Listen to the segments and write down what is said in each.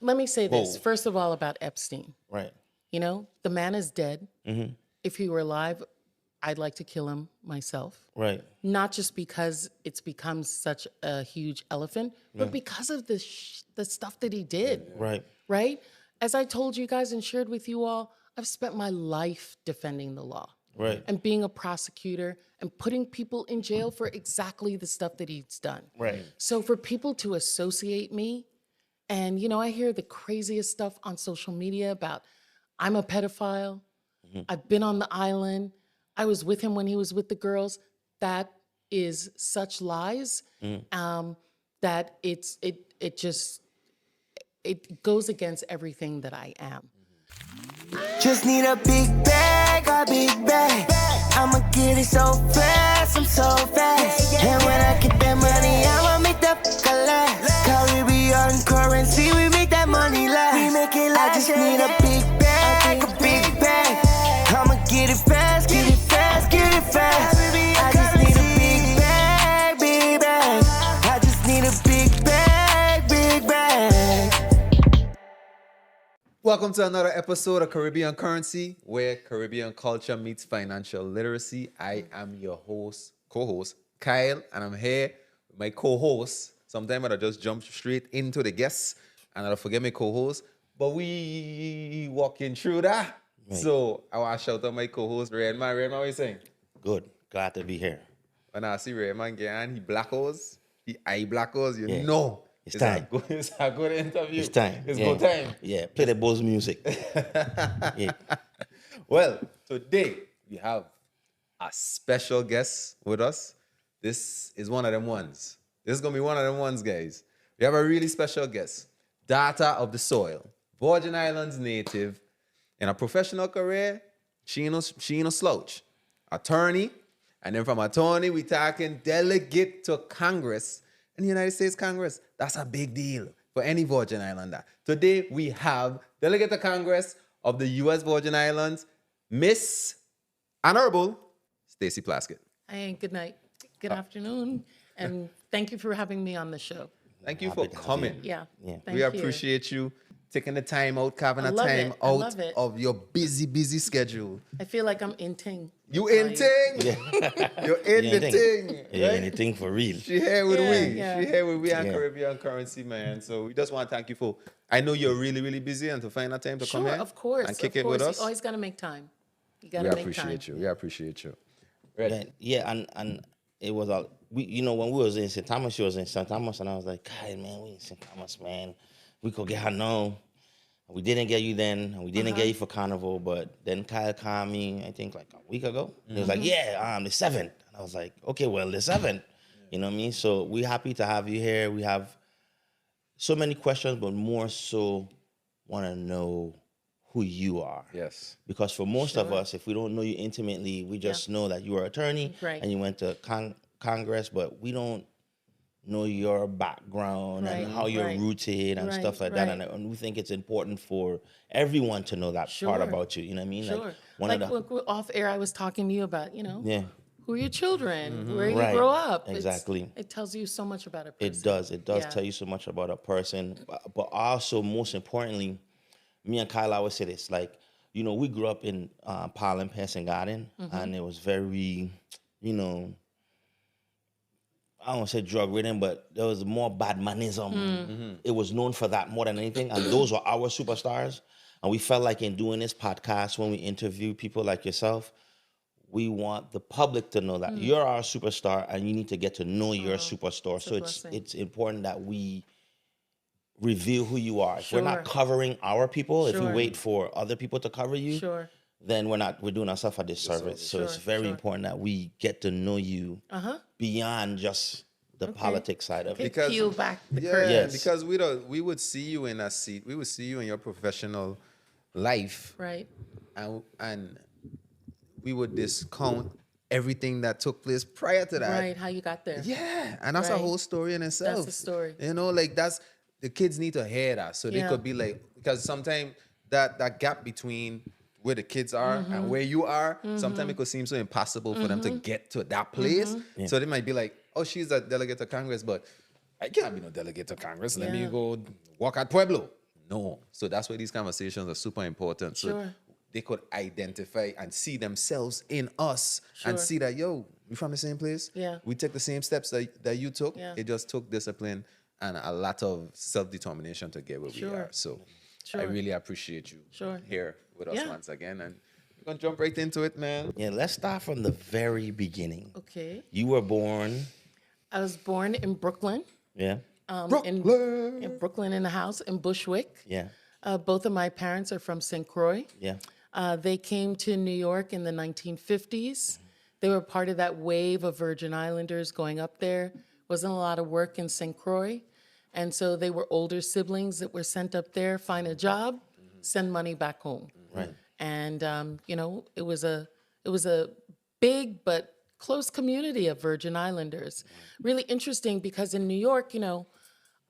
Let me say this, Whoa. first of all, about Epstein. Right. You know, the man is dead. If he were alive, I'd like to kill him myself. Right. Not just because it's become such a huge elephant, but because of the stuff that he did. Right. Right? As I told you guys and shared with you all, I've spent my life defending the law. Right. And being a prosecutor and putting people in jail for exactly the stuff that he's done. Right. So for people to associate me, and you know, I hear the craziest stuff on social media about I'm a pedophile, I've been on the island, I was with him when he was with the girls. That is such lies that it goes against everything that I am. Just need a big bag, a big bag. I'ma get it so fast, I'm so fast. And when I get that money, I'ma make that last. Caribbean currency, we make that money last. We make it last. I just need a big bag, a big bag. I'ma get it fast, get it fast, get it fast. I just need a big bag, big bag. I just need a big bag, big bag. Welcome to another episode of Caribbean Currency, where Caribbean culture meets financial literacy. I am your co-host, Kyle, and I'm here with my co-host. Sometimes I'll just jump straight into the guests, and I'll forget my co-host, but we walking through that. Right. So I want to shout out my co-host, Redman. Redman, what are you saying? Good. Glad to be here. When I see Redman again, he blackos, he eye blackos, you know. It's time. It's a good interview. It's time. It's good time. Yeah, play the Bulls music. Yeah. Well, today we have a special guest with us. This is one of them ones. This is going to be one of them ones, guys. We have a really special guest. Daughter of the soil. Virgin Islands native. In a professional career, she no slouch. Attorney. And then from attorney, we talking delegate to Congress. In the United States Congress, that's a big deal for any Virgin Islander. Today, we have Delegate to Congress of the U.S. Virgin Islands, Miss Honorable Stacey Plaskett. Hey, good night, good afternoon, and thank you for having me on the show. Thank you for coming. Yeah. Thank We you. appreciate you taking the time out, carving a love time it. I out love it. of your busy schedule. I feel like I'm in Ting. You in ting? You're in Yeah, the ting. Yeah, right? anything for real. She here with we. Yeah. She here with we on Yeah. Caribbean Currency, man. So we just want to thank you for. I know you're really busy and to find that time to come Sure, here. of course. And kick of it with course. us. You always got to make time. You got We to make time. appreciate you. We appreciate you. Ready? Yeah, and it was all when we was in St. Thomas, she was in St. Thomas, and I was like, God, man, we in St. Thomas, man. We could get her known. We didn't get you then, and we didn't get you for Carnival, but then Kyle called me, I think like a week ago. He was like, yeah, the 7th. And I was like, okay, well, the 7th. You know what I mean? So we're happy to have you here. We have so many questions, but more so want to know who you are. Yes. Because for most of us, if we don't know you intimately, we just know that you are an attorney Right. and you went to Congress, but we don't know your background and Right, how you're right. rooted and Right, stuff like that. right. And we think it's important for everyone to know that part Sure. about you. You know what I mean? Sure. One Like of the, look, off air, I was talking to you about, yeah, who are your children, where Right. you grow up. Exactly. It tells you so much about a person. it does. It does Yeah. tell you so much about a person. But also, most importantly, me and Kyle always say this, like, we grew up in Parliament, Pearson Garden, and it was very, I don't want to say drug ridden, but there was more bad manism. It was known for that more than anything. And those were our superstars. And we felt like in doing this podcast, when we interview people like yourself, we want the public to know that you're our superstar and you need to get to know your superstar. So a blessing. it's important that we reveal who you are. If we're not Sure. covering our people, if we Sure. wait for other people to cover you, Sure. then we're doing ourselves a disservice. So it's Sure, very sure. important that we get to know you beyond just the politics side of it. Because peel back the Yeah, curtain. Yes. because we would see you in a seat. We would see you in your professional life, Right. and we would discount everything that took place prior to that. Right. How you got there. Yeah, and that's a Right. whole story in itself. That's the story. Like that's the kids need to hear that, so they Yeah. could be like, because sometimes that gap between where the kids are and where you are, sometimes it could seem so impossible for them to get to that place. So they might be like, oh, she's a delegate to Congress, but I can't be no delegate to Congress. Let me Yeah. go walk at Pueblo. know. So that's why these conversations are super important. So Sure. they could identify and see themselves in us and Sure. see that, yo, we from the same place. Yeah. We take the same steps that you took. Yeah. It just took discipline and a lot of self-determination to get where we Sure. are. So I Sure. really appreciate you Sure. here with us Yeah. once again. And we're going to jump right into it, man. Yeah, let's start from the very beginning. Okay. You were born, I was born in Brooklyn. yeah, In Brooklyn, in the house in Bushwick. yeah, Both of my parents are from St. Croix. yeah, They came to New York in the 1950s. They were part of that wave of Virgin Islanders going up there. Wasn't a lot of work in St. Croix. And so they were older siblings that were sent up there, find a job, send money back home. right, And it was a big but close community of Virgin Islanders. Really interesting because in New York,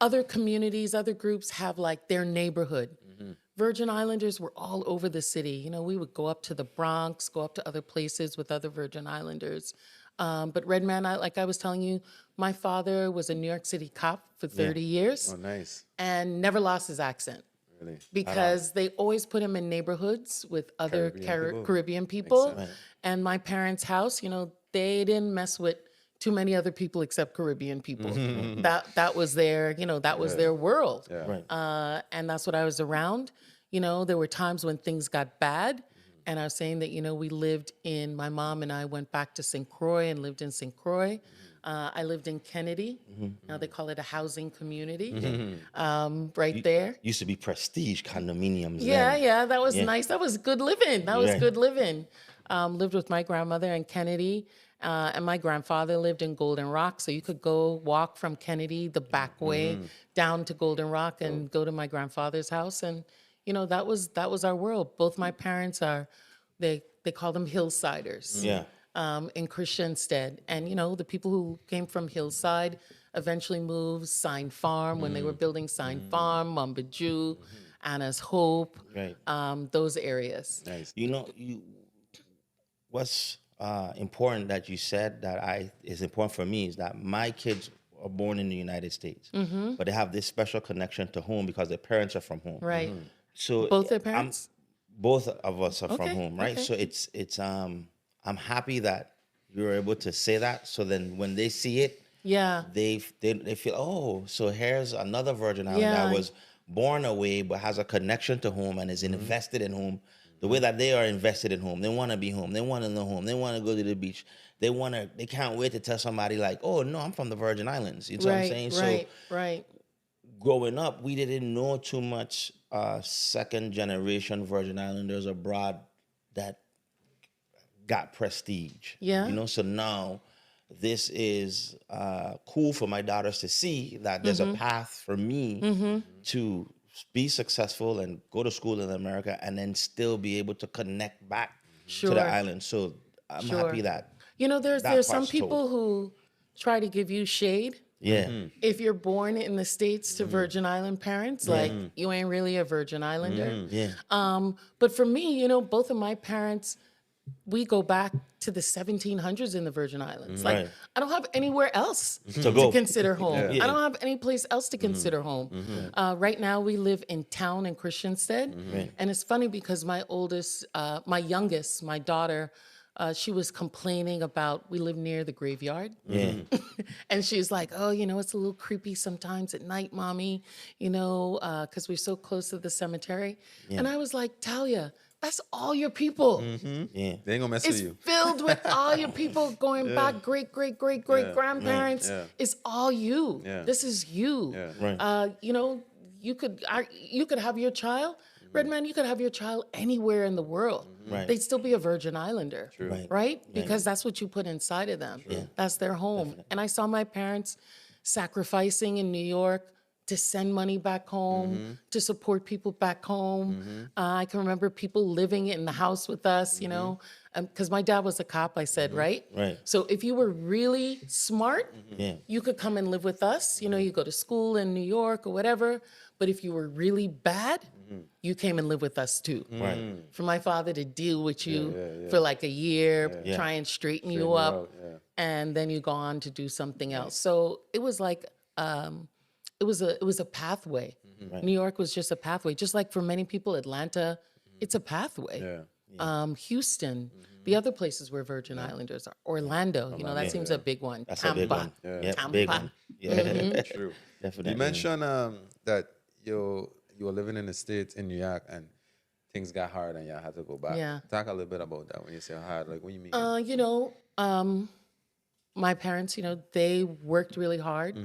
other communities, other groups have like their neighborhood. Virgin Islanders were all over the city. We would go up to the Bronx, go up to other places with other Virgin Islanders. But Redman, like I was telling you, my father was a New York City cop for 30 years Oh, nice. and never lost his accent Really. because they always put him in neighborhoods with other Caribbean Caribbean people. people. And my parents' house, they didn't mess with too many other people except Caribbean people. That was their, that was their world. Yeah. right. And that's what I was around. There were times when things got bad. And I was saying that, my mom and I went back to St. Croix and lived in St. Croix. I lived in Kennedy. Now they call it a housing community right there. Used to be prestige condominiums. Yeah, then. yeah, that was Yeah. nice. That was good living. That was Right. good living. Lived with my grandmother in Kennedy, and my grandfather lived in Golden Rock. So you could go walk from Kennedy the back way down to Golden Rock and go to my grandfather's house. And that was our world. Both my parents they call them hillsiders. Yeah. In Christiansted. And, the people who came from Hillside eventually moved Sign Farm when they were building Sign Farm, Mamba Jew, Anna's Hope, Right. those areas. Nice. What's important that you said that is important for me is that my kids are born in the United States, but they have this special connection to home because their parents are from home. Right. So Both their parents? both of us are from Okay, home, right? okay. So it's I'm happy that you're able to say that. So then when they see it, Yeah. they feel, oh, so here's another Virgin Island Yeah. that was born away but has a connection to home and is invested in home. The way that they are invested in home, they want to be home, they want to know home, they want to go to the beach, they can't wait to tell somebody like, oh no, I'm from the Virgin Islands. You know what I'm saying? Right, So right. growing up, we didn't know too much second generation Virgin Islanders abroad that got prestige. Yeah. So now this is cool for my daughters to see that there's a path for me to be successful and go to school in America and then still be able to connect back to Sure. the island. So I'm Sure. happy that. There's That some part's people told. who try to give you shade. Yeah. If you're born in the States to Virgin Island parents, like you ain't really a Virgin Islander. Yeah. But for me, both of my parents, we go back to the 1700s in the Virgin Islands. Like, Right. I don't have anywhere else To go. consider home. Yeah. I don't have any place else to consider home. Right now, we live in town in Christiansted. Right. And it's funny because my youngest, my daughter, she was complaining about, we live near the graveyard. Yeah. And she's like, oh, it's a little creepy sometimes at night, mommy, because we're so close to the cemetery. And I was like, Talia, that's all your people. Yeah. They ain't gonna mess It's with you. filled with all your people going back, great, great, great, great grandparents. Yeah. It's all you. Yeah. This is you. Yeah. Right. You could have your child, Redman, you could have your child anywhere in the world. Right. They'd still be a Virgin Islander. Right. Right? Because that's what you put inside of them. That's their home. And I saw my parents sacrificing in New York to send money back home, to support people back home. I can remember people living in the house with us, because my dad was a cop, I said, right? Right. So if you were really smart, Yeah. you could come and live with us. You go to school in New York or whatever. But if you were really bad, you came and lived with us too. Right. For my father to deal with you for like a year, Yeah. try and straighten you up, and then you go on to do something else. So it was like, it was a pathway Right. New York was just a pathway. Just like for many people, Atlanta, it's a pathway. Houston, the other places where Virgin Islanders are, Orlando, you know, that seems a big one. That's Tampa. a big one. Yeah, big Tampa. one. Yeah, True. definitely. You mentioned that you were living in the States in New York and things got hard and you had to go back. Yeah. Talk a little bit about that when you say hard. Like, what you mean? You know, my parents, you know, they worked really hard.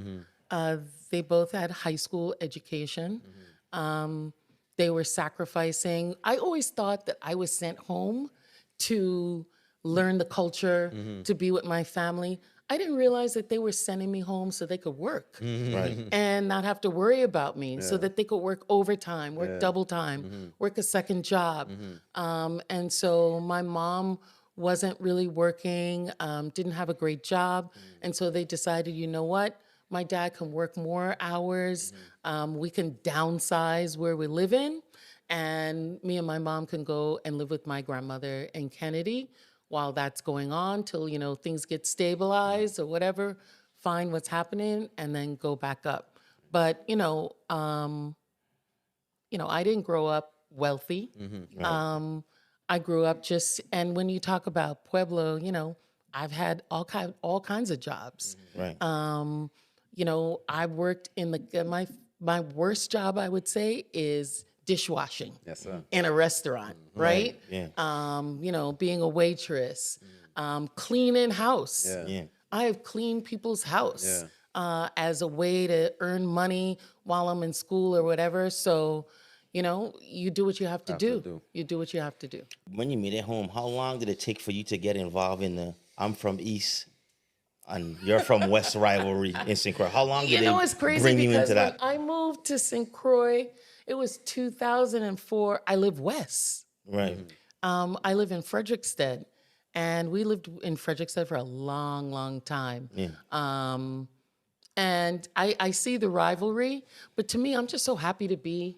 They both had high school education. They were sacrificing. I always thought that I was sent home to learn the culture, to be with my family. I didn't realize that they were sending me home so they could work Right. and not have to worry about me, so that they could work overtime, work double time, work a second job. And so my mom wasn't really working, didn't have a great job. And so they decided, you know what? My dad can work more hours. We can downsize where we live in. And me and my mom can go and live with my grandmother in Kennedy while that's going on till, you know, things get stabilized or whatever, find what's happening and then go back up. But, I didn't grow up wealthy. I grew up and when you talk about Pueblo, you know, I've had all kinds of jobs. Right. I worked in my worst job, I would say, is dishwashing. Yes, sir. In a restaurant, right? Yeah. Being a waitress, cleaning house. Yeah. I have cleaned people's house as a way to earn money while I'm in school or whatever. So, you do what you have to do. You do what you have to do. When you made it home, how long did it take for you to get involved in the I'm from East and you're from West rivalry in St. Croix? How long did It's it crazy bring you because into that? when I moved to St. Croix, it was 2004. I live west. Right. I live in Frederickstead, and we lived in Frederickstead for a long, long time. Yeah. And I see the rivalry, but to me, I'm just so happy to be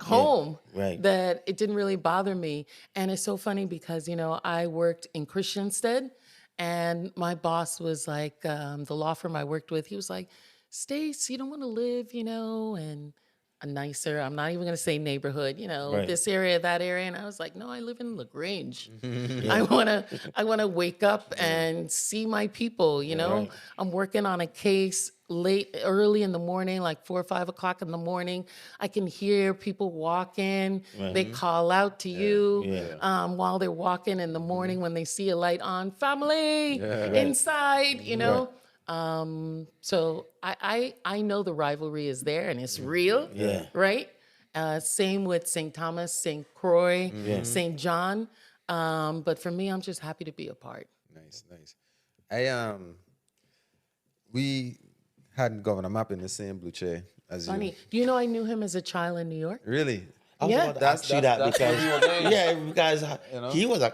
home right. that it didn't really bother me. And it's so funny because, I worked in Christiansted, and my boss was like, the law firm I worked with, he was like, Stace, you don't want to live, in a nicer, I'm not even going to say neighborhood, Right. this area, that area. And I was like, no, I live in LaGrange. I want to wake up and see my people, Right. I'm working on a case early in the morning, like 4 or 5 o'clock in the morning. I can hear people walking. Right. They call out to you Yeah. while they're walking in the morning when they see a light on, family Right. inside, Right. So I know the rivalry is there and it's real, Yeah. right? Same with St. Thomas, St. Croix, St. John. But for me, I'm just happy to be a part. Nice. We had Governor Mapp in the same blue chair as Funny. you. Do you know I knew him as a child in New York? Really? I was Yeah. about to ask you that That's because where we were going. because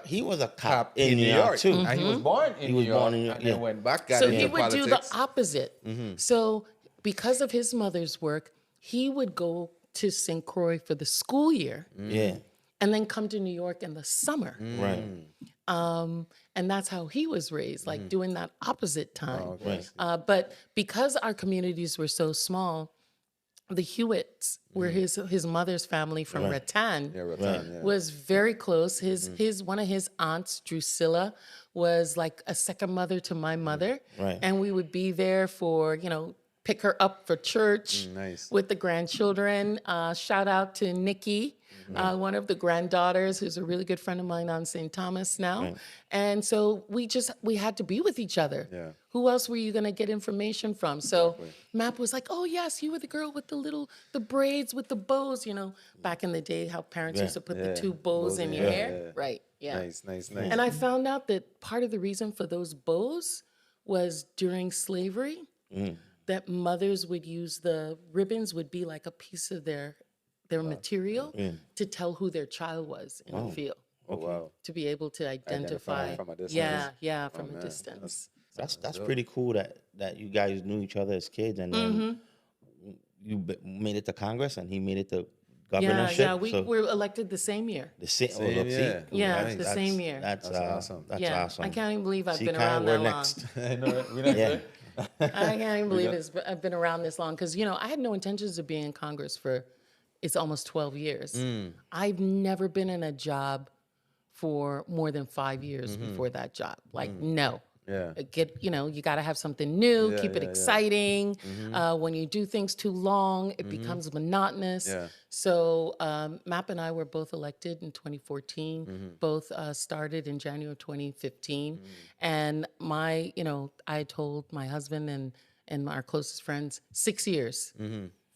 he was a cop in New York too. And he was born in New York. born in New York, And then yeah. went back, got So into he would do the politics. opposite. So because of his mother's work, he would go to St. Croix for the school year Yeah. and then come to New York in the summer. Right. And that's how he was raised, like doing that opposite time. Right. But because our communities were so small, the Hewitts were his mother's family from Rattan. Yeah, Rattan, yeah. Was very close. His one of his aunts, Drusilla, was like a second mother to my mother. Right. And we would be there for, pick her up for church Nice. with the grandchildren. Shout out to Nikki, one of the granddaughters, who's a really good friend of mine on St. Thomas now. Right. And so we had to be with each other. Yeah. Who else were you going to get information from? So Map was like, oh, yes, you were the girl with the braids with the bows, back in the day, how parents used to put the two bows in your hair. yeah. Right. Yeah. Nice. And I found out that part of the reason for those bows was during slavery, that mothers would use the ribbons would be like a piece of their material to tell who their child was in the field, Oh, wow. to be able to identify. from a distance. Yeah, from a distance. That's pretty cool that you guys knew each other as kids and then you made it to Congress and he made it to governorship. Yeah, we so were elected the same year. the same, Same, yeah. Yeah, Nice. the same year. That's awesome. That's Yeah, awesome. I can't even believe I've See, been Kyle, around we're that next. I know, we next, Yeah. right? long. I can't even believe I've been around this long because, I had no intentions of being in Congress for it's almost 12 years. I've never been in a job for more than 5 years before that job. Like, no. Yeah. You got to have something new, Yeah, keep it yeah, yeah. exciting. When you do things too long, it becomes monotonous. Yeah. So Map and I were both elected in 2014, both started in January 2015. And I told my husband and our closest friends, 6 years.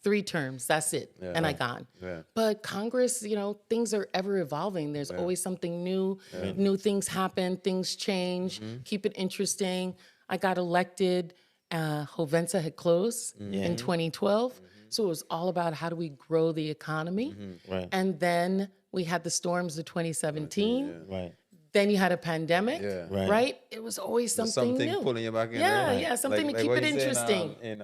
3 terms, that's it. And I gone. Yeah. But Congress, things are ever evolving. There's always something new. New things happen, things change. Keep it interesting. I got elected. Hovensa had closed in 2012. So it was all about how do we grow the economy. Right. And then we had the storms of 2017. Right. Then you had a pandemic, Yeah. Right. It was always There's something something new. pulling you back in. Yeah, right? yeah, something to keep what it you say interesting. In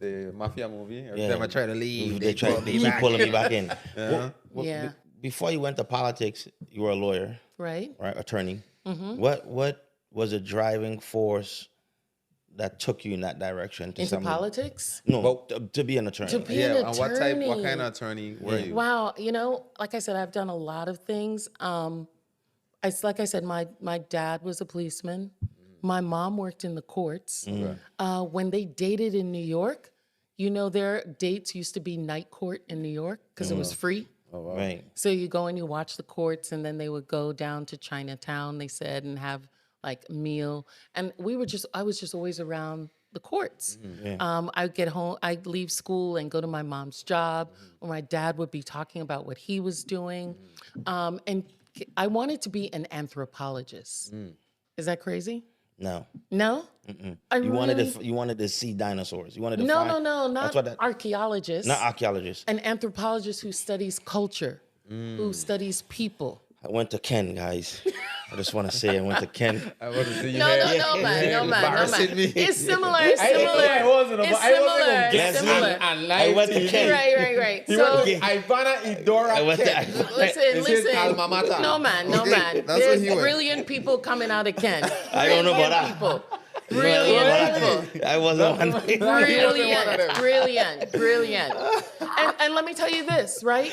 the Mafia movie, every Yeah. time I try to leave, They try pull to me keep back pulling in. me back in. Yeah. Before you went to politics, you were a lawyer, Right? attorney. What was a driving force that took you in that direction? Into politics? No, to be an attorney. To be Yeah, an and attorney. what kind of attorney were you? Wow, like I said, I've done a lot of things. Like I said, my dad was a policeman. My mom worked in the courts. When they dated in New York, their dates used to be night court in New York because it was free. Right. So you go and you watch the courts, and then they would go down to Chinatown, they said, and have like a meal. And I was just always around the courts. I'd get home, I'd leave school and go to my mom's job, or my dad would be talking about what he was doing. And I wanted to be an anthropologist. Is that crazy? No. No? You wanted to see dinosaurs. You wanted to No, find, not what that, archaeologists. not archaeologists. An anthropologist who studies culture, who studies people. I went to Ken, guys. I just want to say I went to Ken. I want to see you No, here. no, man. Embarrassing me. It's similar. I wasn't It's I wasn't similar. gonna It's guess similar. and lie I went to you. Ken. Right. He So went to Ivana Idora I went to- Ken. listen. It's his alma mater. No, man. That's what There's he went. brilliant people coming out of Ken. I don't know about that. People. Brilliant people. I wasn't one. Brilliant. And let me tell you this, right?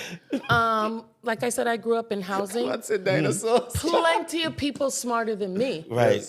Like I said, I grew up in housing. What's a dinosaur? Plenty of people smarter than me Right.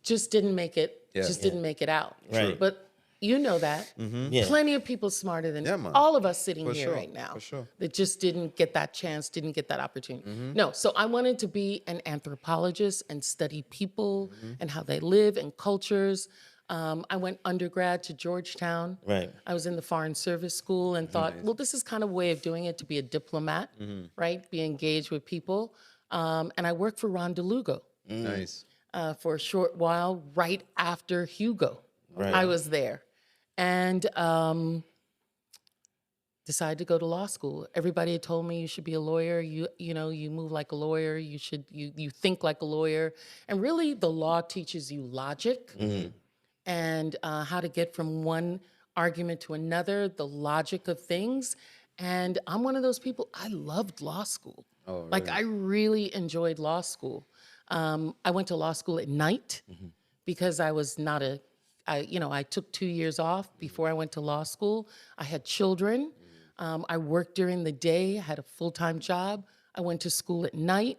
just didn't make it. Yeah. Didn't make it out. Right. But you know that. Yeah. Plenty of people smarter than Yeah, man. all of us sitting For here sure, right now for sure. that just didn't get that chance, didn't get that opportunity. No, so I wanted to be an anthropologist and study people and how they live and cultures. I went undergrad to Georgetown. Right. I was in the Foreign Service School and thought, well, this is kind of a way of doing it to be a diplomat, right? Be engaged with people. And I worked for Ron DeLugo Nice. for a short while right after Hugo. Right. I was there. And decided to go to law school. Everybody had told me you should be a lawyer. You move like a lawyer. You think like a lawyer. And really, the law teaches you logic and how to get from one argument to another, the logic of things. And I'm one of those people. I loved law school. Oh, Like I really enjoyed law school. I went to law school at night because I was not I took 2 years off before I went to law school. I had children. I worked during the day. I had a full-time job. I went to school at night.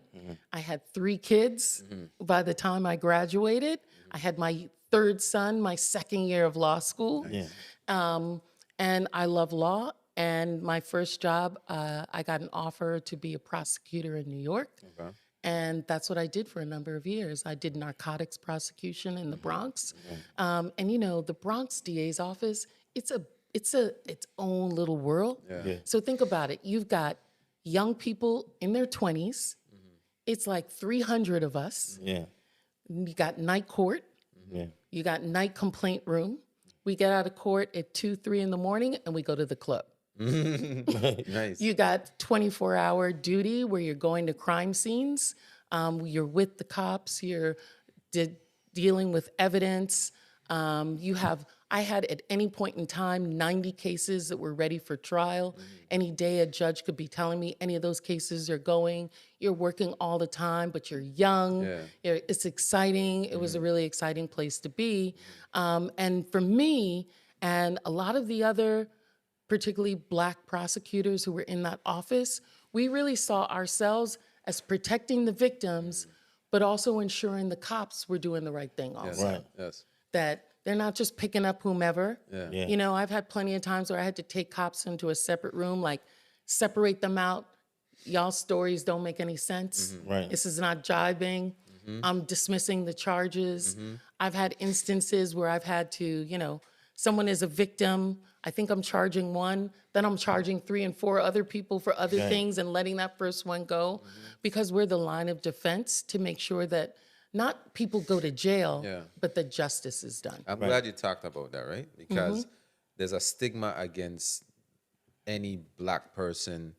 I had 3 kids by the time I graduated. I had my 3rd son, my 2nd year of law school. Yeah. And I love law. And my first job, I got an offer to be a prosecutor in New York. Okay. And that's what I did for a number of years. I did narcotics prosecution in the Bronx. And the Bronx DA's office, it's its own little world. Yeah. So think about it. You've got young people in their 20s. It's like 300 of us. Yeah. You got night court. Yeah. You got night complaint room. We get out of court at 2, 3 in the morning and we go to the club. Nice. You got 24-hour duty where you're going to crime scenes. You're with the cops. You're dealing with evidence. I had at any point in time 90 cases that were ready for trial. Any day a judge could be telling me any of those cases are going. You're working all the time, but you're young. Yeah. It's exciting. It was a really exciting place to be. And for me and a lot of the other particularly Black prosecutors who were in that office, we really saw ourselves as protecting the victims, but also ensuring the cops were doing the right thing also. Right. Yes. That they're not just picking up whomever. Yeah. Yeah. You know, I've had plenty of times where I had to take cops into a separate room, like separate them out. Y'all's stories don't make any sense. Right. This is not jibing. I'm dismissing the charges. I've had instances where I've had to, you know, someone is a victim. I think I'm charging one, then I'm charging 3 and 4 other people for other Okay. things and letting that first one go because we're the line of defense to make sure that not people go to jail, Yeah. but that justice is done. I'm glad you talked about that, right? Because there's a stigma against any Black person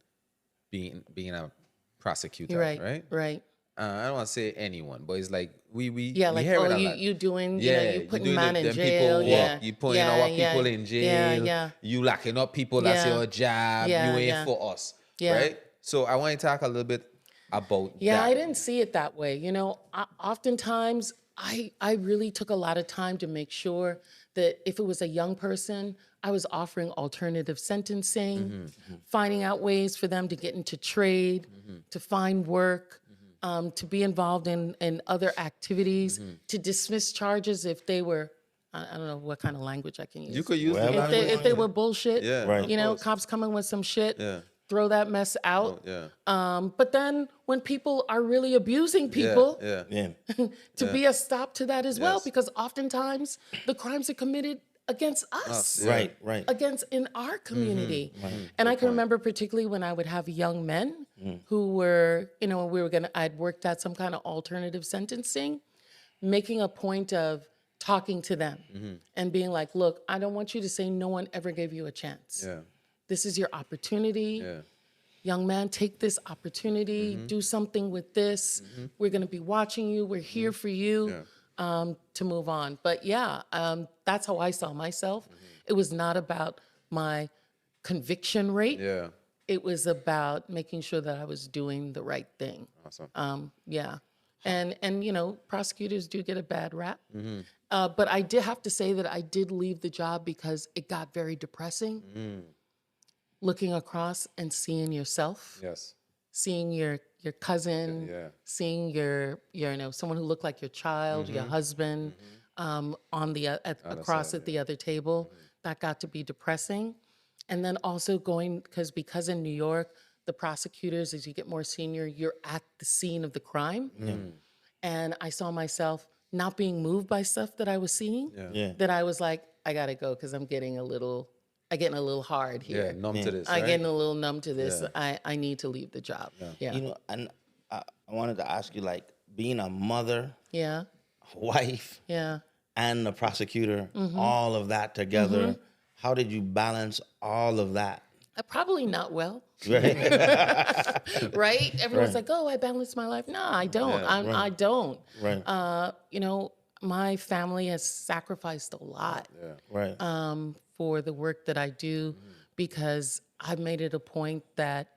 being a prosecutor, You're right, right? right. I don't want to say anyone, but it's like we Yeah, like, hear it oh, a lot. you doing, you Yeah, know, you you're putting doing man the- in them jail. people Yeah. work, you putting yeah, our yeah, people in jail. Yeah, yeah. You locking up people. That's Yeah. your job. Yeah, you ain't yeah. for us, Yeah. right? So I want to talk a little bit about Yeah, that. I didn't see it that way. You know, oftentimes I really took a lot of time to make sure that if it was a young person, I was offering alternative sentencing, finding out ways for them to get into trade, to find work, to be involved in other activities, to dismiss charges if they were, I don't know what kind of language I can use. You could use Well, the if they, if they were bullshit, Yeah, Right. you know, of course. cops coming with some shit, Yeah. throw that mess out. Yeah. But then when people are really abusing people, Yeah. Yeah. to be a stop to that as well, Yes. because oftentimes the crimes are committed against us, Yeah. Right. Right. against in our community. And I can remember particularly when I would have young men who were, you know, I'd worked at some kind of alternative sentencing, making a point of talking to them and being like, look, I don't want you to say no one ever gave you a chance. Yeah. This is your opportunity. Yeah. Young man, take this opportunity, do something with this. We're going to be watching you. We're here for you to move on. But yeah, that's how I saw myself. It was not about my conviction rate. Yeah. It was about making sure that I was doing the right thing. Awesome. Yeah. And you know, prosecutors do get a bad rap. But I did have to say that I did leave the job because it got very depressing. Looking across and seeing yourself, Yes. seeing your cousin, Yeah. seeing your you know, someone who looked like your child, your husband, on the across at the other table, that got to be depressing. And then also going because in New York, the prosecutors, as you get more senior, you're at the scene of the crime. And I saw myself not being moved by stuff that I was seeing. Yeah. That I was like, I gotta go because I'm getting a little hard Yeah. here. Numb to this. I'm right? getting a little numb to this. Yeah. I need to leave the job. Yeah. You know, and I wanted to ask you, like, being a mother, Yeah. wife, Yeah. and a prosecutor, all of that together. How did you balance all of that? Probably not well, Right. right? Everyone's like, "Oh, I balance my life." No, I don't. I don't. Right. You know, my family has sacrificed a lot Right. for the work that I do because I've made it a point that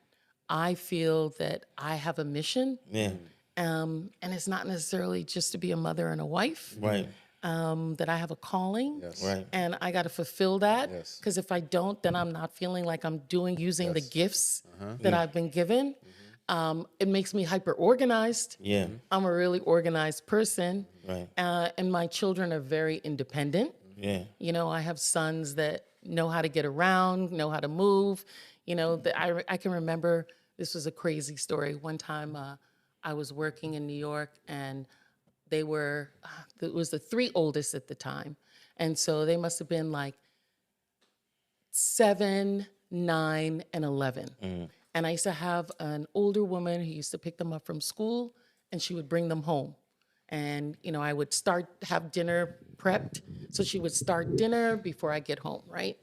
I feel that I have a mission, Yeah. and it's not necessarily just to be a mother and a wife. Right. That I have a calling, Yes. Right. and I got to fulfill that. Yes. Because if I don't, then I'm not feeling like I'm using the gifts that I've been given. It makes me hyper organized. Yeah. I'm a really organized person, Right. and my children are very independent. Yeah. You know, I have sons that know how to get around, know how to move. You know, I can remember, this was a crazy story. One time I was working in New York and it was the 3 oldest at the time. And so they must have been like 7, 9, and 11. And I used to have an older woman who used to pick them up from school and she would bring them home. And, you know, I would have dinner prepped. So she would start dinner before I get home, right?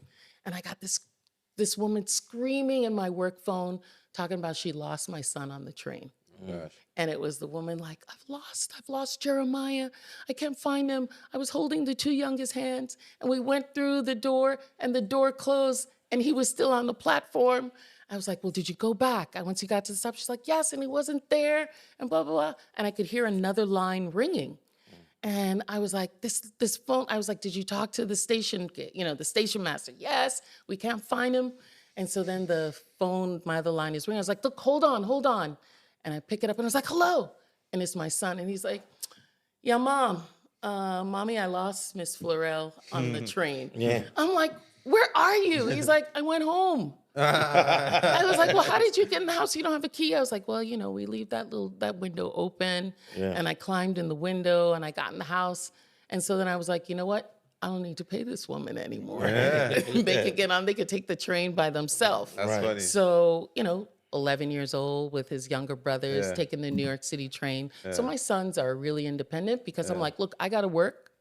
And I got this woman screaming in my work phone, talking about she lost my son on the train. Gosh. And it was the woman like, I've lost Jeremiah. I can't find him. I was holding the 2 youngest hands and we went through the door and the door closed and he was still on the platform. I was like, well, did you go back? And once you got to the stop, she's like, yes, and he wasn't there and blah, blah, blah. And I could hear another line ringing. And I was like, this phone, I was like, did you talk to the station, the station master? Yes, we can't find him. And so then the phone, my other line is ringing. I was like, look, hold on. And I pick it up and I was like, hello. And it's my son. And he's like, yeah, Mom, Mommy, I lost Miss Florell on the train. Yeah. I'm like, where are you? He's like, I went home. I was like, well, how did you get in the house? You don't have a key. I was like, well, we leave that window open. Yeah. And I climbed in the window and I got in the house. And so then I was like, you know what? I don't need to pay this woman anymore. They could get on, they could take the train by themselves. That's Right. funny. So, 11 years old with his younger brothers Yeah. taking the New York City train. So my sons are really independent because I'm like, look, I got to work.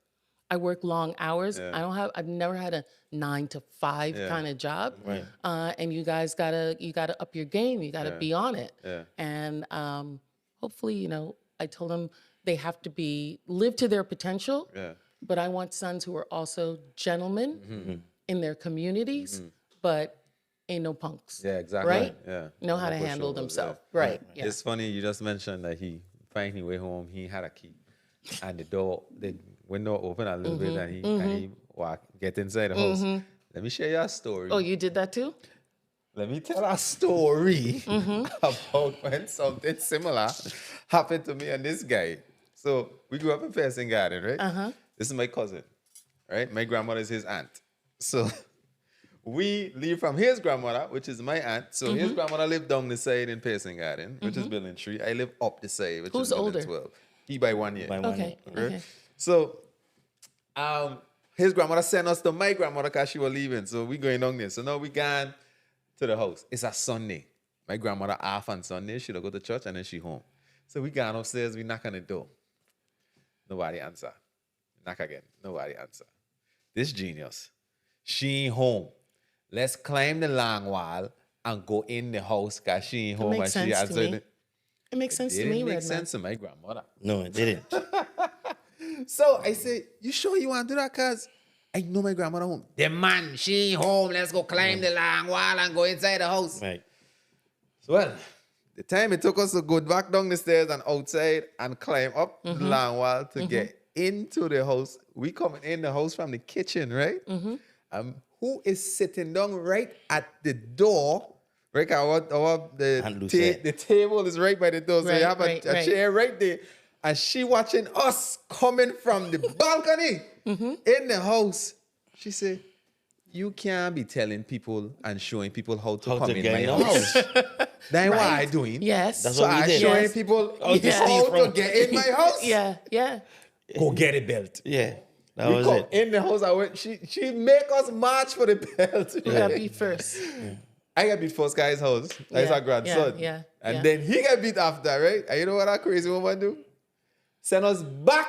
I work long hours. Yeah. I've never had a 9 to 5 kind of job. Right. And you guys gotta up your game. You gotta be on it. Yeah. And hopefully, I told them they have to live to their potential. Yeah. But I want sons who are also gentlemen in their communities, but ain't no punks. Yeah, exactly. Right? Yeah. Know how to No handle pushovers, themselves. yeah. Right. Yeah. It's funny you just mentioned that he find his way home. He had a key, and the window opened a little bit, and he get inside the house. Let me share your story. Oh, you did that too? Let me tell a story about when something similar happened to me and this guy. So we grew up in Fairson Garden, right? This is my cousin, right? My grandmother is his aunt. So we leave from his grandmother, which is my aunt. So his grandmother lived down the side in Pearson Garden, which is Building 3. I live up the side, which Who's is Building older? 12. He by 1 year. By one Okay. year. Okay. So his grandmother sent us to my grandmother because she was leaving. So we going down there. So now we gone to the house. It's a Sunday. My grandmother off on Sunday. She'll go to church and then she home. So we gone upstairs. We knock on the door. Nobody answer. Knock again. Nobody answer. This genius. She ain't home. Let's climb the long wall and go in the house because she ain't home. makes And she sense to answered me. it. It makes sense It to me, didn't make Redman. sense to my grandmother. No, it didn't. So I say, you sure you want to do that? Because I know my grandmother home. The man, she ain't home. Let's go climb the long wall and go inside the house. Right. So, well, the time it took us to go back down the stairs and outside and climb up the long wall to get into the house. We coming in the house from the kitchen, right? Who is sitting down right at the door? Right, the table is right by the door. So you have a chair right there. And she watching us coming from the balcony in the house. She said, you can't be telling people and showing people how to come in get my in the house. That's what I doing. Yes. That's So what we I did. showing Yes. people How to steal how to from- get in my house. Yeah. Go get it belt. Yeah. That We was come it. in the house. She make us march for the belt. You gotta be first. I got beat first guy's house. That's our grandson. yeah. And then he got beat after, right? And you know what that crazy woman do? Send us back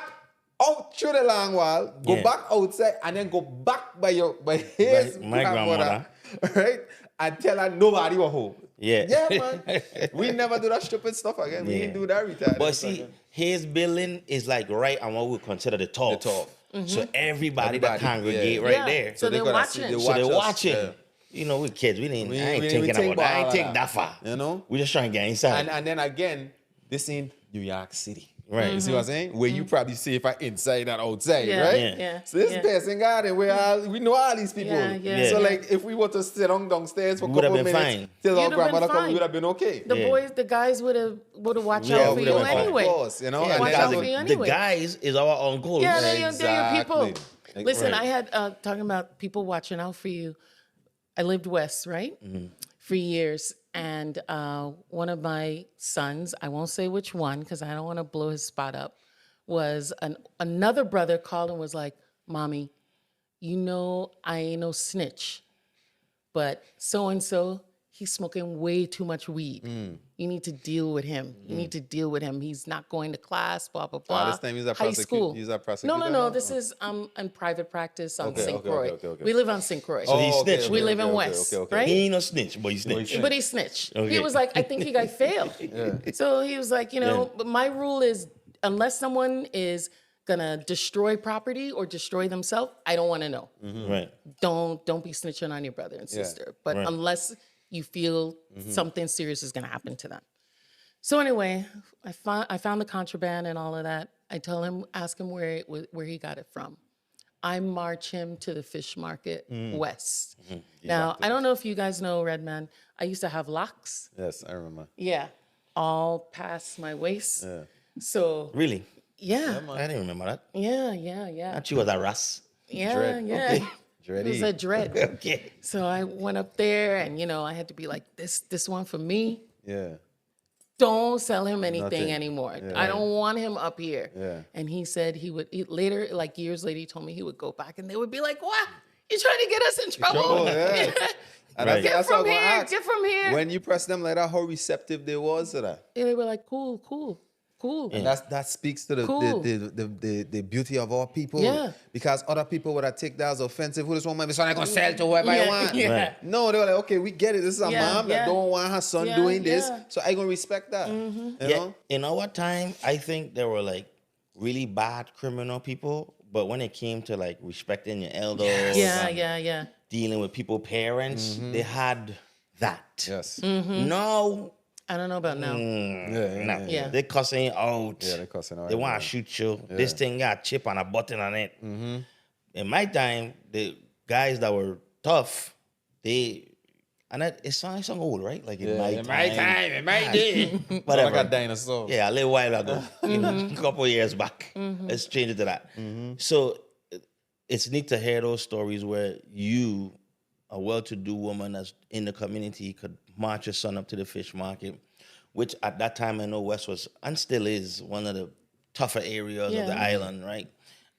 out through the long wall, go Yeah. back outside, and then go back by his My grandmother. right? And tell her nobody was home. Yeah. Yeah, man. We never do that stupid stuff again. We Yeah. didn't do that retarded But stuff see, again. his building is like right on what we consider the top. The top. So everybody that Everybody, congregate yeah. right Yeah. there. So they're gonna watching. see- So they're watch us, watching. yeah. You know, we kids, I ain't we thinking think about that. I ain't about take that. that far. You know? We just trying to get inside. And then again, this in New York City. Right. You see what I'm saying? Where you probably see if I inside and outside, Yeah, right? yeah. So this Pearson Garden, we know all these people. Yeah. So Yeah. like, if we were to sit downstairs for a We would've couple been minutes fine. till our You'd have been grandmother come, we fine. would have been okay. The guys would have watched Yeah, out for we you would've been fine. anyway. Of course, you know. Yeah, and watch then out that's for you what- anyway. The guys is our uncles. Yeah, they're your people. Exactly. Listen, Right. I had talking about people watching out for you. I lived west, right, for years, and one of my sons, I won't say which one because I don't want to blow his spot up, was another brother called and was like, "Mommy, you know I ain't no snitch, but so and so." He's smoking way too much weed. You need to deal with him. You need to deal with him. He's not going to class, blah, blah, blah. this time he's a High school. he's a prosecutor No. now? This is in private practice on Okay, St. okay, Croix. okay. We live on St. Croix. So he snitched. We live in West, right? He ain't no snitch, but he snitched. But he snitched. He Okay. was like, I think you guys failed. So he was like, but my rule is unless someone is gonna destroy property or destroy themselves, I don't want to know. Right. Don't be snitching on your brother and sister. But Right. unless you feel something serious is gonna happen to them. So anyway, I found the contraband and all of that. I tell him, ask him where he got it from. I march him to the fish market west. Now, I don't know if you guys know, Redman, I used to have locks. Yes, I remember. Yeah, all past my waist. Yeah. So, Really? yeah, I didn't remember that. yeah. Thought you was a Russ. Yeah, Dread. yeah. Okay. It was a dread. Okay. So I went up there and, I had to be like, this one for me. Yeah. Don't sell him anything Nothing. anymore. Yeah. I don't want him up here. Yeah. And he said later, like years later, he told me he would go back and they would be like, what? You're trying to get us in trouble? Trouble, yeah. And Right. Get that's what from I'm gonna here, ask. get from here. When you press them like that, how receptive they was to that? And they were like, cool. And that speaks to Cool. the beauty of our people. Yeah. Because other people would have take that as offensive. Who this woman, so I gonna sell to whoever I want. Yeah. Right. No, they were like, okay, we get it. This is a Yeah, mom that yeah. don't want her son Yeah, doing this, yeah. so I gonna respect that. You know? In our time, I think there were like really bad criminal people, but when it came to like respecting your elders, Yeah. dealing with people, parents, they had that. Yes. No, I don't know about now. no. Yeah. They cussing you out. Yeah, they cussing out They want everywhere. to shoot you. This thing got a chip and a button on it. In my time, the guys that were tough, it sounds old, right? Like in my time, in my day. whatever. Like a dinosaur. Yeah, a little while ago, a couple of years back. Let's change it to that. So it's neat to hear those stories where you, a well-to-do woman that's in the community, could march your son up to the fish market, which at that time I know West was and still is one of the tougher areas of the Yeah. island, right?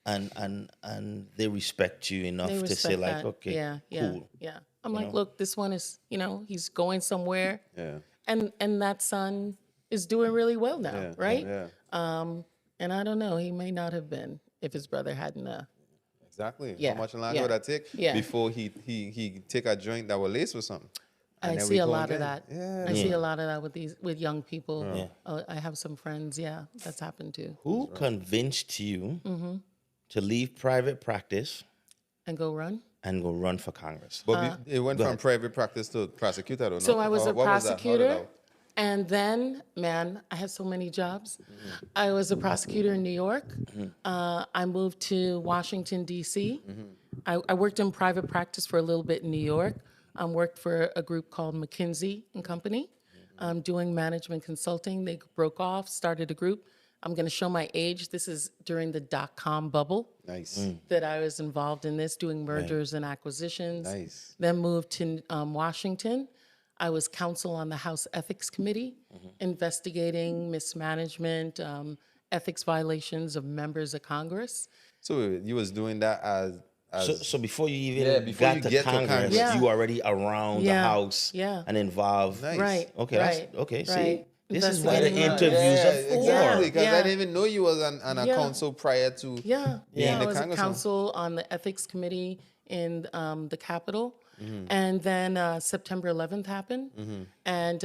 And they respect you enough They to say respect like, that. okay, Yeah. cool. I'm like, look, this one is, he's going somewhere. Yeah. And that son is doing really well now, Yeah, right? yeah. And I don't know, he may not have been if his brother hadn't. Exactly. Yeah, How much longer yeah, would that take yeah. before he take a joint that was laced with something? And I then see we a go lot of again. that. Yeah. I see a lot of that with young people. Yeah. I have some friends, that's happened too. Who convinced you Mm-hmm. to leave private practice And go run. and go run for Congress? But it went Go from ahead. private practice to prosecutor, though. So no? I was Or a what that? How did prosecutor. that- And then, man, I had so many jobs. I was a prosecutor in New York. I moved to Washington, D.C. I worked in private practice for a little bit in New York. Worked for a group called McKinsey and Company, doing management consulting. They broke off, started a group. I'm going to show my age. This is during the dot-com bubble Nice. that I was involved in this, doing mergers and acquisitions. Nice. Then moved to Washington. I was counsel on the House Ethics Committee, investigating mismanagement, ethics violations of members of Congress. So you was doing that as So before you even Yeah, before got you to get to Congress, Congress. Yeah. you already around the Yeah, house yeah. and involved. Nice. Right. Okay, right, that's okay. See, right. this is why the Investigating interviews yeah, are for. exactly. Because Yeah. I didn't even know you was on a Yeah. council prior to Yeah, being I the was a congressman. counsel on the Ethics Committee in the Capitol. Mm-hmm. And then September 11th happened. And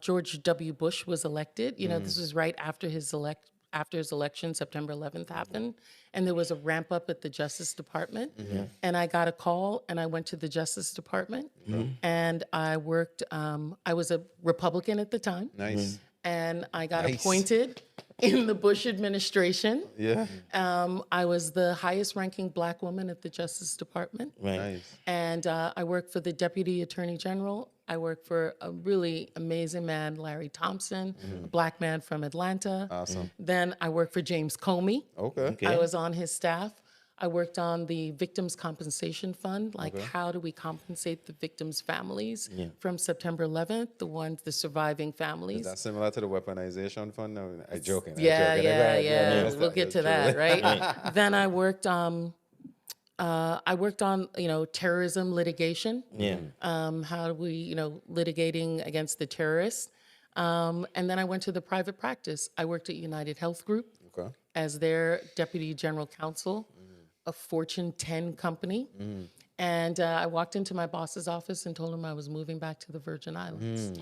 George W. Bush was elected. This was right after his election, September 11th happened. And there was a ramp up at the Justice Department. And I got a call and I went to the Justice Department. And I worked, I was a Republican at the time. Nice. And I got Nice. appointed in the Bush administration. Yeah. I was the highest ranking Black woman at the Justice Department. Right. Nice. And I worked for the Deputy Attorney General. I worked for a really amazing man, Larry Thompson, a Black man from Atlanta. Awesome. Then I worked for James Comey. Okay. I was on his staff. I worked on the Victims Compensation Fund, like how do we compensate the victims' families from September 11th, the surviving families. That's similar to the weaponization fund. No, I'm joking. Yeah. That's We'll that- get to that's that, true. right? Then I worked on, terrorism litigation. Yeah. How do we, litigating against the terrorists. And then I went to the private practice. I worked at United Health Group Okay. as their deputy general counsel, a Fortune 10 company. And I walked into my boss's office and told him I was moving back to the Virgin Islands.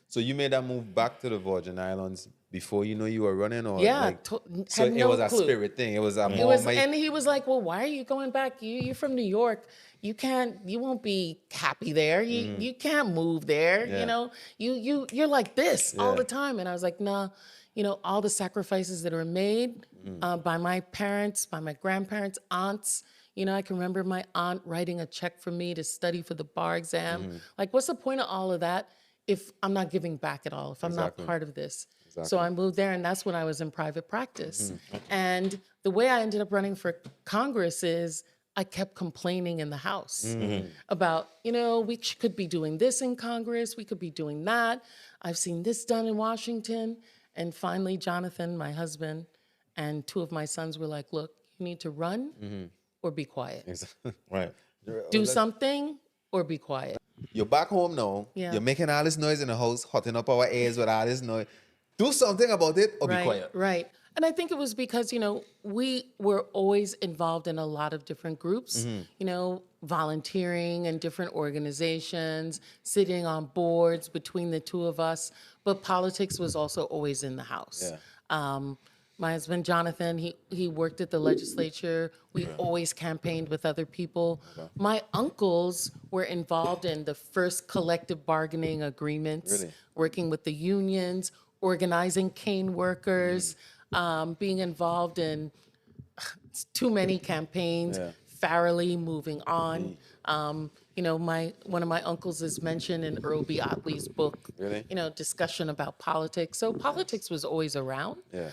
So you made that move back to the Virgin Islands before you know you were running, or Yeah, like, so had it no was a clue. spirit thing. It was a It was, moment. and he was like, "Well, why are you going back? You're from New York. You won't be happy there. You can't move there. Yeah. You know, you're like this all Yeah. the time." And I was like, "Nah, you know, all the sacrifices that are made by my parents, by my grandparents, aunts. You know, I can remember my aunt writing a check for me to study for the bar exam. Like, what's the point of all of that if I'm not giving back at all? If I'm Exactly. not part of this?" So Exactly. I moved there, and that's when I was in private practice. And the way I ended up running for Congress is I kept complaining in the House about, you know, could be doing this in Congress, we could be doing that. I've seen this done in Washington. And finally, Jonathan, my husband, and two of my sons were like, "Look, you need to run or be quiet. Right. Do something or be quiet." You're back home now. Yeah. You're making all this noise in the house, hotting up our ears with all this noise. Do something about it or be quiet. Right. And I think it was because, you know, we were always involved in a lot of different groups, you know, volunteering in different organizations, sitting on boards between the two of us. But politics was also always in the house. My husband, Jonathan, he worked at the legislature. We always campaigned with other people. My uncles were involved in the first collective bargaining agreements, Really? working with the unions, organizing cane workers, being involved in too many campaigns, Farrelly, moving on. You know, one of my uncles is mentioned in Earl B. Otley's book, Really? you know, discussion about politics. So politics was always around. Yeah.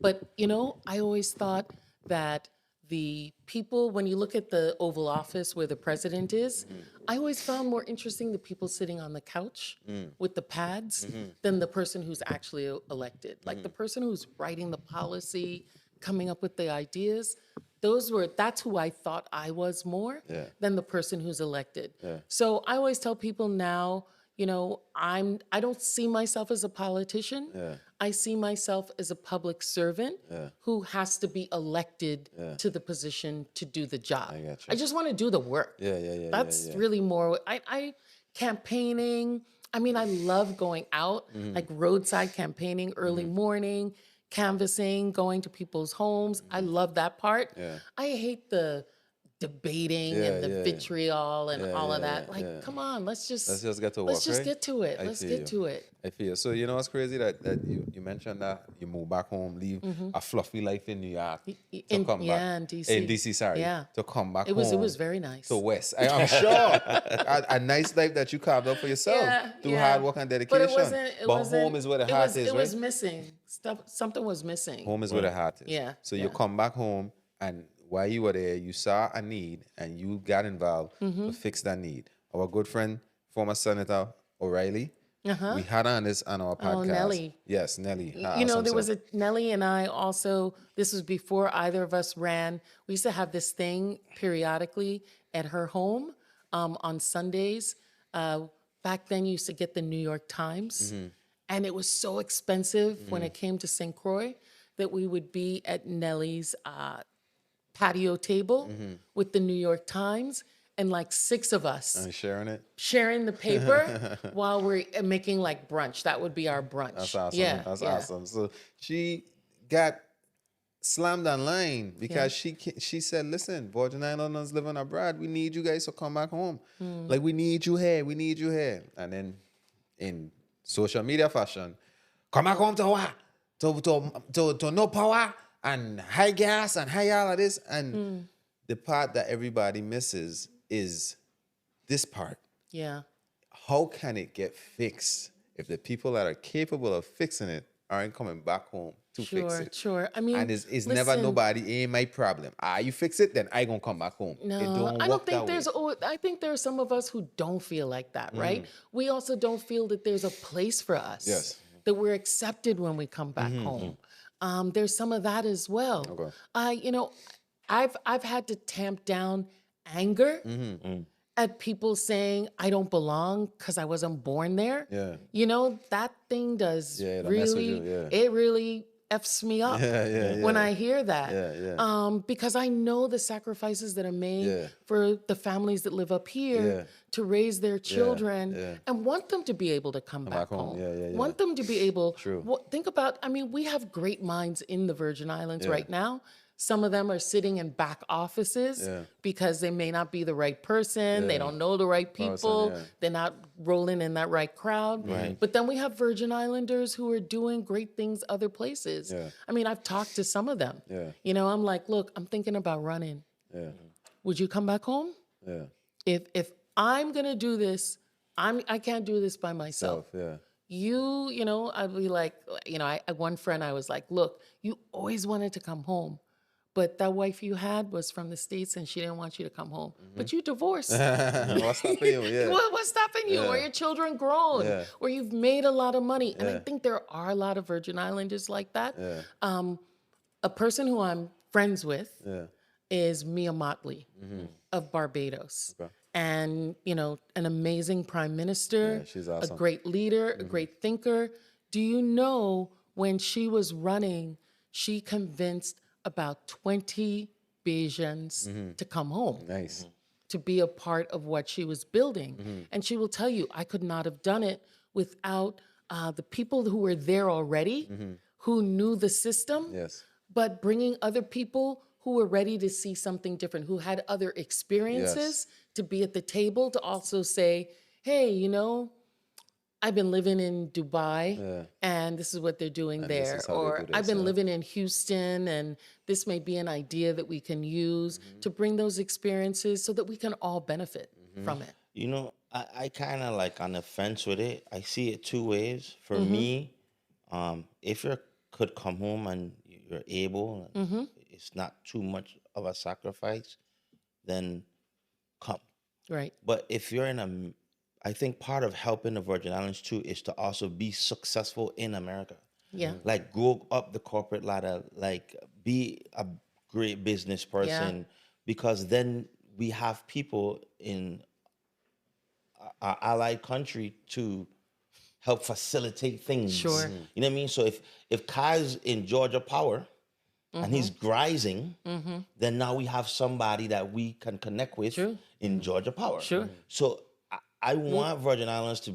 But, you know, I always thought that the people, when you look at the Oval Office where the president is, I always found more interesting the people sitting on the couch with the pads than the person who's actually elected. Like the person who's writing the policy, coming up with the ideas, that's who I thought I was more than the person who's elected. So I always tell people now, you know, I don't see myself as a politician. I see myself as a public servant who has to be elected to the position to do the job. I just want to do the work. That's really more. I campaigning. I mean, I love going out, like roadside campaigning, early morning, canvassing, going to people's homes. I love that part. I hate the debating and the vitriol and all of that. Like, come on, let's just get to work, let's just right? get to it. I Let's feel get you. to it. I feel so. You know what's crazy that you mentioned that you move back home, leave a fluffy life in New York to come back. In DC. In DC, sorry. Yeah. To come back It was home. very nice. To West. I'm sure a nice life that you carved out for yourself through hard work and dedication. But it wasn't. But home is where the heart is, It right? was missing. Something was missing. Home is where the heart is. Yeah, So you yeah. come back home, and while you were there, you saw a need and you got involved to fix that need. Our good friend, former Senator O'Reilly, we had on our podcast. Nellie. Yes, Nellie. You know, there was Nellie and I also, this was before either of us ran. We used to have this thing periodically at her home on Sundays. Back then, you used to get the New York Times. And it was so expensive when it came to St. Croix that we would be at Nellie's patio table with the New York Times, and like 6 of us And sharing it. sharing the paper while we're making like brunch. That would be our brunch. That's awesome. Yeah, That's yeah. awesome. So she got slammed online because she said, "Listen, Virgin Islanders living abroad. We need you guys to come back home. Like, we need you here. We need you here." And then in social media fashion, come back home to what? To no power and high gas and high all of this. And the part that everybody misses is this part. Yeah. How can it get fixed if the people that are capable of fixing it aren't coming back home to fix it? Sure. I mean, And it's never listen, nobody, ain't my problem. You fix it, then I gonna come back home. No, It don't I work don't think that there's. way. I think there are some of us who don't feel like that, right? We also don't feel that there's a place for us. Yes. That we're accepted when we come back home. There's some of that as well. You know, I've had to tamp down anger at people saying I don't belong because I wasn't born there. Yeah. You know, that thing does Yeah, it'll mess with really, you, yeah. it really F's me up Yeah, when yeah. I hear that. Yeah. Because I know the sacrifices that are made Yeah. for the families that live up here Yeah. to raise their children yeah. and want them to be able to come back back home. home. Yeah. Want them to be able. True. Think about. I mean, we have great minds in the Virgin Islands Yeah. right now. Some of them are sitting in back offices Yeah. because they may not be the right person. They Yeah. don't know the right people. yeah. They're not rolling in that right crowd. Right. But then we have Virgin Islanders who are doing great things other places. Yeah. I mean, I've talked to some of them. Yeah. You know, I'm like, look, I'm thinking about running. Yeah. Would you come back home? Yeah. If I'm gonna do this, I can't do this by myself. Yeah. You know, I'd be like, you know, I one friend I was like, look, you always wanted to come home, but that wife you had was from the States and she didn't want you to come home. But you divorced. What's stopping you? Yeah. What's stopping you? Or your children grown? Yeah. Or you've made a lot of money? And I Yeah. think there are a lot of Virgin Islanders like that. Yeah. A person who I'm friends with Yeah. is Mia Motley of Barbados. Okay. And, you know, an amazing prime minister, Yeah, she's awesome. a great leader, a great thinker. Do you know when she was running, she convinced about 20 Bajans to come home, Nice. to be a part of what she was building. And she will tell you, I could not have done it without the people who were there already, who knew the system, Yes. but bringing other people who were ready to see something different, who had other experiences to be at the table to also say, hey, you know, I've been living in Dubai and this is what they're doing this there. is how they Or do this, I've been yeah. living in Houston and this may be an idea that we can use to bring those experiences so that we can all benefit from it. You know, I kind of like on the fence with it. I see it two ways. For Mm-hmm. me, if you could come home and you're able, and Mm-hmm. it's not too much of a sacrifice, then come. Right. But if you're in I think part of helping the Virgin Islands too is to also be successful in America. Yeah. Like go up the corporate ladder, like be a great business person, because then we have people in our allied country to help facilitate things. Sure. You know what I mean? So if Kai's in Georgia Power and he's grising, then now we have somebody that we can connect with True. in Georgia Power. Sure. So I want Virgin Islands to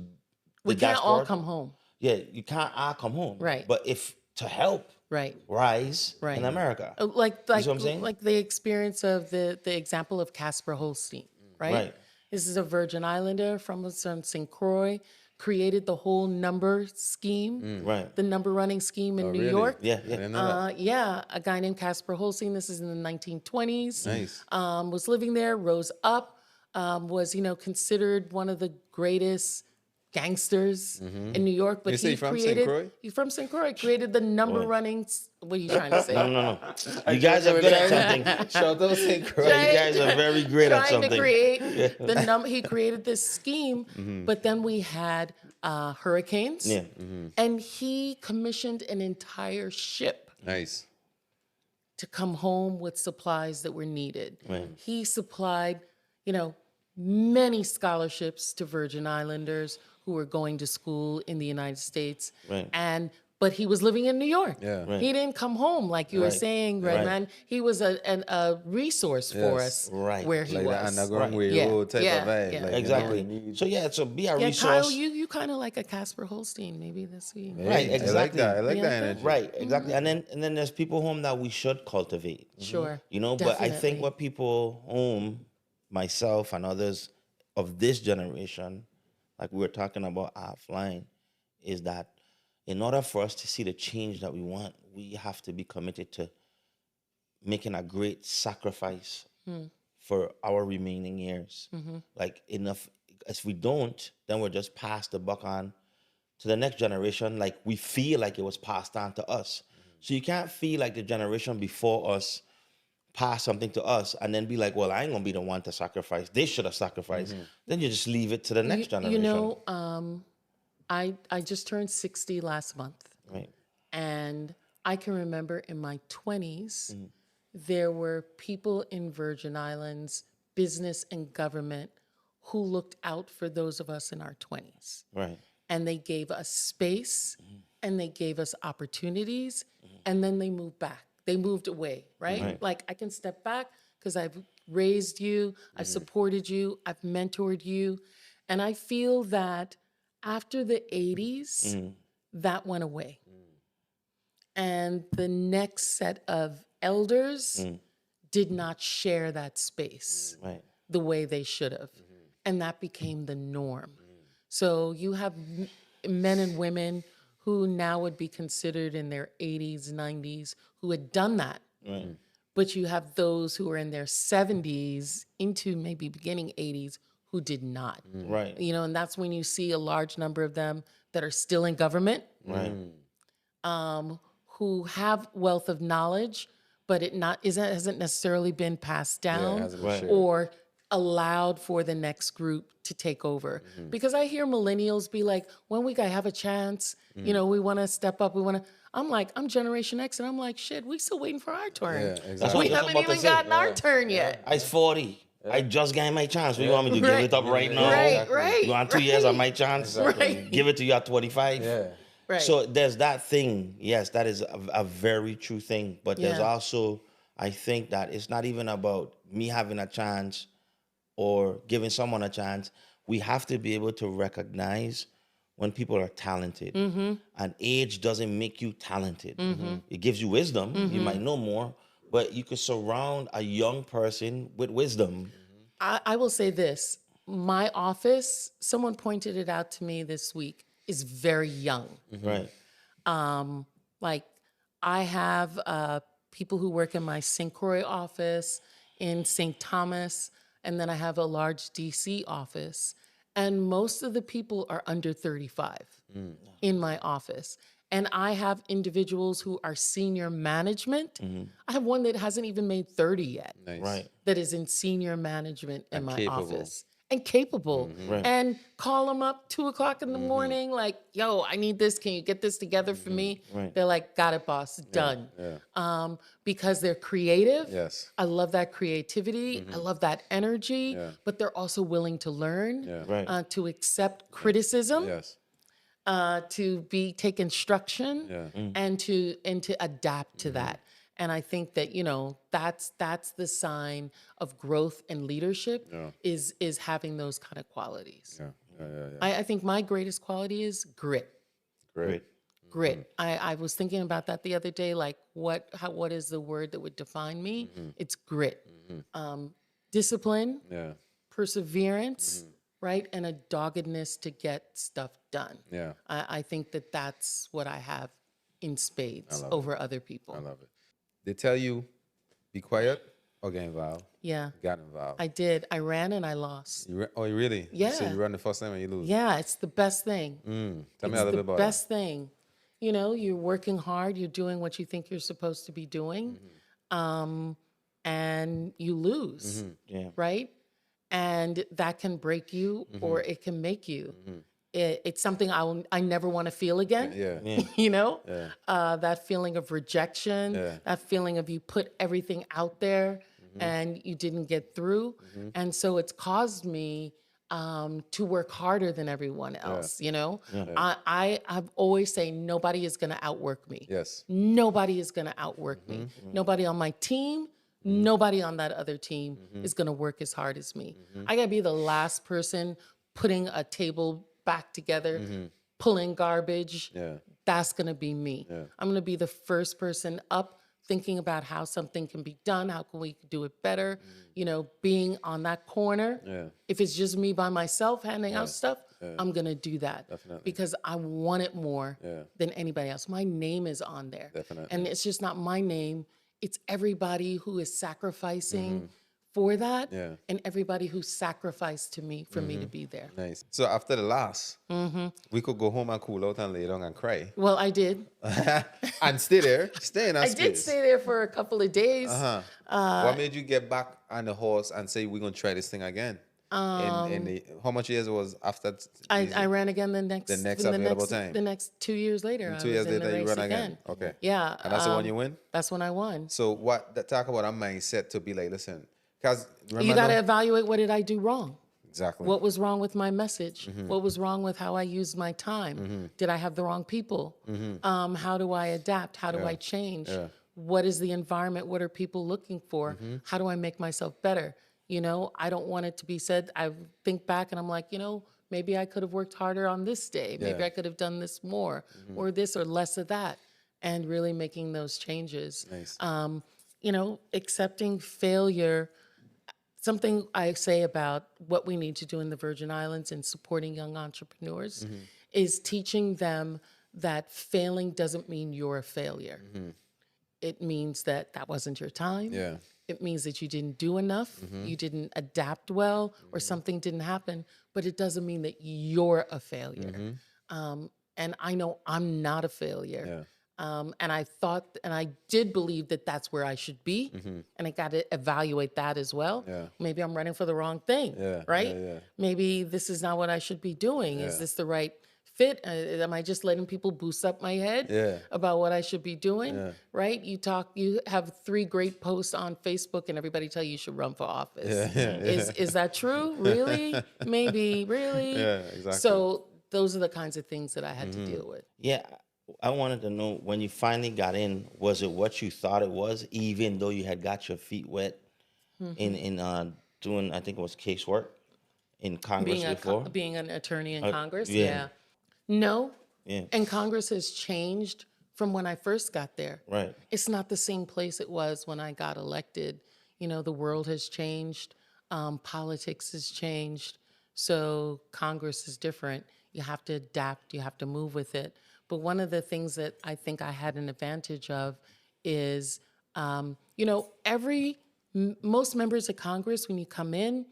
We the can't all diaspora- come home. Yeah, you can't all come home. Right. But if to help Right. rise Right. in America. Like what I'm saying? like the experience of the example of Casper Holstein, right? Right. This is a Virgin Islander from St. Croix, created the whole number scheme, Right. the number running scheme in New Really? York. Yeah, I yeah. didn't know that. Yeah, a guy named Casper Holstein. This is in the 1920s. Nice. Was living there, rose up, was considered one of the greatest gangsters in New York. But You say he from St. created. Croix? He's from St. Croix. Created the number running. What are you trying to say? No. You guys are good at something. Shout out St. Croix. You guys are very great at Trying to something. create he created this scheme, but then we had hurricanes, Yeah. and he commissioned an entire ship Nice. to come home with supplies that were needed. He supplied, many scholarships to Virgin Islanders who were going to school in the United States. Right. But he was living in New York. Yeah. Right. He didn't come home like you were Right. saying, Right. Redman. He was a resource for Yes. us Right. where he Like was. the underground Right. railroad type Yeah, of vibe. yeah. Like, you Exactly. know, you need- So be a Yeah, resource. Kyle, you kind of like a Casper Holstein. Maybe that's you. Hey, Right, I like exactly. that. I like Yeah. that energy. Right, exactly. And then there's people home that we should cultivate. Sure. But I think Definitely. what people home, myself and others of this generation, like we were talking about offline, is that in order for us to see the change that we want, we have to be committed to making a great sacrifice for our remaining years. Like enough, if we don't, then we're just pass the buck on to the next generation. Like we feel like it was passed on to us. So you can't feel like the generation before us pass something to us and then be like, well, I ain't gonna be the one to sacrifice. They should have sacrificed. Then you just leave it to the next generation. I just turned 60 last month. Right. And I can remember in my 20s, there were people in Virgin Islands, business and government, who looked out for those of us in our 20s. Right. And they gave us space and they gave us opportunities and then they moved back. They moved away, right? Right. Like, I can step back because I've raised you, I've supported you, I've mentored you. And I feel that after the 80s, that went away. And the next set of elders did not share that space Right. the way they should have. And that became the norm. So you have men and women who now would be considered in their 80s, 90s, who had done that. Right. But you have those who are in their 70s into maybe beginning 80s who did not. Right. You know, and that's when you see a large number of them that are still in government, Right. who have wealth of knowledge, but hasn't necessarily been passed down hasn't been Right. shared. or allowed for the next group to take over. Because I hear millennials be like, when we have a chance, you know, we want to step up. I'm like, I'm Generation X, and I'm like, shit, we still waiting for our turn. Yeah, That's exactly. what We I was haven't about to even say. gotten our turn yet. I'm 40. I just got my chance. We want me to give Right. it up right now? Right, right. You want 2 years of my chance? Right. Give it to you at 25? Yeah. Right. So there's that thing. Yes, that is a very true thing. But there's Yeah. also, I think that it's not even about me having a chance or giving someone a chance. We have to be able to recognize when people are talented. And age doesn't make you talented. It gives you wisdom. You might know more, but you could surround a young person with wisdom. I will say this. My office, someone pointed it out to me this week, is very young. Right. Like, I have people who work in my St. Croix office, in St. Thomas, and then I have a large DC office. And most of the people are under 35 in my office. And I have individuals who are senior management. I have one that hasn't even made 30 yet. Nice. Right. That is in senior management in my capable. office. And capable. Right. And call them up 2:00 in the morning, like, yo, I need this. Can you get this together for me? Right. They're like, got it, boss, done. Yeah. Because they're creative. Yes. I love that creativity. I love that energy. Yeah. But they're also willing to learn, Yeah. Right. to accept criticism, Yes. to take instruction, Yeah. and to adapt to that. And I think that, you know, that's the sign of growth and leadership, is having those kind of qualities. Yeah. Yeah. I think my greatest quality is grit. Great. Grit. I was thinking about that the other day, like what is the word that would define me? It's grit. Discipline, Yeah. perseverance, right? And a doggedness to get stuff done. Yeah. I think that that's what I have in spades over other people. I love it. They tell you, be quiet or get involved. Yeah, Got involved. I did. I ran and I lost. Oh, you really? Yeah. So you run the first time and you lose. Yeah, it's the best thing. Tell me It's a little the bit about best thing. You know, you're working hard, you're doing what you think you're supposed to be doing, and you lose, Yeah. right? And that can break you or it can make you. It's something I never want to feel again. that. Yeah. You know, that feeling of rejection, Yeah. that feeling of you put everything out there and you didn't get through. And so it's caused me to work harder than everyone else. You know, I've always say nobody is going to outwork me. Yes. Nobody is going to outwork me. Nobody on my team, nobody on that other team is going to work as hard as me. I got to be the last person putting a table back together, pulling garbage. Yeah. That's going to be me. I'm going to be the first person up thinking about how something can be done, how can we do it better, you know, being on that corner. Yeah. If it's just me by myself handing out stuff, I'm going to do that. Definitely. Because I want it more than anybody else. My name is on there. Definitely. And it's just not my name. It's everybody who is sacrificing for that, and everybody who sacrificed to me for me to be there. Nice. So after the loss, we could go home and cool out and lay down and cry. Well, I did. And stay there. Stay in that I space. did stay there for a couple of days. What made you get back on the horse and say we're gonna try this thing again? How much years was after? I ran again the next available time. The next 2 years later. 2 I years was in the later, you race run again. Okay. Yeah. And that's the one you win. That's when I won. So talk about a mindset to be like, listen, because You got to evaluate, what did I do wrong? Exactly. What was wrong with my message? What was wrong with how I used my time? Did I have the wrong people? How do I adapt? How do I change? What is the environment? What are people looking for? How do I make myself better? You know, I don't want it to be said. I think back and I'm like, you know, maybe I could have worked harder on this day. Maybe I could have done this more or this or less of that, and really making those changes. Nice. You know, accepting failure. Something I say about what we need to do in the Virgin Islands and supporting young entrepreneurs is teaching them that failing doesn't mean you're a failure. It means that that wasn't your time. Yeah. It means that you didn't do enough, you didn't adapt well, or something didn't happen, but it doesn't mean that you're a failure. And I know I'm not a failure. And I thought, and I did believe that that's where I should be. And I got to evaluate that as well. Maybe I'm running for the wrong thing, right? Maybe this is not what I should be doing. Is this the right fit? Am I just letting people boost up my head about what I should be doing, right? You have 3 great posts on Facebook and everybody tell you should run for office. Is that true? Really? Maybe, really? Yeah, exactly. So those are the kinds of things that I had to deal with. Yeah, I wanted to know, when you finally got in, was it what you thought it was, even though you had got your feet wet in doing, I think it was casework in Congress before? Being an attorney in Congress, yeah. No. Yeah. And Congress has changed from when I first got there. Right. It's not the same place it was when I got elected. You know, the world has changed. Politics has changed. So Congress is different. You have to adapt. You have to move with it. But one of the things that I think I had an advantage of is, you know, most members of Congress, when you come in,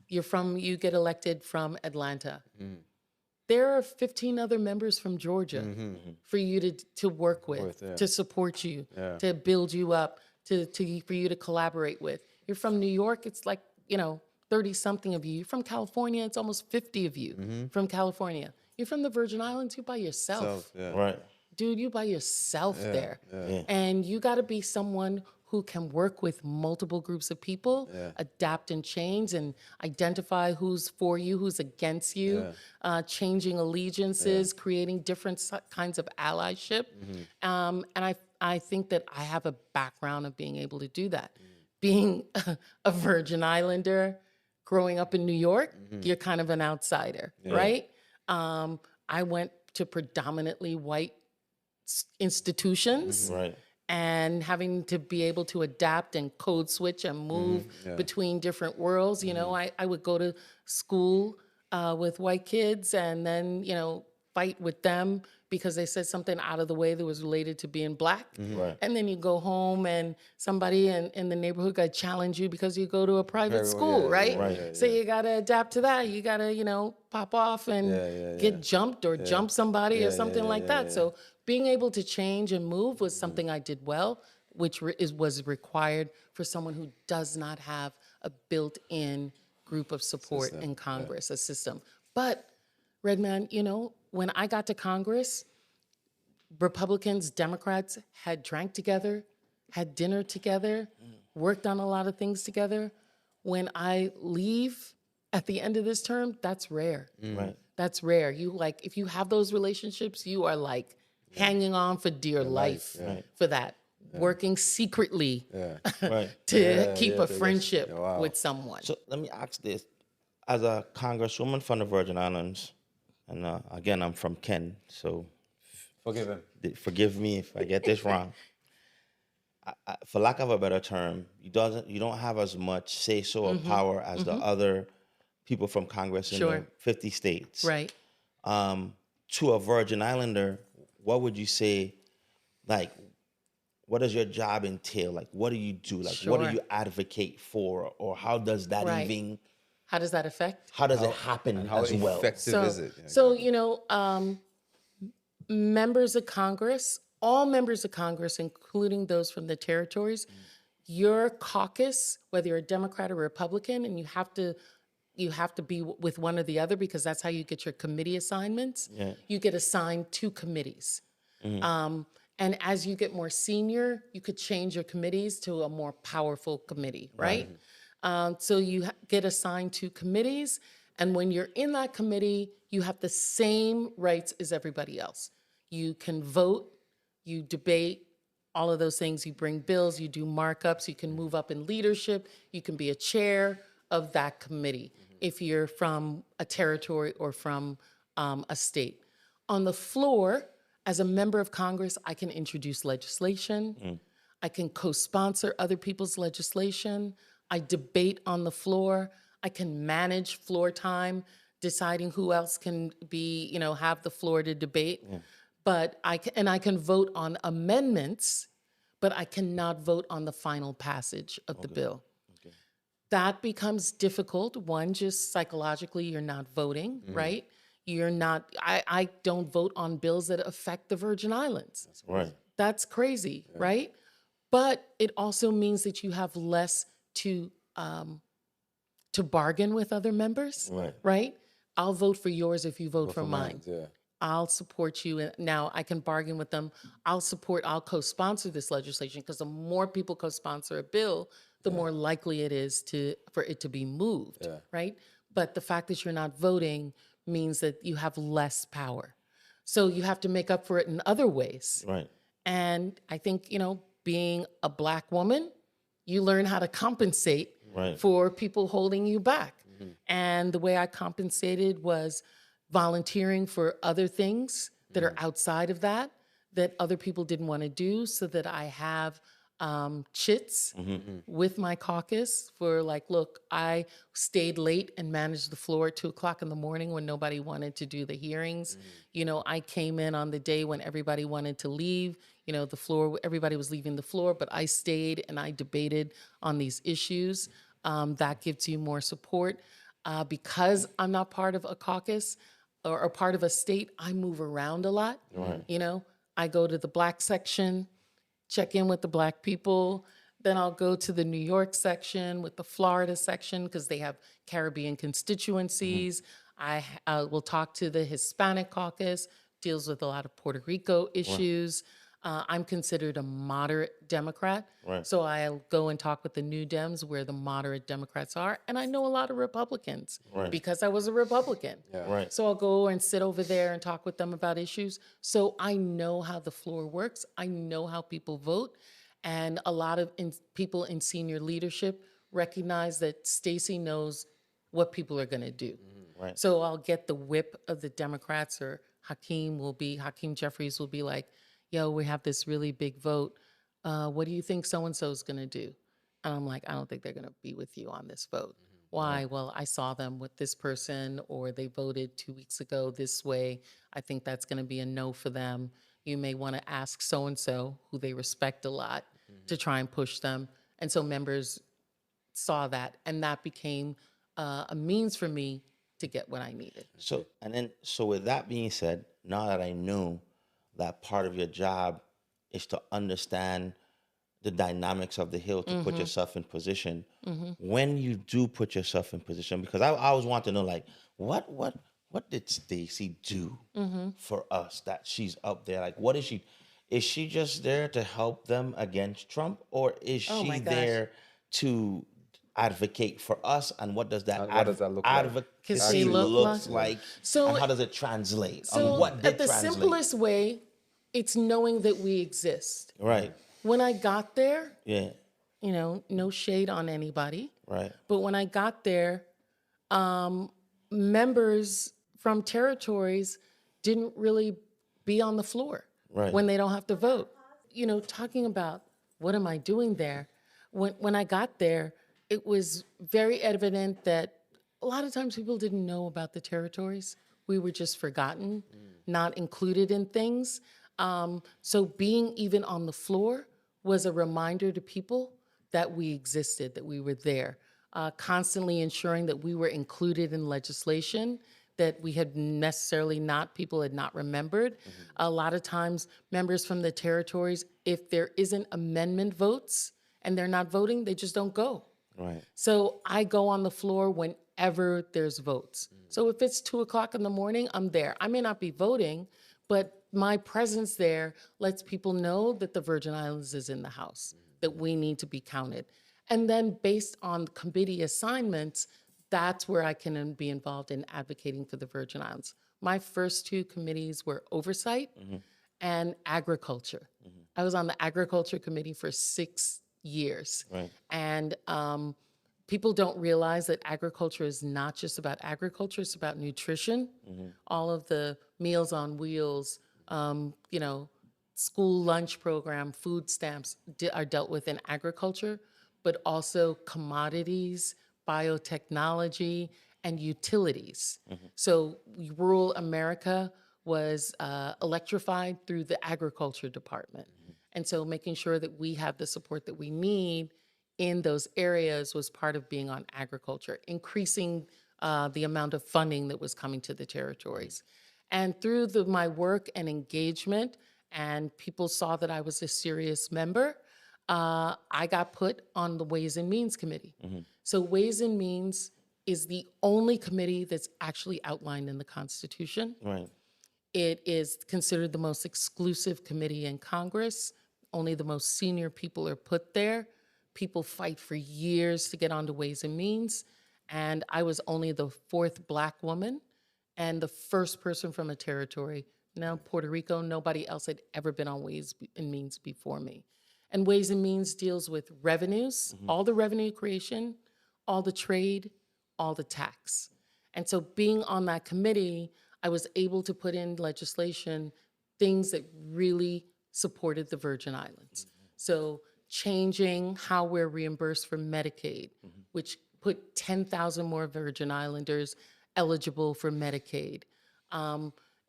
you get elected from Atlanta. There are 15 other members from Georgia for you to work with, to support you, to build you up, for you to collaborate with. You're from New York, it's like, you know, 30-something of you. You're from California, it's almost 50 of you from California. You're from the Virgin Islands, you're by yourself. Right. Dude, you by yourself there. And you got to be someone who can work with multiple groups of people, adapt and change, and identify who's for you, who's against you, changing allegiances, creating different kinds of allyship. And I think that I have a background of being able to do that. Being a Virgin Islander, growing up in New York, you're kind of an outsider, right? I went to predominantly white institutions. Right. And having to be able to adapt and code switch and move between different worlds. You know, I would go to school with white kids and then, you know, fight with them because they said something out of the way that was related to being black. Right. And then you go home and somebody in the neighborhood got challenge you because you go to a private school, right? So you got to adapt to that. You got to, you know, pop off and get jumped or jump somebody or something like that. So being able to change and move was something I did well, which was required for someone who does not have a built-in group of support in Congress, a system. But Redman, you know, when I got to Congress, Republicans, Democrats had drank together, had dinner together, worked on a lot of things together. When I leave at the end of this term, that's rare. Right. That's rare. If you have those relationships, you are like hanging on for dear life for that. Working secretly to keep a friendship with someone. So let me ask this. As a congresswoman from the Virgin Islands, and again, I'm from Ken, so forgive me if I get this wrong. For lack of a better term, you don't have as much say-so or power as the other people from Congress in the 50 states. Right. To a Virgin Islander, what would you say, like, what does your job entail? Like, what do you do? Like, what do you advocate for? Or how does that even... How does that affect? How does it happen how as well? effective is it? So, you know, members of Congress, all members of Congress, including those from the territories, your caucus, whether you're a Democrat or Republican, and you have to be with one or the other because that's how you get your committee assignments. You get assigned to committees. And as you get more senior, you could change your committees to a more powerful committee, right? So you get assigned to committees, And when you're in that committee, you have the same rights as everybody else. You can vote, you debate, all of those things. You bring bills, you do markups, you can move up in leadership, you can be a chair of that committee if you're from a territory or from a state. On the floor, as a member of Congress, I can introduce legislation. I can co-sponsor other people's legislation. I debate on the floor. I can manage floor time, deciding who else can be, have the floor to debate. But I can vote on amendments, but I cannot vote on the final passage of the bill. That becomes difficult. One, just psychologically, you're not voting, right? You're not, I don't vote on bills that affect the Virgin Islands. Right. That's crazy, right? But it also means that you have less to bargain with other members, right? I'll vote for yours if you vote for mine. Yeah. I'll support you. And now I can bargain with them. I'll co-sponsor this legislation, because the more people co-sponsor a bill, the more likely it is for it to be moved, right? But the fact that you're not voting means that you have less power. So you have to make up for it in other ways. Right. And I think, being a Black woman, you learn how to compensate for people holding you back. And the way I compensated was volunteering for other things that are outside of that other people didn't want to do, so that I have chits with my caucus for look, I stayed late and managed the floor at 2:00 in the morning when nobody wanted to do the hearings. I came in on the day when everybody wanted to leave. The floor, everybody was leaving the floor, but I stayed and I debated on these issues. That gives you more support. Because I'm not part of a caucus or a part of a state, I move around a lot. I go to the Black section, check in with the Black people. Then I'll go to the New York section with the Florida section, because they have Caribbean constituencies. I will talk to the Hispanic caucus, deals with a lot of Puerto Rico issues. I'm considered a moderate Democrat. So I'll go and talk with the New Dems, where the moderate Democrats are. And I know a lot of Republicans because I was a Republican. So I'll go and sit over there and talk with them about issues. So I know how the floor works. I know how people vote. And a lot of people in senior leadership recognize that Stacey knows what people are going to do. So I'll get the whip of the Democrats, or Hakeem Jeffries will be like, yo, we have this really big vote. What do you think so-and-so is going to do? And I'm like, I don't think they're going to be with you on this vote. Why? Well, I saw them with this person, or they voted 2 weeks ago this way. I think that's going to be a no for them. You may want to ask so-and-so, who they respect a lot, to try and push them. And so members saw that, and that became a means for me to get what I needed. So with that being said, now that I knew that part of your job is to understand the dynamics of the Hill, to put yourself in position. When you do put yourself in position, because I always want to know, what did Stacey do for us that she's up there? What is she? Is she just there to help them against Trump, or is she there to advocate for us? And what does that look like? advocacy looks like? So, and how does it translate? So what did the translate? simplest way, it's knowing that we exist. Right. When I got there, Yeah. no shade on anybody, Right. but when I got there, members from territories didn't really be on the floor when they don't have to vote. Talking about what am I doing there? When I got there, it was very evident that a lot of times people didn't know about the territories. We were just forgotten, not included in things. So being even on the floor was a reminder to people that we existed, that we were there, constantly ensuring that we were included in legislation that we had people had not remembered. A lot of times members from the territories, if there isn't amendment votes and they're not voting, they just don't go. Right. So I go on the floor whenever there's votes. So if it's 2:00 in the morning, I'm there. I may not be voting, but my presence there lets people know that the Virgin Islands is in the house, that we need to be counted. And then based on committee assignments, that's where I can be involved in advocating for the Virgin Islands. My first two committees were oversight and agriculture. I was on the agriculture committee for 6 years. Right. And people don't realize that agriculture is not just about agriculture, it's about nutrition. All of the Meals on Wheels, you know, school lunch program, food stamps are dealt with in agriculture, but also commodities, biotechnology, and utilities. So rural America was electrified through the agriculture department. And so making sure that we have the support that we need in those areas was part of being on agriculture, increasing the amount of funding that was coming to the territories. And through my work and engagement, and people saw that I was a serious member, I got put on the Ways and Means Committee. So Ways and Means is the only committee that's actually outlined in the Constitution. Right. It is considered the most exclusive committee in Congress. Only the most senior people are put there. People fight for years to get onto Ways and Means. And I was only the 4th Black woman and the first person from a territory. Now, Puerto Rico, nobody else had ever been on Ways and Means before me. And Ways and Means deals with revenues, all the revenue creation, all the trade, all the tax. And so being on that committee, I was able to put in legislation, things that really supported the Virgin Islands. So changing how we're reimbursed for Medicaid, which put 10,000 more Virgin Islanders eligible for Medicaid.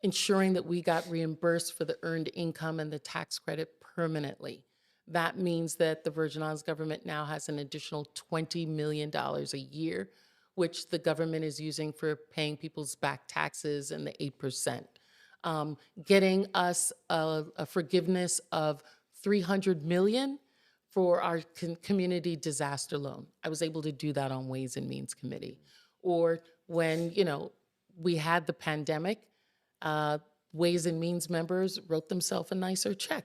Ensuring that we got reimbursed for the earned income and the tax credit permanently. That means that the Virgin Islands government now has an additional $20 million a year, which the government is using for paying people's back taxes and the 8%. Getting us a forgiveness of $300 million for our community disaster loan. I was able to do that on Ways and Means Committee. Or when, you know, we had the pandemic, Ways and Means members wrote themselves a nicer check.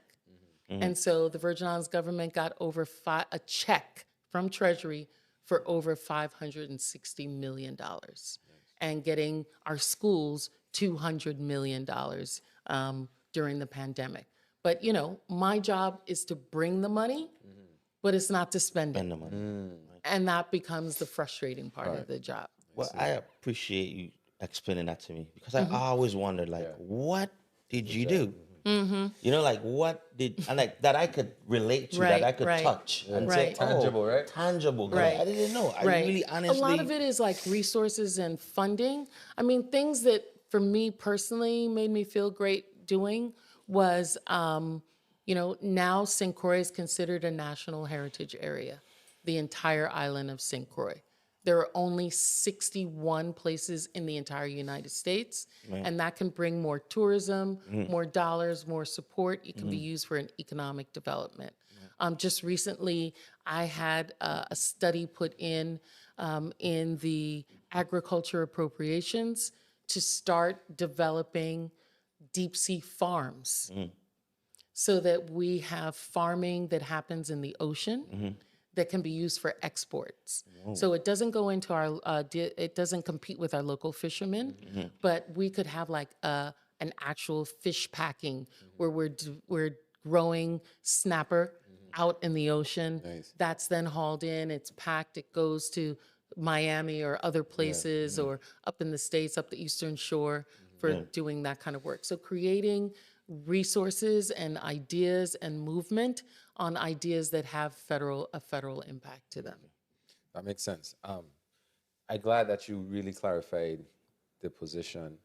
And so the Virgin Islands government got over a check from Treasury for over $560 million, and getting our schools $200 million during the pandemic. But, you know, my job is to bring the money, but it's not to spend it. Spend the money. And that becomes the frustrating part of the job. Well, I appreciate you explaining that to me, because I always wondered, like, what did you do? You know, like, what did, and like that I could relate to, that I could touch and say, Tangible, right? Tangible, Right. I didn't know. I Right. really honestly. A lot of it is like resources and funding. I mean, things that for me personally made me feel great doing was, you know, now St. Croix is considered a national heritage area, the entire island of St. Croix. There are only 61 places in the entire United States, and that can bring more tourism, more dollars, more support. It can be used for an economic development. Just recently, I had a study put in the agriculture appropriations to start developing deep sea farms so that we have farming that happens in the ocean that can be used for exports. So it doesn't go into our, it doesn't compete with our local fishermen, but we could have like an actual fish packing where we're growing snapper out in the ocean. That's then hauled in, it's packed, it goes to Miami or other places or up in the States, up the Eastern Shore for doing that kind of work. So creating resources and ideas and movement on ideas that have a federal impact to them. That makes sense. I'm glad that you really clarified the position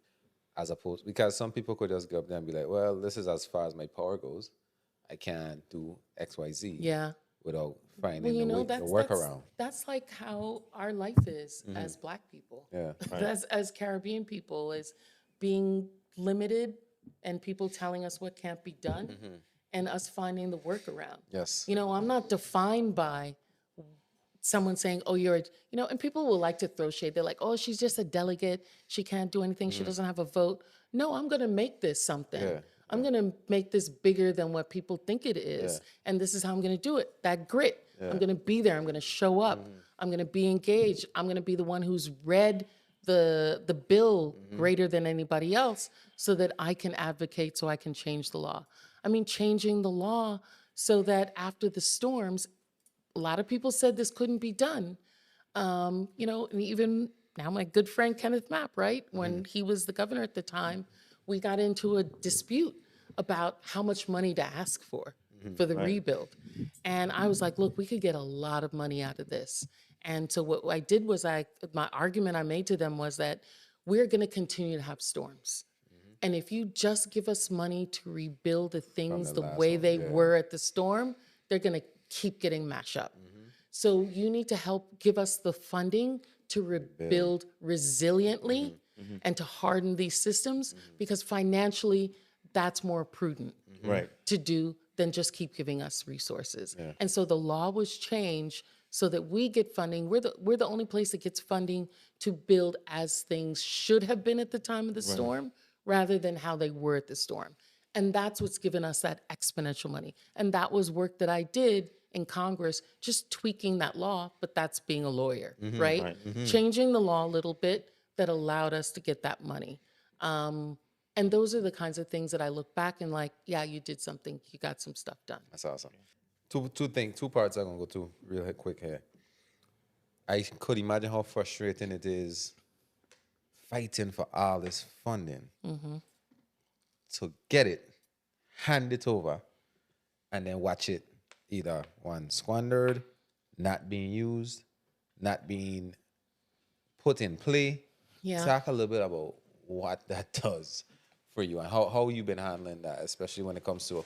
as opposed, because some people could just go up there and be like, well, this is as far as my power goes. I can't do X, Y, Z Yeah. without Well, finding you know, the that's workaround. that's like how our life is as Black people. Yeah. As Caribbean people, is being limited and people telling us what can't be done and us finding the workaround. Yes. You know, I'm not defined by someone saying, oh, you know, and people will like to throw shade. They're like, oh, she's just a delegate. She can't do anything. She doesn't have a vote. No, I'm going to make this something. Yeah. I'm going to make this bigger than what people think it is. And this is how I'm going to do it. That grit. I'm going to be there. I'm going to show up. I'm going to be engaged. I'm going to be the one who's read the bill greater than anybody else so that I can advocate, so I can change the law. I mean, changing the law so that after the storms, a lot of people said this couldn't be done. And even now my good friend Kenneth Mapp, right? When he was the governor at the time, we got into a dispute about how much money to ask for the rebuild. And I was like, look, we could get a lot of money out of this. And so what I did was my argument I made to them was that we're going to continue to have storms. And if you just give us money to rebuild the things the way they were at the storm, they're going to keep getting mashed up. So you need to help give us the funding to rebuild resiliently and to harden these systems, because financially that's more prudent to do than just keep giving us resources. And so the law was changed so that we get funding. We're the only place that gets funding to build as things should have been at the time of the storm, rather than how they were at the storm. And that's what's given us that exponential money. And that was work that I did in Congress, just tweaking that law, but that's being a lawyer, right? Changing the law a little bit that allowed us to get that money. And those are the kinds of things that I look back and like, yeah, you did something, you got some stuff done. That's awesome. Two parts I'm gonna go to real quick here. I could imagine how frustrating it is fighting for all this funding to get it, hand it over, and then watch it either one squandered, not being used, not being put in play. Yeah. Talk a little bit about what that does for you and how you've been handling that, especially when it comes to,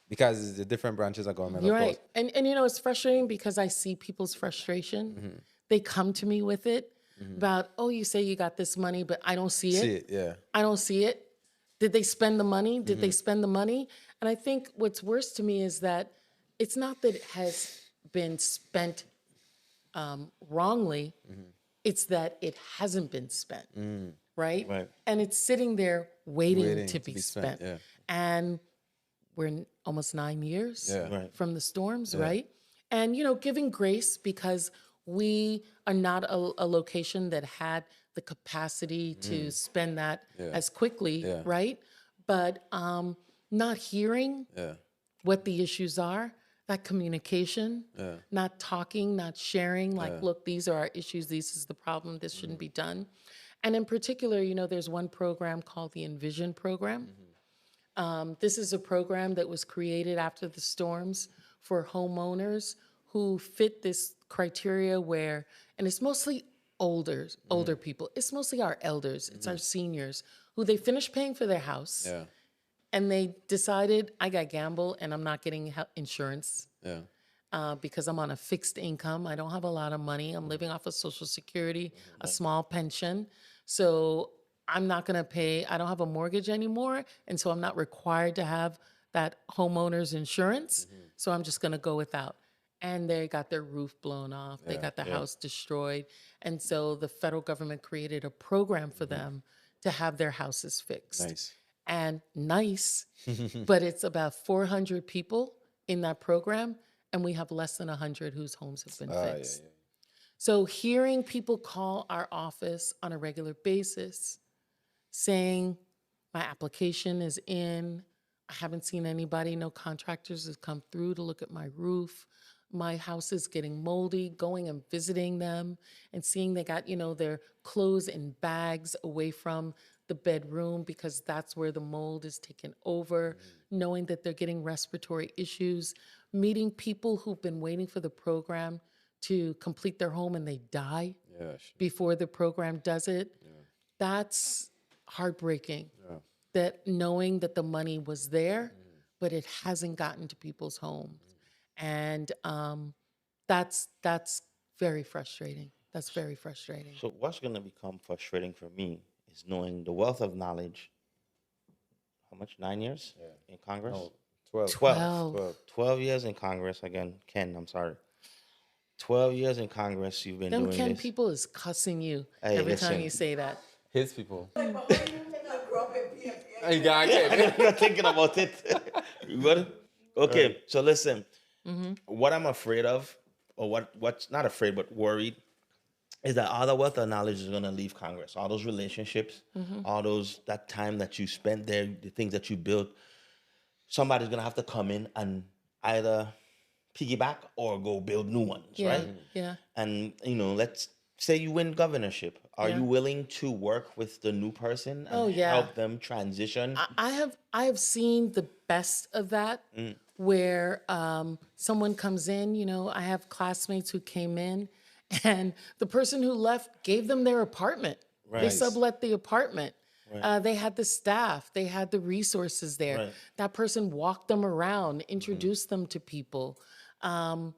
because the different branches of government. You're right. And it's frustrating because I see people's frustration. They come to me with it about, oh, you say you got this money, but I don't see it. I don't see it. Did they spend the money? Did they spend the money? And I think what's worse to me is that it's not that it has been spent wrongly. It's that it hasn't been spent, right? And it's sitting there waiting to be spent. And we're in almost 9 years from the storms, right? And, giving grace, because we are not a location that had the capacity to spend that as quickly, right? But not hearing what the issues are, that communication, not talking, not sharing, like, look, these are our issues, this is the problem, this shouldn't be done. And in particular, there's one program called the Envision program. This is a program that was created after the storms for homeowners who fit this criteria where, and it's mostly older people. It's mostly our elders. It's our seniors who they finished paying for their house. And they decided, I got gamble and I'm not getting insurance because I'm on a fixed income. I don't have a lot of money. I'm living off of Social Security, a small pension. So I'm not going to pay. I don't have a mortgage anymore. And so I'm not required to have that homeowner's insurance. So I'm just going to go without. And they got their roof blown off. They got their house destroyed. And so the federal government created a program for them to have their houses fixed. But it's about 400 people in that program, and we have less than 100 whose homes have been fixed. So hearing people call our office on a regular basis saying, my application is in, I haven't seen anybody, no contractors have come through to look at my roof, my house is getting moldy, going and visiting them and seeing they got, their clothes in bags away from the bedroom because that's where the mold is taken over, knowing that they're getting respiratory issues, meeting people who've been waiting for the program to complete their home and they die before the program does it. That's heartbreaking. That knowing that the money was there, but it hasn't gotten to people's homes. And that's very frustrating. That's very frustrating. So what's going to become frustrating for me is knowing the wealth of knowledge. How much? 9 years in Congress? No, 12 years in Congress. Again, Ken, I'm sorry. 12 years in Congress, you've been doing Ken this. people is cussing you Hey, every listen. time you say that. His people. I'm not thinking about it. What? Okay, so listen. What I'm afraid of or what's not afraid but worried, is that all the wealth of knowledge is going to leave Congress. All those relationships, all that time that you spent there, the things that you built, somebody's going to have to come in and either piggyback or go build new ones, right? Yeah. And, let's say you win governorship. Are Yeah. you willing to work with the new person and Oh, yeah. help them transition? I have seen the best of that where someone comes in, I have classmates who came in and the person who left gave them their apartment. They Right. sublet the apartment. They had the staff, they had the resources there. Right. That person walked them around, introduced them to people. I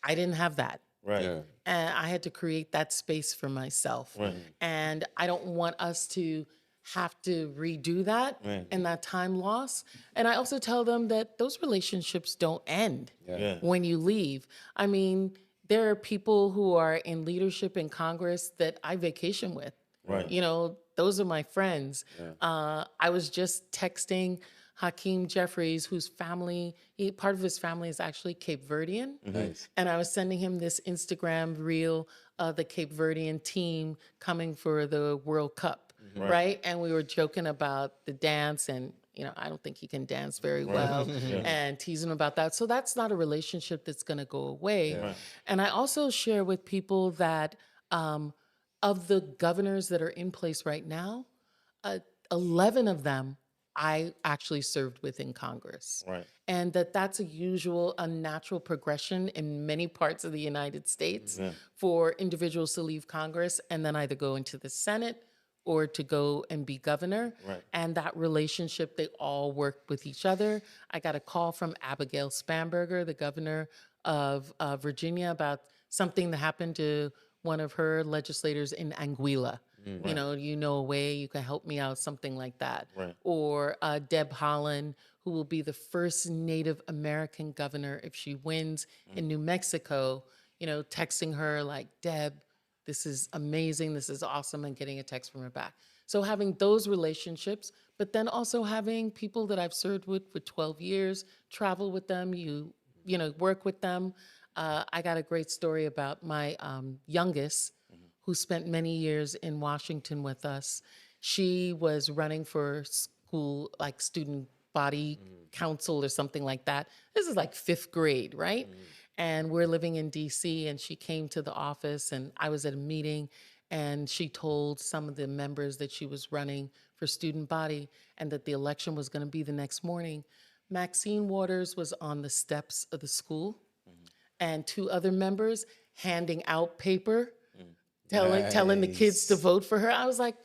didn't have that. Right. Yeah. And I had to create that space for myself. Right. And I don't want us to have to redo that Right. and that time loss. And I also tell them that those relationships don't end Yeah. when you leave. I mean, there are people who are in leadership in Congress that I vacation with. Right. Those are my friends. I was just texting Hakeem Jeffries, whose family, part of his family is actually Cape Verdean. Nice. And I was sending him this Instagram reel of the Cape Verdean team coming for the World Cup, right? And we were joking about the dance, and I don't think he can dance very well, and teasing him about that. So that's not a relationship that's going to go away. And I also share with people that of the governors that are in place right now, 11 of them I actually served with in Congress. Right. And that's a natural progression in many parts of the United States for individuals to leave Congress and then either go into the Senate or to go and be governor. Right. And that relationship, they all worked with each other. I got a call from Abigail Spanberger, the governor of Virginia, about something that happened to one of her legislators in Anguilla. A way you can help me out, something like that. Right. Or Deb Haaland, who will be the first Native American governor if she wins in New Mexico, texting her like, Deb, this is amazing, this is awesome, and getting a text from her back. So having those relationships, but then also having people that I've served with for 12 years, travel with them, work with them. I got a great story about my youngest, who spent many years in Washington with us. She was running for school, like student body council or something like that. This is like 5th grade, right? And we're living in DC, and she came to the office, and I was at a meeting, and she told some of the members that she was running for student body and that the election was going to be the next morning. Maxine Waters was on the steps of the school, and 2 other members handing out paper, telling the kids to vote for her. I was like,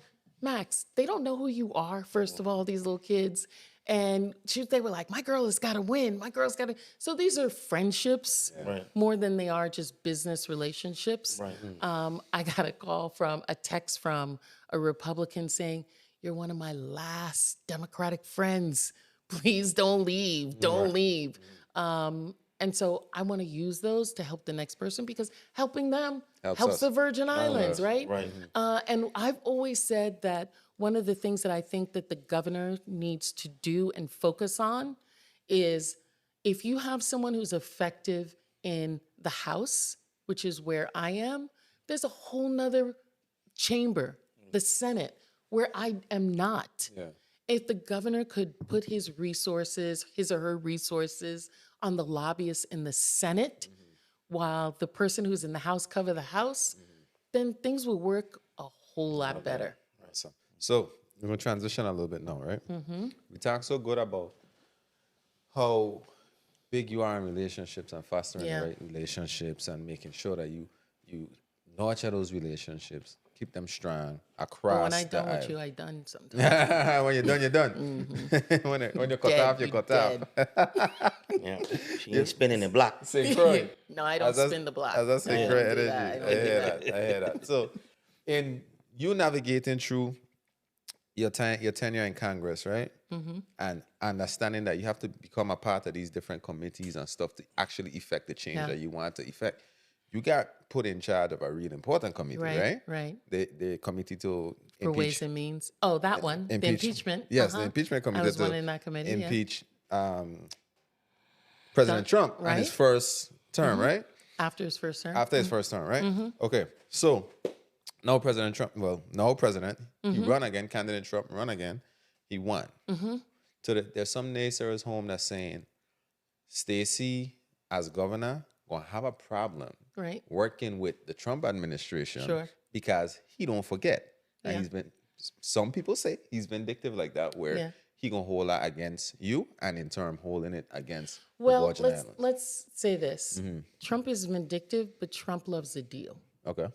Max, they don't know who you are, first of all, these little kids. And they were like, my girl has got to win. My girl's got to. So these are friendships more than they are just business relationships. Right. I got a text from a Republican saying, you're one of my last Democratic friends. Please don't leave. Don't leave. And so I want to use those to help the next person, because helping them helps the Virgin Islands, right? Right. And I've always said that one of the things that I think that the governor needs to do and focus on is, if you have someone who's effective in the House, which is where I am, there's a whole nother chamber, the Senate, where I am not. Yeah. If the governor could put his or her resources on the lobbyists in the Senate, while the person who's in the House cover the House, then things will work a whole lot better. Awesome. So we're going to transition a little bit now, right? We talk so good about how big you are in relationships and fostering the right relationships and making sure that you nurture those relationships, keep them strong across. But when I the done with aisle. you, I done sometimes. When you're done, you're done. when you cut off, you cut off. Yeah. She ain't spinning the block. Synchron. No, I don't spin the block. As a synchron I don't do energy. that. I hear that. So, in you navigating through your tenure in Congress, right? And understanding that you have to become a part of these different committees and stuff to actually effect the change that you want to effect. You got put in charge of a really important committee, right? Right. The committee to For Ways and Means. Oh, that one. The impeachment. Yes, the impeachment committee. I was to one in that committee. impeach President Trump on his first term, right? After his first term. After his first term, right? Okay. So now President Trump, now president, he run again, candidate Trump run again. He won. So there's some naysayers home that's saying Stacey as governor gonna have a problem Right. working with the Trump administration Sure. because he don't forget. And Yeah. he's been, some people say he's vindictive like that, where Yeah. he gonna hold that against you and in turn holding it against Well, the Virgin Islands. let's say this. Trump is vindictive, but Trump loves a deal. Okay.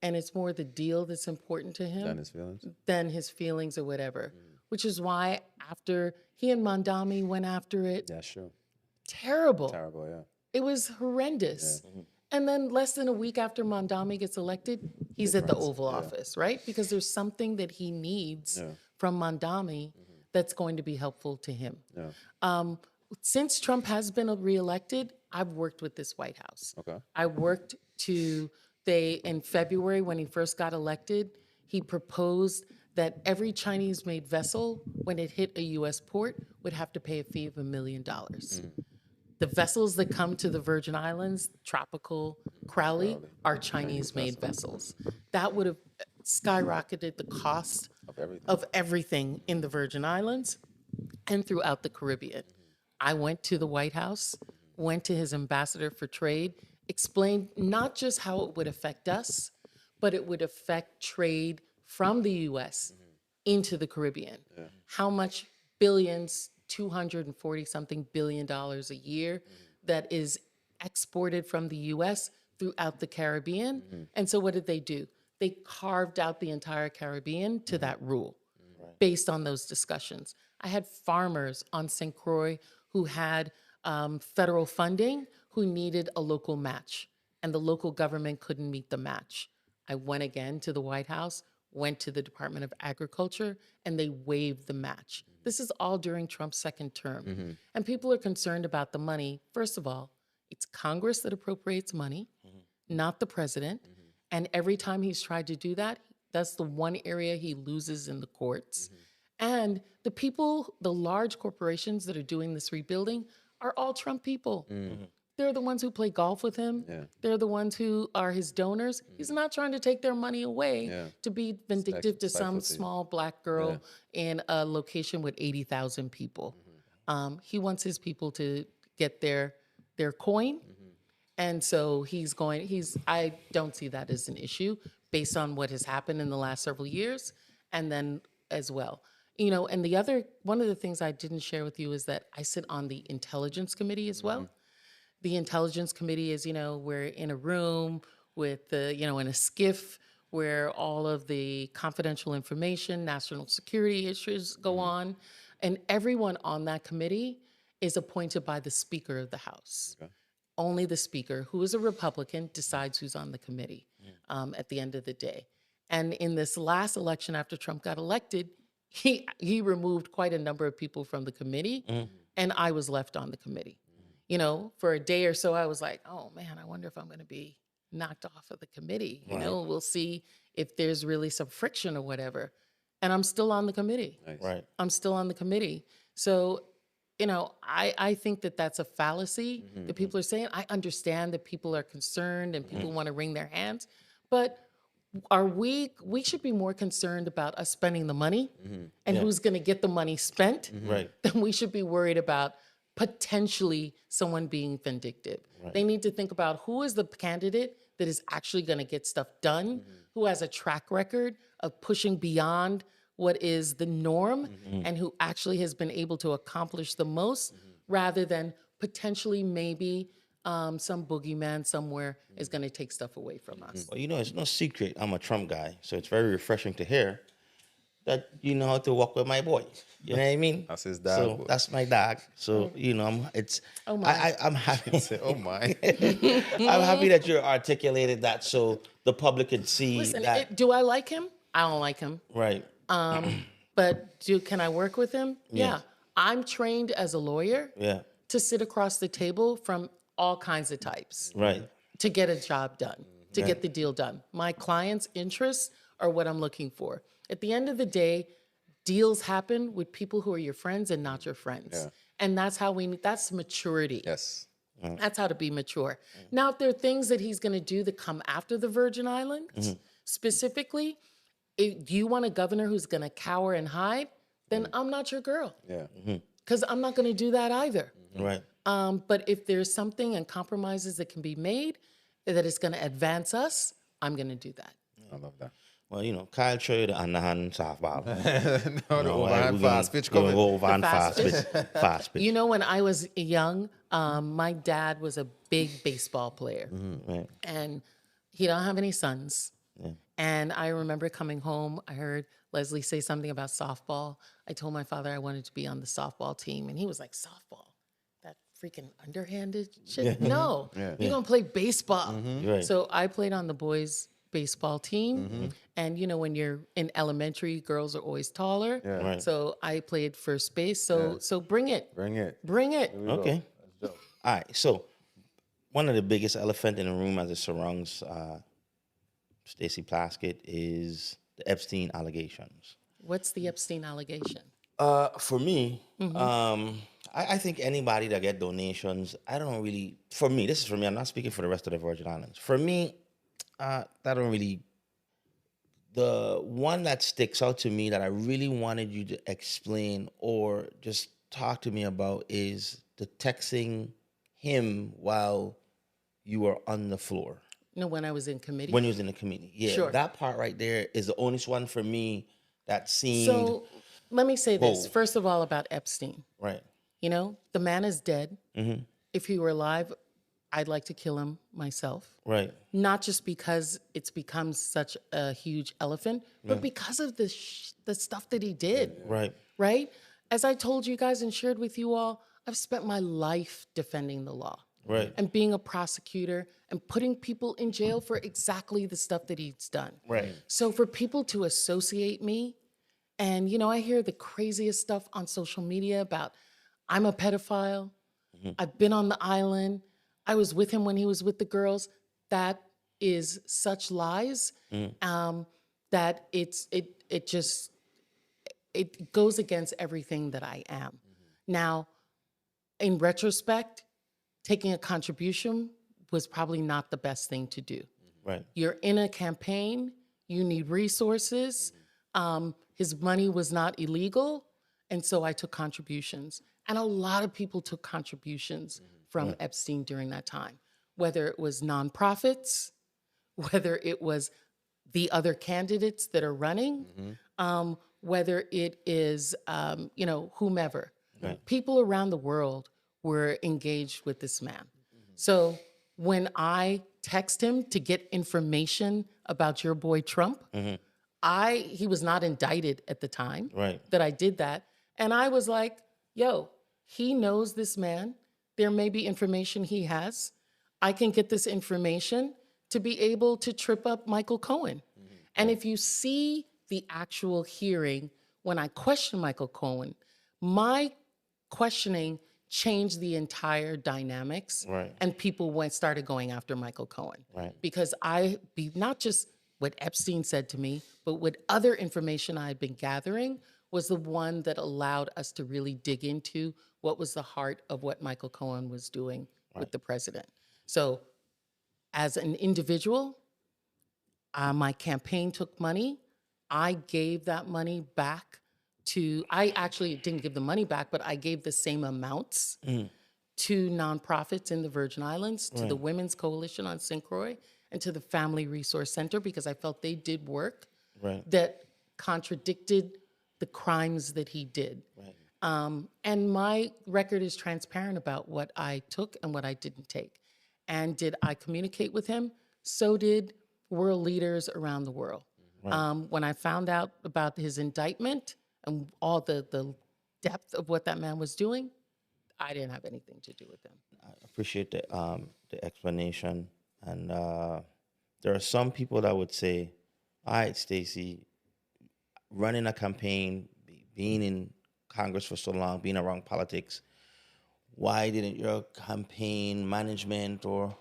And it's more the deal that's important to him Done his feelings. than his feelings or whatever. Which is why after he and Mondami went after it, Yeah, sure. terrible. Terrible, yeah. It was horrendous. And then less than a week after Mondami gets elected, he's at the Oval Office, right? Because there's something that he needs from Mondami that's going to be helpful to him. Since Trump has been reelected, I've worked with this White House. Okay. I worked in February when he first got elected, he proposed that every Chinese-made vessel, when it hit a U.S. port, would have to pay a fee of $1 million. The vessels that come to the Virgin Islands, Tropical, Crowley, are Chinese-made vessels. That would have skyrocketed the cost of everything in the Virgin Islands and throughout the Caribbean. I went to the White House, went to his ambassador for trade, explained not just how it would affect us, but it would affect trade from the U.S. into the Caribbean. How much billions, 240 something billion dollars a year that is exported from the U.S. throughout the Caribbean. And so what did they do? They carved out the entire Caribbean to that rule based on those discussions. I had farmers on St. Croix who had federal funding who needed a local match, and the local government couldn't meet the match. I went again to the White House, went to the Department of Agriculture, and they waived the match. This is all during Trump's second term. And people are concerned about the money. First of all, it's Congress that appropriates money, not the president. And every time he's tried to do that, that's the one area he loses in the courts. And the people, the large corporations that are doing this rebuilding are all Trump people. They're the ones who play golf with him. They're the ones who are his donors. He's not trying to take their money away to be vindictive to some small black girl in a location with 80,000 people. He wants his people to get their coin. And so I don't see that as an issue based on what has happened in the last several years. And then as well, and one of the things I didn't share with you is that I sit on the Intelligence Committee as well. The Intelligence Committee is, we're in a room with in a skiff where all of the confidential information, national security issues go on. And everyone on that committee is appointed by the Speaker of the House. Only the Speaker, who is a Republican, decides who's on the committee at the end of the day. And in this last election after Trump got elected, he removed quite a number of people from the committee, and I was left on the committee. For a day or so, I was like, oh man, I wonder if I'm going to be knocked off of the committee. We'll see if there's really some friction or whatever. And I'm still on the committee. Right. I'm still on the committee. So, I think that that's a fallacy that people are saying. I understand that people are concerned and people want to wring their hands, but we should be more concerned about us spending the money and who's going to get the money spent than we should be worried about potentially someone being vindictive. They need to think about who is the candidate that is actually going to get stuff done, who has a track record of pushing beyond what is the norm and who actually has been able to accomplish the most rather than potentially maybe some boogeyman somewhere is going to take stuff away from us. Well, it's no secret I'm a Trump guy, so it's very refreshing to hear that you know how to walk with my boy. You know what I mean? That's his dog. So boy. that's my dog. So I'm happy. Oh my. I'm happy that you articulated that so the public can see Listen, that. do I like him? I don't like him. Right. But can I work with him? Yeah. I'm trained as a lawyer to sit across the table from all kinds of types Right. to get a job done, to get the deal done. My clients' interests are what I'm looking for. At the end of the day, deals happen with people who are your friends and not your friends. And that's that's maturity. Yes. That's how to be mature. Now, if there are things that he's going to do that come after the Virgin Islands, specifically, do you want a governor who's going to cower and hide? Then I'm not your girl. Yeah. Because I'm not going to do that either. Right. But if there's something and compromises that can be made that is going to advance us, I'm going to do that. I love that. Well, you know, Kyle Trey, the underhand softball. No, the overhand fast pitch coming. Overhand The fast fast pitch. Fast pitch. You know, when I was young, my dad was a big baseball player. Right. And he don't have any sons. And I remember coming home, I heard Leslie say something about softball. I told my father I wanted to be on the softball team, and he was like, softball? That freaking underhanded shit? No, you're going to play baseball. Right. So I played on the boys' baseball team. And, you know, when you're in elementary, girls are always taller. Right. So I played first base. So bring it. Bring it. Bring it. Okay. All right. So one of the biggest elephant in the room as it surrounds Stacey Plaskett is the Epstein allegations. What's the Epstein allegation? For me, I think anybody that get donations, I don't really, for me, this is for me, I'm not speaking for the rest of the Virgin Islands. For me, that don't really, the one that sticks out to me that I really wanted you to explain or just talk to me about is the texting him while you were on the floor. No, when I was in committee. When you was in the committee. Yeah, Sure. that part right there is the only one for me that seemed, So let me say this. Whoa. First of all, about Epstein. right. You know, the man is dead. If he were alive, I'd like to kill him myself. Right. Not just because it's become such a huge elephant, but because of the stuff that he did. Right. Right? As I told you guys and shared with you all, I've spent my life defending the law. Right. And being a prosecutor and putting people in jail for exactly the stuff that he's done. Right. So for people to associate me, and you know, I hear the craziest stuff on social media about I'm a pedophile, I've been on the island, I was with him when he was with the girls. That is such lies that it goes against everything that I am. Now, in retrospect, taking a contribution was probably not the best thing to do. Right. You're in a campaign, you need resources. His money was not illegal, and so I took contributions. And a lot of people took contributions from Epstein during that time, whether it was nonprofits, whether it was the other candidates that are running, whether it is, you know, whomever. People around the world were engaged with this man. So when I text him to get information about your boy Trump, he was not indicted at the time that I did that. And I was like, yo, he knows this man. There may be information he has. I can get this information to be able to trip up Michael Cohen. And if you see the actual hearing, when I questioned Michael Cohen, my questioning changed the entire dynamics. And people started going after Michael Cohen. Because not just what Epstein said to me, but what other information I had been gathering was the one that allowed us to really dig into what was the heart of what Michael Cohen was doing with the president. So as an individual, my campaign took money. I gave that money back I actually didn't give the money back, but I gave the same amounts to nonprofits in the Virgin Islands, to the Women's Coalition on St. Croix, and to the Family Resource Center, because I felt they did work that contradicted the crimes that he did. And my record is transparent about what I took and what I didn't take. And did I communicate with him? So did world leaders around the world. When I found out about his indictment and all the depth of what that man was doing, I didn't have anything to do with him. I appreciate the explanation. And there are some people that would say, all right, Stacey, running a campaign, being in Congress for so long, being around politics, why didn't your campaign management or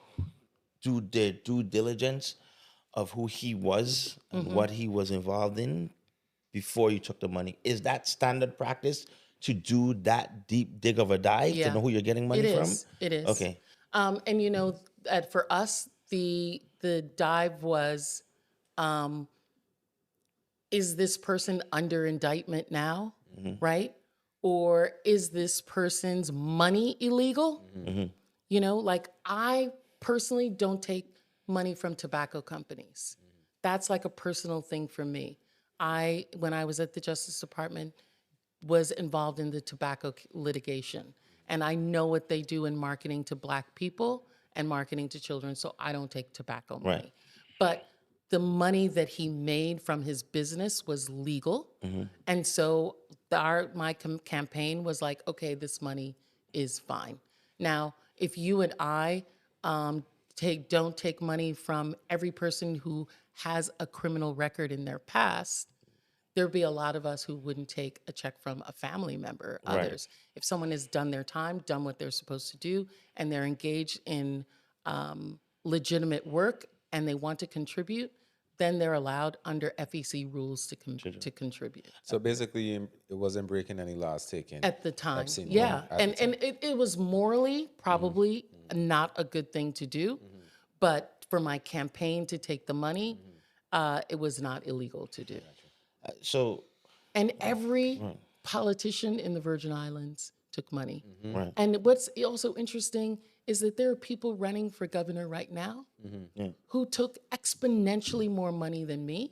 do the due diligence of who he was and what he was involved in before you took the money? Is that standard practice to do that deep dig of a dive to know who you're getting money from? It is. Okay. And for us, the dive was, is this person under indictment now, right? Or is this person's money illegal? Like I personally don't take money from tobacco companies. That's like a personal thing for me. When I was at the Justice Department, was involved in the tobacco litigation. And I know what they do in marketing to Black people and marketing to children, so I don't take tobacco money. Right. But the money that he made from his business was legal. And so my campaign was like, okay, this money is fine. Now, if you and I don't take money from every person who has a criminal record in their past, there'd be a lot of us who wouldn't take a check from a family member, others. If someone has done their time, done what they're supposed to do, and they're engaged in legitimate work and they want to contribute, then they're allowed under FEC rules to contribute. So basically, it wasn't breaking any laws taken At the time, Epstein yeah. money at the And it was morally probably not a good thing to do, but for my campaign to take the money, it was not illegal to do. So, And every politician in the Virgin Islands took money. right. And what's also interesting is that there are people running for governor right now who took exponentially more money than me,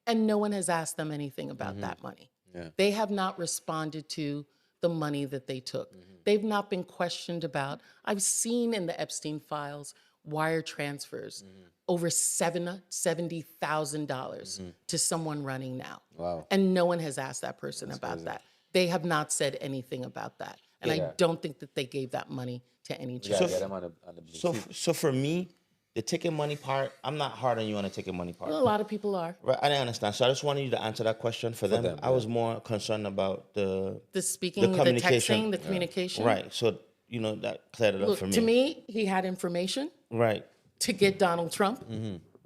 and no one has asked them anything about that money. Yeah. They have not responded to the money that they took. They've not been questioned about. I've seen in the Epstein files wire transfers over $70,000 to someone running now. Wow. And no one has asked that person about that. They have not said anything about that. And I don't think that they gave that money to any Yeah, church. get them on the blue So, sheet. so for me, the ticket money part, I'm not hard on you on the ticket money part. Well, a lot of people are. Right, I didn't understand. So I just wanted you to answer that question for them. them, I was more concerned about the The speaking, the communication. texting, the communication. right. So that cleared it up Look, for me. to me, he had information Right, to get Donald Trump.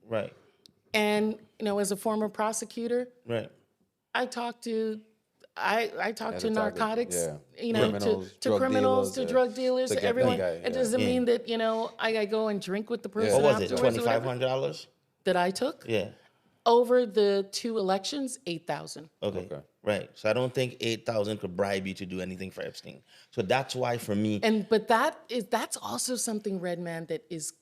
right, And, as a former prosecutor, right. I talked to narcotics, yeah. to Drug criminals, dealers, to drug dealers, to to get that everyone. guy, It yeah. doesn't mean that, I go and drink with the person What was it? afterwards or whatever, $2,500. that I took. Yeah. Over the 2 elections, 8,000. Okay. Right. So I don't think 8,000 could bribe you to do anything for Epstein. So that's why for me. But that's also something, Redman, that is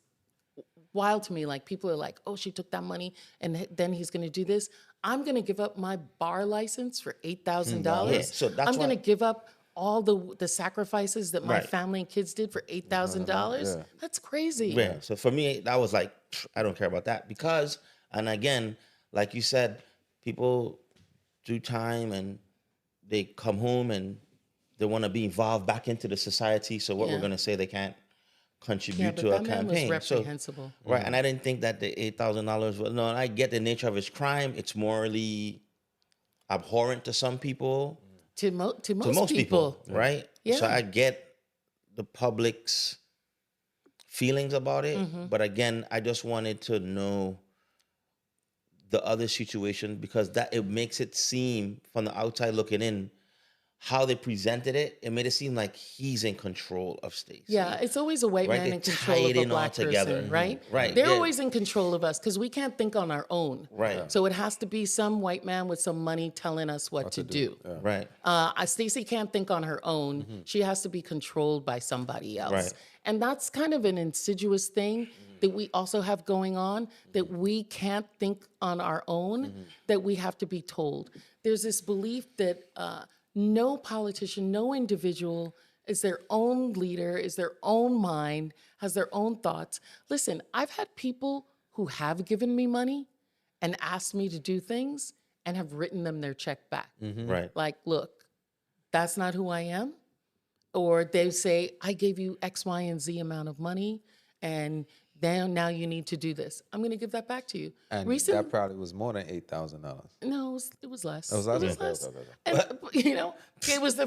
wild to me. Like people are like, oh, she took that money and then he's going to do this. I'm going to give up my bar license for $8,000. Yeah, so that's I'm going to why- give up all the sacrifices that my Right. family and kids did for $8,000. Yeah. That's crazy. Yeah. So for me, that was like, I don't care about that because, and again, like you said, people do time and they come home and they want to be involved back into the society. So what we're Yeah. going to say, they can't contribute Yeah, but to a that man was campaign. reprehensible. Right. And I didn't think that the $8,000 was, no, I get the nature of his crime. It's morally abhorrent to some people. To most People, right? So Yeah. I get the public's feelings about it, but again, I just wanted to know the other situation because that it makes it seem from the outside looking in how they presented it. It made it seem like he's in control of Stacey. Yeah, it's always a white Right, man they in control tie of it a in all black together. person, right? Right, They're yeah. always in control of us because we can't think on our own. Right. So it has to be some white man with some money telling us what to do. Right. Stacey can't think on her own. She has to be controlled by somebody else. Right. And that's kind of an insidious thing that we also have going on, that we can't think on our own, that we have to be told. There's this belief that no politician, no individual is their own leader, is their own mind, has their own thoughts. Listen, I've had people who have given me money and asked me to do things and have written them their check back. Right. Like, look, that's not who I am. Or they say, I gave you X, Y, and Z amount of money, and now you need to do this. I'm going to give that back to you. And Recently, that probably was more than $8,000. no, it was less. It was less? It was Okay, less. okay. And, it was the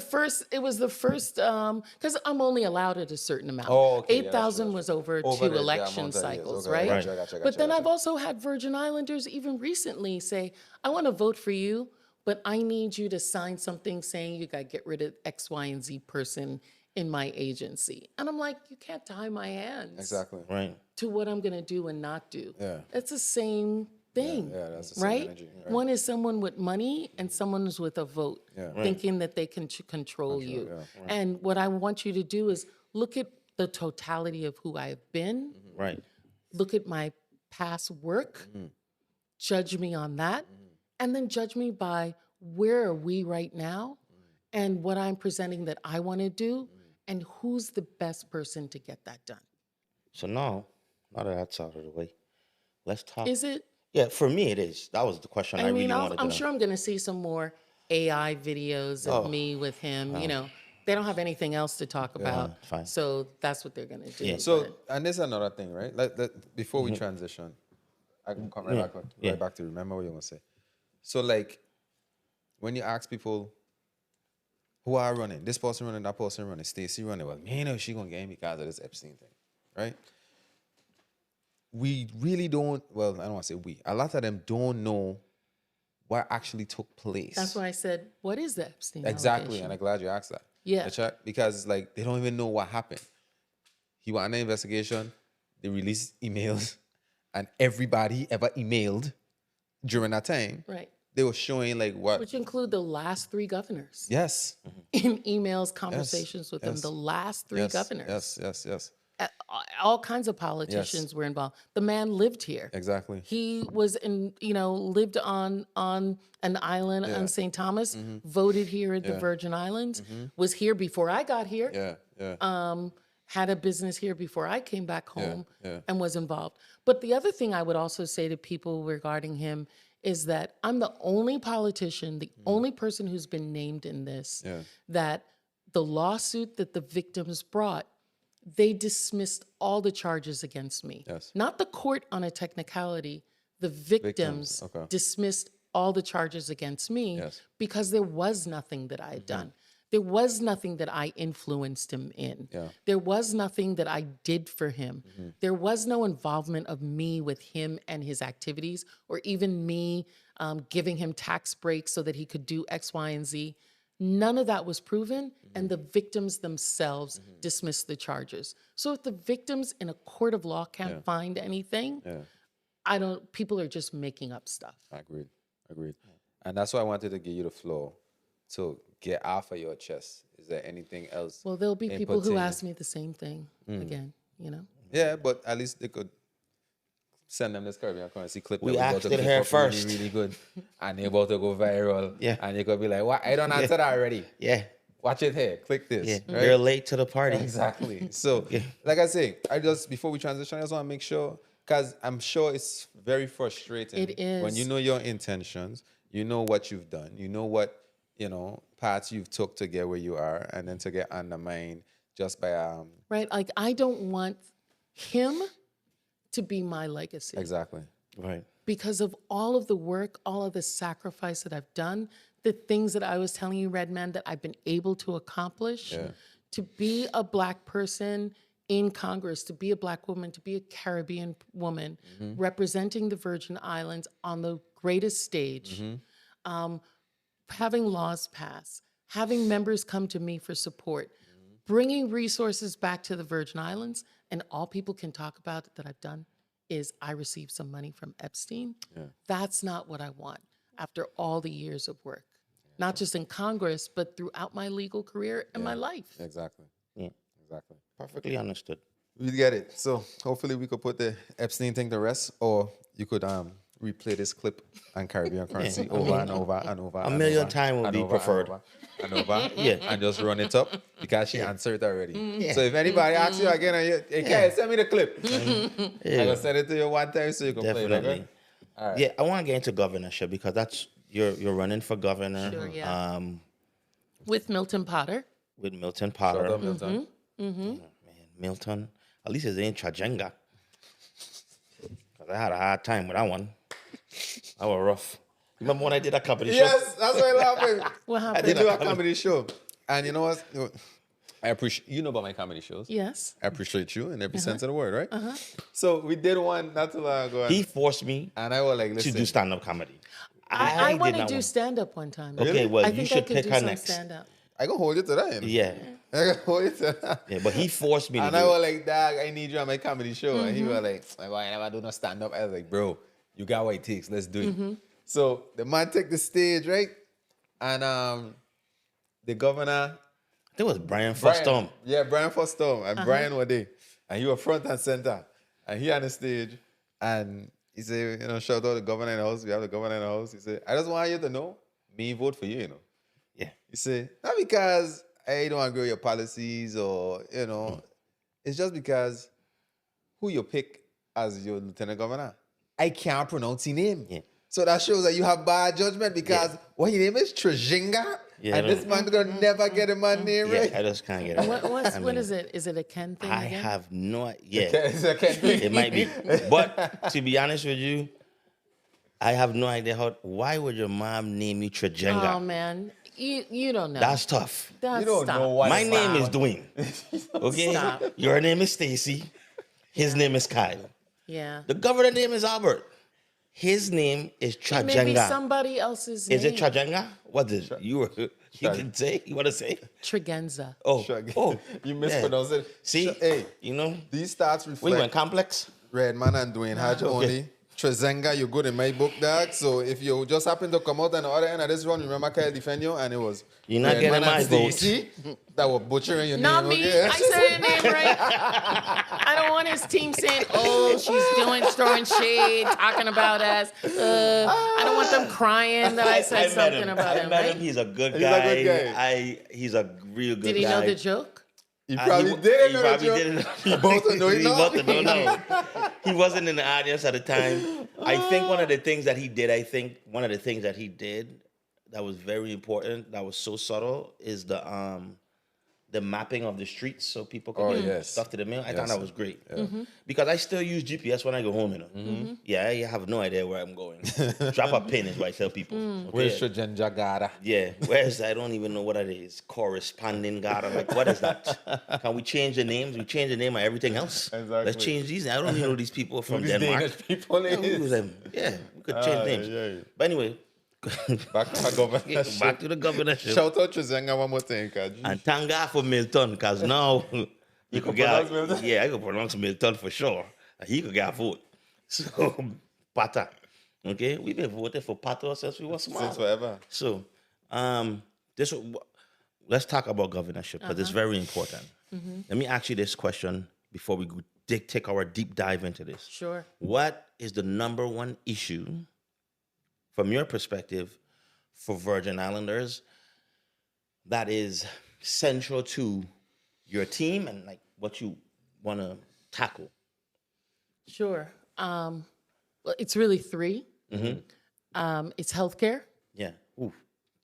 first, because I'm only allowed at a certain amount. Oh, okay, yeah, 8,000 that's was over Over 2 the election amount of years. cycles, Okay, right? gotcha, But then gotcha. I've also had Virgin Islanders even recently say, I want to vote for you, but I need you to sign something saying you got to get rid of X, Y, and Z person in my agency. And I'm like, you can't tie my hands Exactly. Right. to what I'm going to do and not do. Yeah. It's the same thing. Yeah, that's the same right? energy, right. One is someone with money and someone is with a vote, Yeah. thinking that they can control you. And what I want you to do is look at the totality of who I have been, Right. look at my past work, judge me on that, and then judge me by where are we right now and what I'm presenting that I want to do and who's the best person to get that done. So now that that's out of the way, let's talk. Is it? Yeah, for me it is. That was the question I really wanted to I'm know. sure I'm going to see some more AI videos of me with him. You know, they don't have anything else to talk about, fine. so that's what they're going to do. Yeah. So, and this is another thing, right? Before we transition, I can come right back to remember what you want to say. So, like, when you ask people who are running, this person running, that person running, Stacey running, well, man, she gonna get me because of this Epstein thing, right? We really don't. Well, I don't want to say we. A lot of them don't know what actually took place. That's why I said, what is the Epstein Exactly, allegation? and I'm glad you asked that. Yeah. The check, because like they don't even know what happened. He went on an investigation. They released emails, and everybody ever emailed during that time, Right. they were showing like what. Which include the last 3 governors. Yes. In emails, conversations with them, yes, the last 3 yes, governors. Yes. All kinds of politicians were involved. The man lived here. Exactly. He was lived on an island on St. Thomas, voted here at the Virgin Islands, was here before I got here, had a business here before I came back home, and was involved. But the other thing I would also say to people regarding him is that I'm the only politician, the only person who's been named in this, that the lawsuit that the victims brought, they dismissed all the charges against me. Yes. Not the court on a technicality. The victims okay. dismissed all the charges against me Yes. because there was nothing that I had done. There was nothing that I influenced him in. Yeah. There was nothing that I did for him. There was no involvement of me with him and his activities, or even me giving him tax breaks so that he could do X, Y, and Z. None of that was proven, and the victims themselves dismissed the charges. So if the victims in a court of law can't find anything, people are just making up stuff. Agreed. And that's why I wanted to give you the floor to get off of your chest. Is there anything else? Well, there'll be people who pertaining- ask me the same thing again, Yeah, but at least they could send them this Caribbean currency clip. We that asked about to it clip here up first. Really, really good. And they're about to go viral. Yeah. And you could be like, what? I don't answer that already. Yeah. Watch it here. Click this. Yeah. Right? You're late to the party. Exactly. So, like I say, before we transition, I just want to make sure, because I'm sure it's very frustrating. It is. When you know your intentions, you know what you've done, you know what, paths you've took to get where you are, and then to get undermined just by Right? Like, I don't want him to be my legacy. exactly. Right. Because of all of the work, all of the sacrifice that I've done, the things that I was telling you, Redman, that I've been able to accomplish, to be a Black person in Congress, to be a Black woman, to be a Caribbean woman, representing the Virgin Islands on the greatest stage, having laws pass, having members come to me for support, bringing resources back to the Virgin Islands, and all people can talk about that I've done is I received some money from Epstein. That's not what I want after all the years of work, not just in Congress, but throughout my legal career and my life. Exactly. Yeah. Exactly. Perfectly understood. We get it. So hopefully we could put the Epstein thing to rest, or you could replay this clip on Caribbean currency over and over and over. A million times would be preferred. And over. Yeah. And just run it up because she answered it already. So if anybody asks you again, and you, hey, guys, send me the clip. I'm gonna send it to you one time so you can play it. Definitely. Okay? All right. Yeah, I want to get into governorship because that's you're running for governor. Sure, yeah. With Milton Potter. With Milton Potter. Shut up, Milton. Man, Milton. At least it's in Chajenga. Because I had a hard time with that one. That was rough. Remember when I did a comedy show? Yes, that's why I laughing. What I happened? did do a comedy show. And you know what? I appreciate, you know about my comedy shows. Yes. I appreciate you in every sense of the word, right? So we did one not too long ago. He forced me and I was like, to listen. do stand-up comedy. I did want to not do stand-up one time. Okay, well, I you think should I could pick do her some next. stand-up. I gonna hold you to that. You know? Yeah. I gonna hold you to that. Yeah, but he forced me to And do I it. was like, dog, I need you on my comedy show. And he was like, why I never do no stand up? I was like, bro, you got what it takes. Let's do it. So the man take the stage, right? And the governor, It was Brian Brian, Fostom. yeah, Brian Fostom, and Brian were there. And he was front and center. And he on the stage. And he said, shout out the governor in the house. We have the governor in the house. He said, I just want you to know, me vote for you, Yeah. He said, not because I don't agree with your policies or, it's just because who you pick as your lieutenant governor, I can't pronounce his name. Yeah. So that shows that you have bad judgment because what his name is, Trejenga, Yeah, and this man gonna never get a man name Yeah, right. I just can't get it. What is it? Is it a Ken thing I again? have no idea. Okay. It might be. But to be honest with you, I have no idea why would your mom name you Trejenga? Oh man, you don't know. That's tough. You don't Stop. know what My it's name is about. Dwayne. Okay? Stop. Your name is Stacey. His name is Kyle. Yeah. The governor's name is Albert. His name is Maybe Trejenga. somebody else's Is name. it Trejenga? What is it? You can say? You want to say? Tregenza. Oh. Shrug. Oh. You mispronounced it. See? Hey, You these stats we went reflect complex? Redman and Dwayne Hatch only. Trezenga, you're good in my book, dog. So if you just happen to come out on the other end of this run, remember Kyle defend you, and it was You're not Redman getting my and vote. Stacey that were butchering your Not name. me. Okay? I said her name right. I don't want his team saying, "Oh, she's throwing shade, talking about us." I don't want them crying that I said something about him. met Right? him. He's a good He's a guy. good guy. He's a real good guy. Did he know the joke? He probably didn't know that He joke. didn't. He both know He it now. both don't know. He wasn't in the audience at the time. I think one of the things that he did, that was very important, that was so subtle, is the mapping of the streets so people could get yes. stuff to the mail. I thought Yes, that was great. Because I still use GPS when I go home, Yeah, I have no idea where I'm going. Drop a pin is what I tell people. Where's Okay? Trejenga Gada? Yeah, where's I don't even know what it is. Corresponding God. I'm like, what is that? Can we change the names? We change the name of everything else. Exactly. Let's change these. I don't even know these people from These Denmark. Danish people Yeah, we is. was like, yeah, we could change names. yeah. But anyway, Back to our governorship. back to the governorship. Shout out Trezenga one more thing, Kaj. And thank God for Milton, because now you could pronounce get. Milton? Yeah, I could pronounce Milton for sure. And he could get a vote. So, Pata. Okay, we've been voting for Pata since we were small. Since forever. So, let's talk about governorship because it's very important. Let me ask you this question before we take our deep dive into this. Sure. What is the number one issue, from your perspective, for Virgin Islanders that is central to your team and like what you want to tackle? Sure. Well, it's really three. It's healthcare, Yeah. Ooh,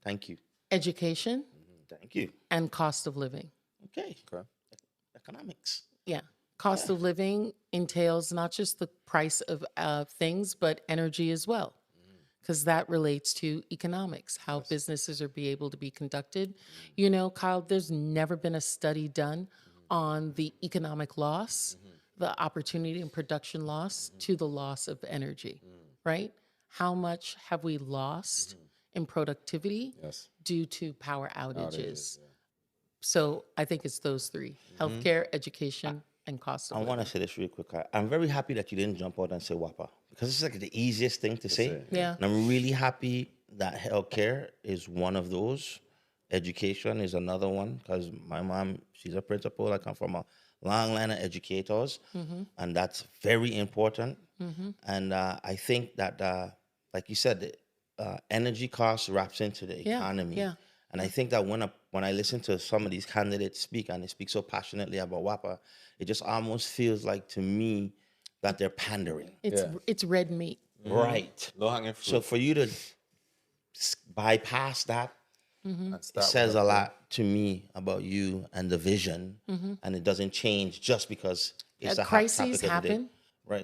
thank you. education, Thank you. and cost of living. Okay. Economics. Yeah. Cost of living entails not just the price of things, but energy as well, because that relates to economics, how businesses are be able to be conducted. You know, Kyle, there's never been a study done on the economic loss, the opportunity and production loss to the loss of energy, right? How much have we lost in productivity Yes. due to power outages? So I think it's those three: healthcare, education, and cost of I living. want to say this real quick. I'm very happy that you didn't jump out and say WAPA because it's like the easiest thing to say. Yeah. And I'm really happy that healthcare is one of those. Education is another one because my mom, she's a principal. I come from a long line of educators, and that's very important. And I think that, like you said, energy costs wraps into the economy. yeah. And I think that when I listen to some of these candidates speak, and they speak so passionately about WAPA, it just almost feels like to me that they're pandering. It's red meat. Right. Low hanging fruit. So for you to bypass that, and it start says with a lot to me about you and the vision, and it doesn't change just because it's a hot topic Crises of the day. happen,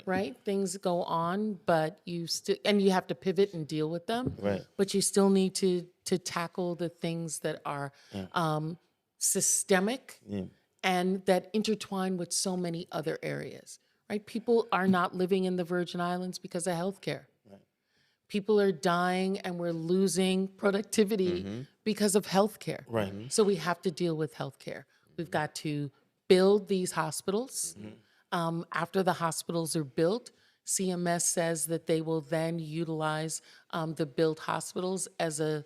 right? Things go on, but you still, and you have to pivot and deal with them. Right. But you still need to tackle the things that are systemic and that intertwine with so many other areas. Right? People are not living in the Virgin Islands because of healthcare. People are dying and we're losing productivity because of healthcare. Right. So we have to deal with healthcare. We've got to build these hospitals. After the hospitals are built, CMS says that they will then utilize the built hospitals as a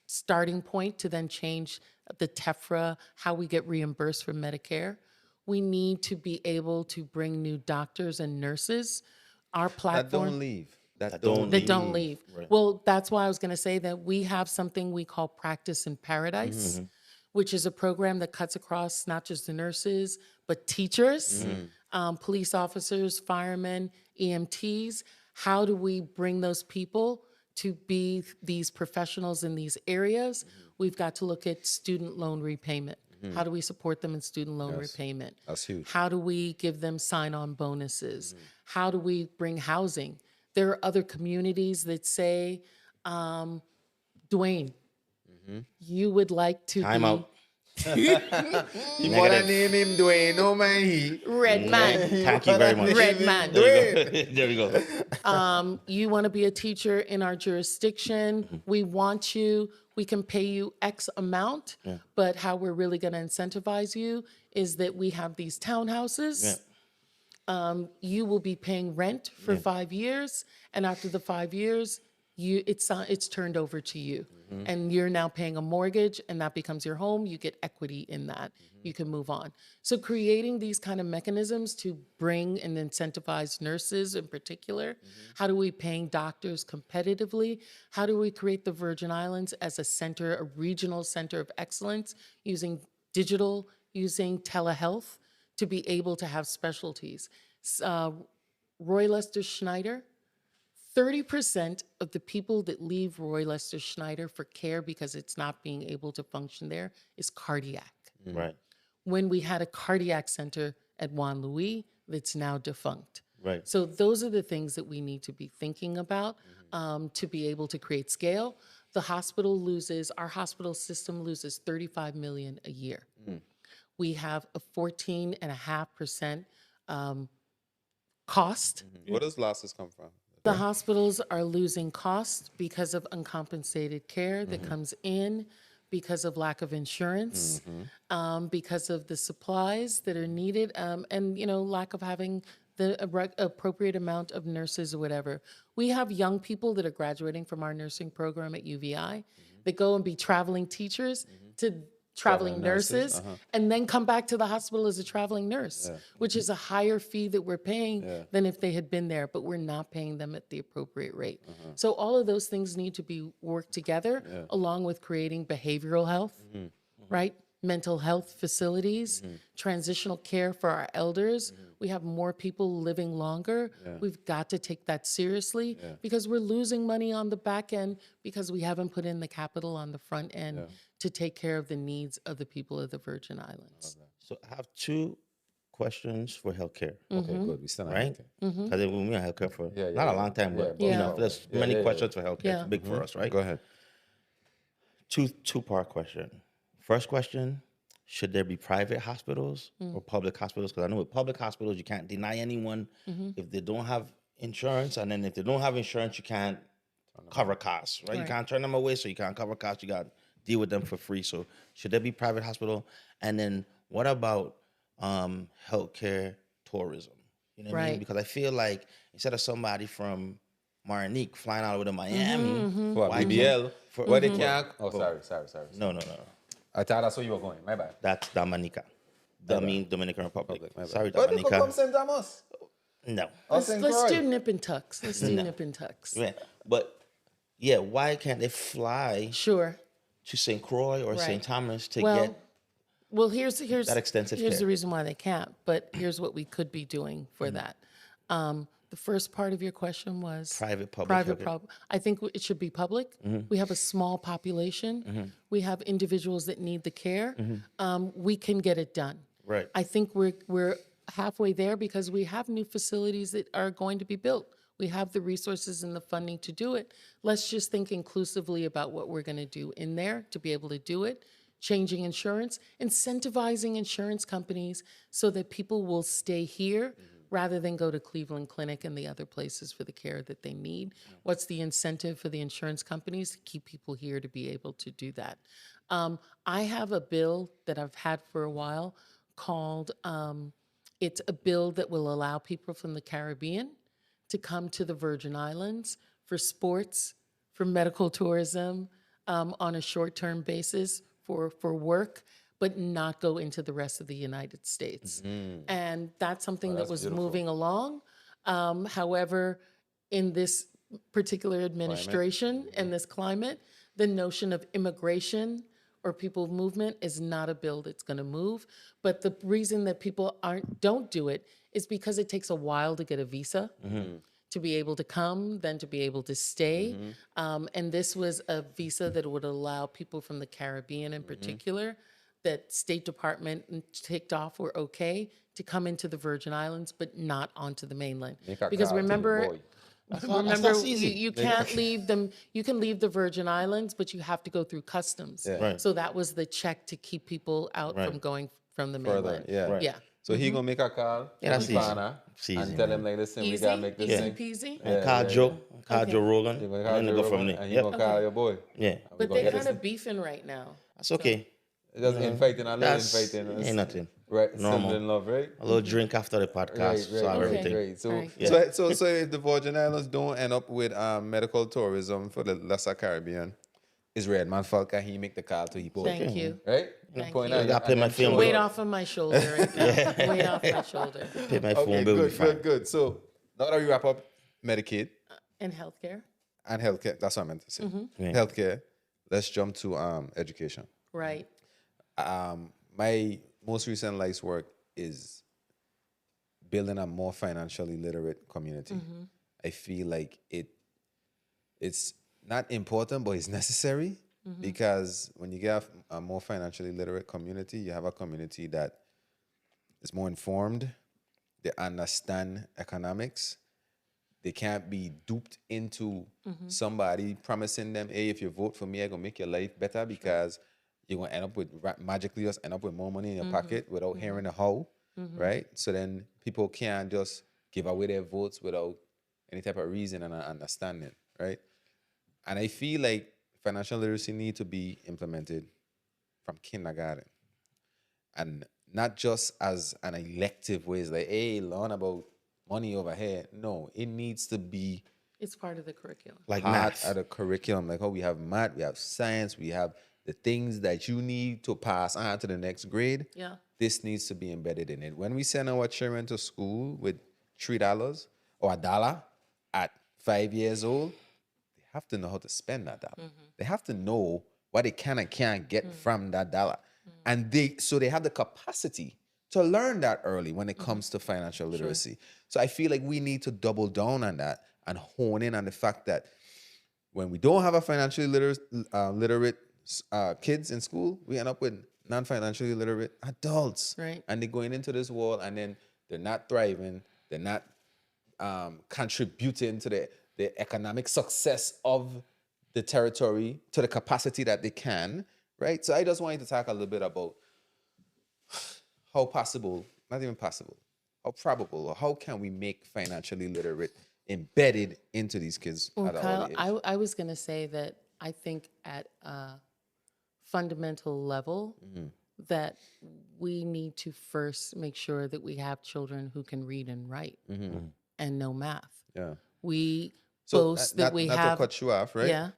starting point to then change the TEFRA, how we get reimbursed from Medicare. We need to be able to bring new doctors and nurses. Our That platform don't leave. That don't that don't leave. Right. Well, that's why I was going to say that we have something we call Practice in Paradise, which is a program that cuts across not just the nurses, but teachers, police officers, firemen, EMTs. How do we bring those people to be these professionals in these areas? We've got to look at student loan repayment. How do we support them in student loan repayment? That's huge. How do we give them sign-on bonuses? How do we bring housing? There are other communities that say, Dwayne, you would like to Time be out. You want to name him Dwayne? No, man. Red man. Thank you very much. Red man. There we go. There we go. You want to be a teacher in our jurisdiction. We want you. We can pay you X amount, but how we're really going to incentivize you is that we have these townhouses. You will be paying rent for 5 years, and after the 5 years, it's turned over to you, and you're now paying a mortgage, and that becomes your home. You get equity in that. You can move on. So creating these kind of mechanisms to bring and incentivize nurses in particular. How do we paying doctors competitively? How do we create the Virgin Islands as a center, a regional center of excellence, using digital, using telehealth to be able to have specialties? Roy Lester Schneider, 30% of the people that leave Roy Lester Schneider for care because it's not being able to function there is cardiac. Right. When we had a cardiac center at Juan Louis that's now defunct. Right. So those are the things that we need to be thinking about to be able to create scale. Our hospital system loses $35 million a year. We have a 14.5% cost. Where does losses come from? The hospitals are losing cost because of uncompensated care that comes in, because of lack of insurance, because of the supplies that are needed, and lack of having the appropriate amount of nurses or whatever. We have young people that are graduating from our nursing program at UVI that go and be traveling teachers to traveling nurses, and then come back to the hospital as a traveling nurse, which is a higher fee that we're paying than if they had been there, but we're not paying them at the appropriate rate. So all of those things need to be worked together along with creating behavioral health, right? Mental health facilities, transitional care for our elders. We have more people living longer. We've got to take that seriously because we're losing money on the back end because we haven't put in the capital on the front end to take care of the needs of the people of the Virgin Islands. So I have two questions for healthcare. Okay, good. We still on Right? healthcare. Because we've been on healthcare for Yeah, not a long time, but Yeah. there's many questions for healthcare. Yeah. It's big for us, right? Go ahead. Two-part question. First question, should there be private hospitals or public hospitals? Because I know with public hospitals, you can't deny anyone if they don't have insurance. And then if they don't have insurance, you can't cover costs, right? You can't turn them away, so you can't cover costs. You got to deal with them for free. So should there be private hospital? And then what about healthcare tourism? You know what I mean? Right. Because I feel like instead of somebody from Martinique flying out over to Miami, What, why BBL? for- Where they can't... Oh, sorry. no. I thought that's where you were going. My bad. That's Dominica. I mean Dominican Republic. My bad. Sorry, Where did you come Dominica. St. Thomas? No. Oh, St. Let's Croix. do nip and tucks. Let's do nip and tucks. Yeah. But yeah, why can't they fly Sure. to St. Croix or Right. St. Thomas to Well, get Well, here's that extensive here's care? the reason why they can't. But here's what we could be doing for that. The first part of your question was Private, public Private, healthcare. I think it should be public. We have a small population. We have individuals that need the care. We can get it done. Right. I think we're halfway there because we have new facilities that are going to be built. We have the resources and the funding to do it. Let's just think inclusively about what we're going to do in there to be able to do it. Changing insurance, incentivizing insurance companies so that people will stay here rather than go to Cleveland Clinic and the other places for the care that they need. What's the incentive for the insurance companies to keep people here to be able to do that? I have a bill that I've had for a while called, it's a bill that will allow people from the Caribbean to come to the Virgin Islands for sports, for medical tourism, on a short-term basis for work, but not go into the rest of the United States. And that's something that that's was beautiful. moving along. However, in this particular administration and this climate, the notion of immigration or people movement is not a bill that's going to move. But the reason that people don't do it is because it takes a while to get a visa, to be able to come, then to be able to stay. And this was a visa that would allow people from the Caribbean in particular, that State Department ticked off were okay to come into the Virgin Islands, but not onto the mainland. Make a Because call to your remember, boy. That's easy. you can't leave them. You can leave the Virgin Islands, but you have to go through customs. Yeah. Right. So that was the check to keep people out Right. from going from the Further, mainland. yeah. Right. Yeah. So he gonna make a call Yeah, that's to easy. Ivana It's easy, and tell him like, listen, we Easy, gotta make this easy thing. peasy. And call Joe, call Joe Rogan, He gonna and call then they Joe go from Rogan, there. and he Yep. gonna call your boy. Yeah. But gonna they're get kind this of beefing right now. That's okay. Just infighting, I love That's infighting. ain't nothing. Right, Normal. sibling love, right? A little drink after the podcast, solve Okay. everything. Right. So, Right. so if the Virgin Islands don't end up with medical tourism for the lesser Caribbean, is Redman Falca he make the call to Hippo, Thank you. right? Thank Point you. out, I gotta pay and my then film show bill. Weight up. off of my shoulder right now. Weight off my shoulder. Pay my phone Okay, bill, we fine. good. So now that we wrap up Medicaid And healthcare, and healthcare, that's what I meant to say. Yeah. Healthcare. Let's jump to education. right? My most recent life's work is building a more financially literate community. I feel like it's not important, but it's necessary because when you get a more financially literate community, you have a community that is more informed. They understand economics. They can't be duped into somebody promising them, hey, if you vote for me, I'm going to make your life better because you're going to end up with, magically just end up with more money in your pocket without hearing a how, right? So then people can't just give away their votes without any type of reason and understanding, right? And I feel like financial literacy need to be implemented from kindergarten. And not just as an elective way, it's like, hey, learn about money over here. No, it needs to be It's part of the curriculum. Like part math. of the curriculum. Like, oh, we have math, we have science, we have the things that you need to pass on to the next grade. Yeah. This needs to be embedded in it. When we send our children to school with $3 or $1 at 5 years old, they have to know how to spend that dollar. They have to know what they can and can't get from that dollar. And they have the capacity to learn that early when it comes to financial literacy. So I feel like we need to double down on that and hone in on the fact that when we don't have a financially literate kids in school, we end up with non-financially literate adults. Right. And they're going into this world and then they're not thriving. They're not contributing to the economic success of the territory to the capacity that they can, right? So I just wanted to talk a little bit about how possible, not even possible, how probable, or how can we make financially literate embedded into these kids Well, at an Kyle, early age? I was going to say that I think at a fundamental level that we need to first make sure that we have children who can read and write and know math. Yeah. We So boast not, that we not have. to cut you off, right? Yeah.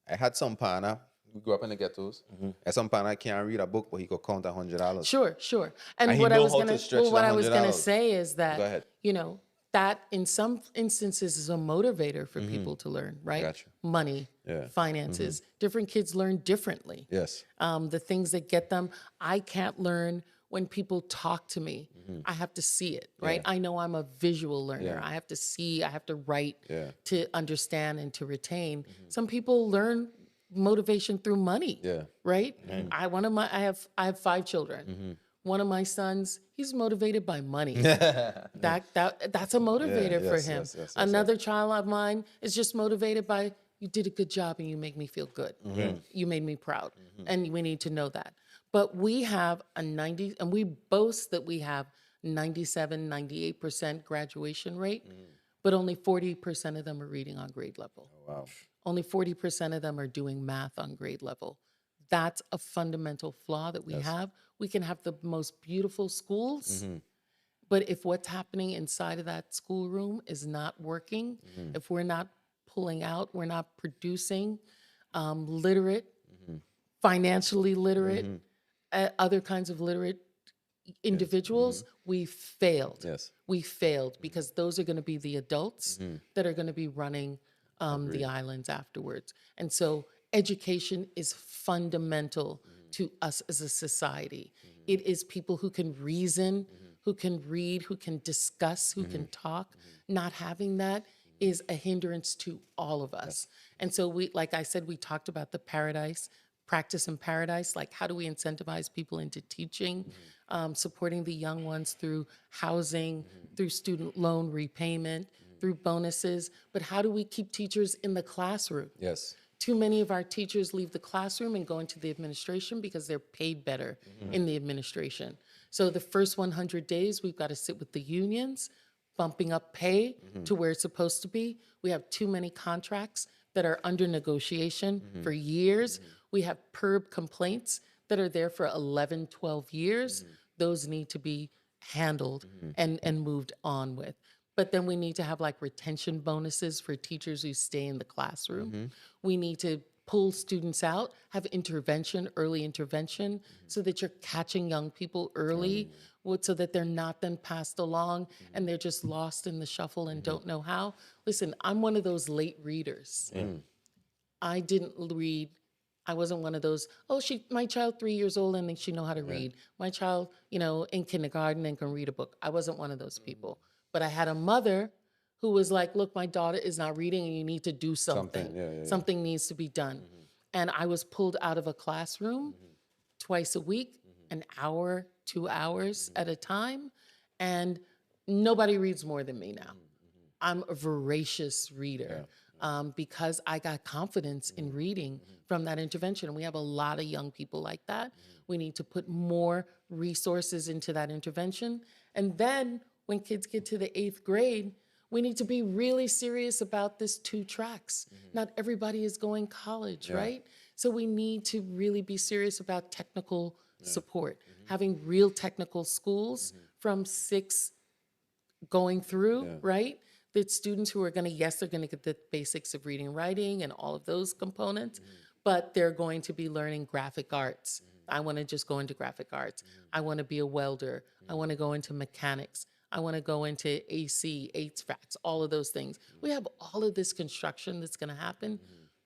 I had some partner, we grew up in the ghettos, and some partner can't read a book, but he could count $100. Sure. And And he what I know was how gonna to stretch what the I was gonna $100. say is Go ahead. that you know that in some instances is a motivator for people to learn, right? Gotcha. Money, Yeah. finances. Different kids learn differently. Yes. The things that get them, I can't learn when people talk to me. I have to see it, right? I know I'm a visual learner. Yeah. I have to see, I have to write Yeah. to understand and to retain. Some people learn motivation through money. Yeah. Right? I have 5 children. One of my sons, he's motivated by money. That's a motivator for yes, him. yes. Another child of mine is just motivated by you did a good job and you make me feel good. You made me proud. And we need to know that. But we have and we boast that we have 98% graduation rate, but only 40% of them are reading on grade level. Wow. Only 40% of them are doing math on grade level. That's a fundamental flaw that we have. We can have the most beautiful schools, but if what's happening inside of that schoolroom is not working, if we're not pulling out, we're not producing literate, financially literate, other kinds of literate individuals, we failed. Yes. We failed because those are going to be the adults that are going to be running the islands afterwards. And so education is fundamental to us as a society. It is people who can reason, who can read, who can discuss, who can talk. Not having that is a hindrance to all of us. And so we, like I said, we talked about the practice in paradise, like how do we incentivize people into teaching, supporting the young ones through housing, through student loan repayment, through bonuses, but how do we keep teachers in the classroom? Yes. Too many of our teachers leave the classroom and go into the administration because they're paid better in the administration. So the first 100 days, we've got to sit with the unions, bumping up pay to where it's supposed to be. We have too many contracts that are under negotiation for years. We have PERB complaints that are there for 11, 12 years. Those need to be handled and moved on with. But then we need to have like retention bonuses for teachers who stay in the classroom. We need to pull students out, have intervention, early intervention, so that you're catching young people early, so that they're not then passed along and they're just lost in the shuffle and don't know how. Listen, I'm one of those late readers. I didn't read. I wasn't one of those, my child 3 years old and she know how to read. My child, in kindergarten and can read a book. I wasn't one of those people. But I had a mother who was like, look, my daughter is not reading and you need to do something. Something needs to be done. And I was pulled out of a classroom twice a week, an hour, 2 hours at a time. And nobody reads more than me now. I'm a voracious reader because I got confidence in reading from that intervention. And we have a lot of young people like that. We need to put more resources into that intervention. And then when kids get to the 8th grade, we need to be really serious about this 2 tracks. Not everybody is going college, right? So we need to really be serious about technical support, having real technical schools from 6 going through, right? That students who are going to, they're going to get the basics of reading and writing and all of those components, but they're going to be learning graphic arts. I want to just go into graphic arts. I want to be a welder. I want to go into mechanics. I want to go into AC, HVACs, all of those things. We have all of this construction that's going to happen.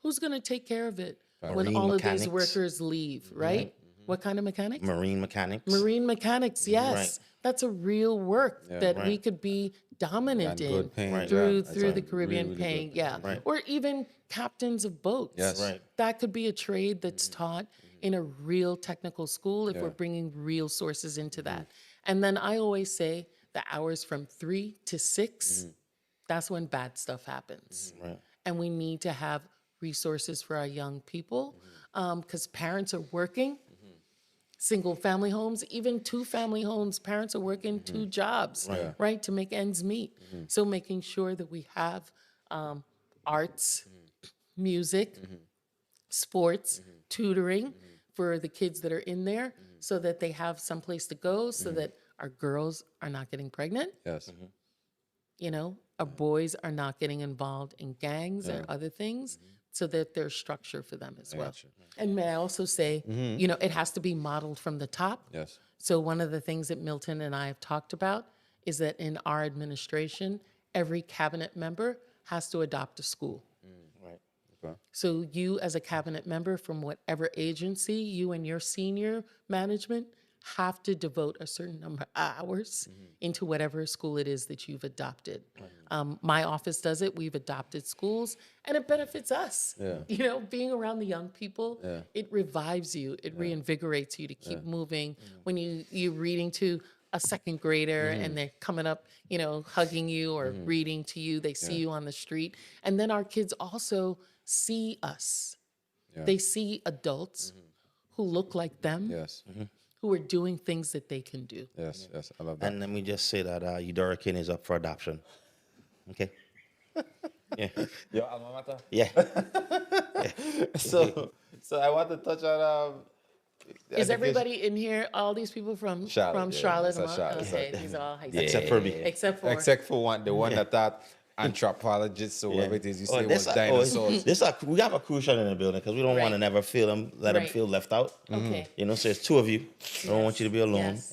Who's going to take care of it when Marine all mechanics. of these workers leave, right? What kind of mechanics? Marine mechanics. Marine mechanics, yes. Right. That's a real work that we could be dominant And in good paying through job. the That's Caribbean really paying, good. Right. Or even captains of boats. Yes. Right. That could be a trade that's taught in a real technical school if we're bringing real sources into that. And then I always say the hours from 3 to 6, that's when bad stuff happens. Right. And we need to have resources for our young people because parents are working. Single family homes, even 2 family homes, parents are working 2 jobs, right, to make ends meet. So making sure that we have arts, music, sports, tutoring for the kids that are in there so that they have someplace to go, so that our girls are not getting pregnant, Yes. our boys are not getting involved in gangs or other things, so that there's structure for them as well. gotcha. And may I also say, it has to be modeled from the top. Yes. So one of the things that Milton and I have talked about is that in our administration, every cabinet member has to adopt a school. Right. Okay. So you as a cabinet member from whatever agency, you and your senior management have to devote a certain number of hours into whatever school it is that you've adopted. My office does it. We've adopted schools, and it benefits us. Yeah. Being around the young people, it revives you. It reinvigorates you to keep moving. When you're reading to a second grader and they're coming up, hugging you or reading to you, they see you on the street. And then our kids also see us. They see adults who look like them, Yes. who are doing things that they can do. Yes, yes, I love that. And let me just say that Eudorican is up for adoption. Okay. Yeah. Your alma mater. Yeah. So I want to touch on Is everybody in here? All these people from Charlotte, yeah, Charlotte? that's Charlotte. Okay, these are all high school. Except for me. Except for the one that thought anthropologists or whatever it is you say was we dinosaurs. have a crucial in the building because we don't want to Right. never let them Right. feel left out. Okay. You know, so it's two of you. I don't want you to be alone. Yes.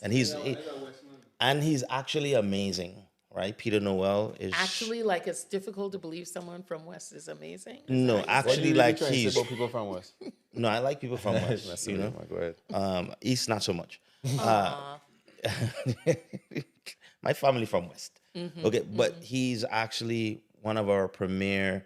And he's actually amazing, right? Peter Noel is Actually, like it's difficult to believe someone from West is amazing. no, What do actually, you like trying to say he's about people from West? no. I like people from West. You know, Go ahead. East not so much. My family from West. Okay, but he's actually one of our premier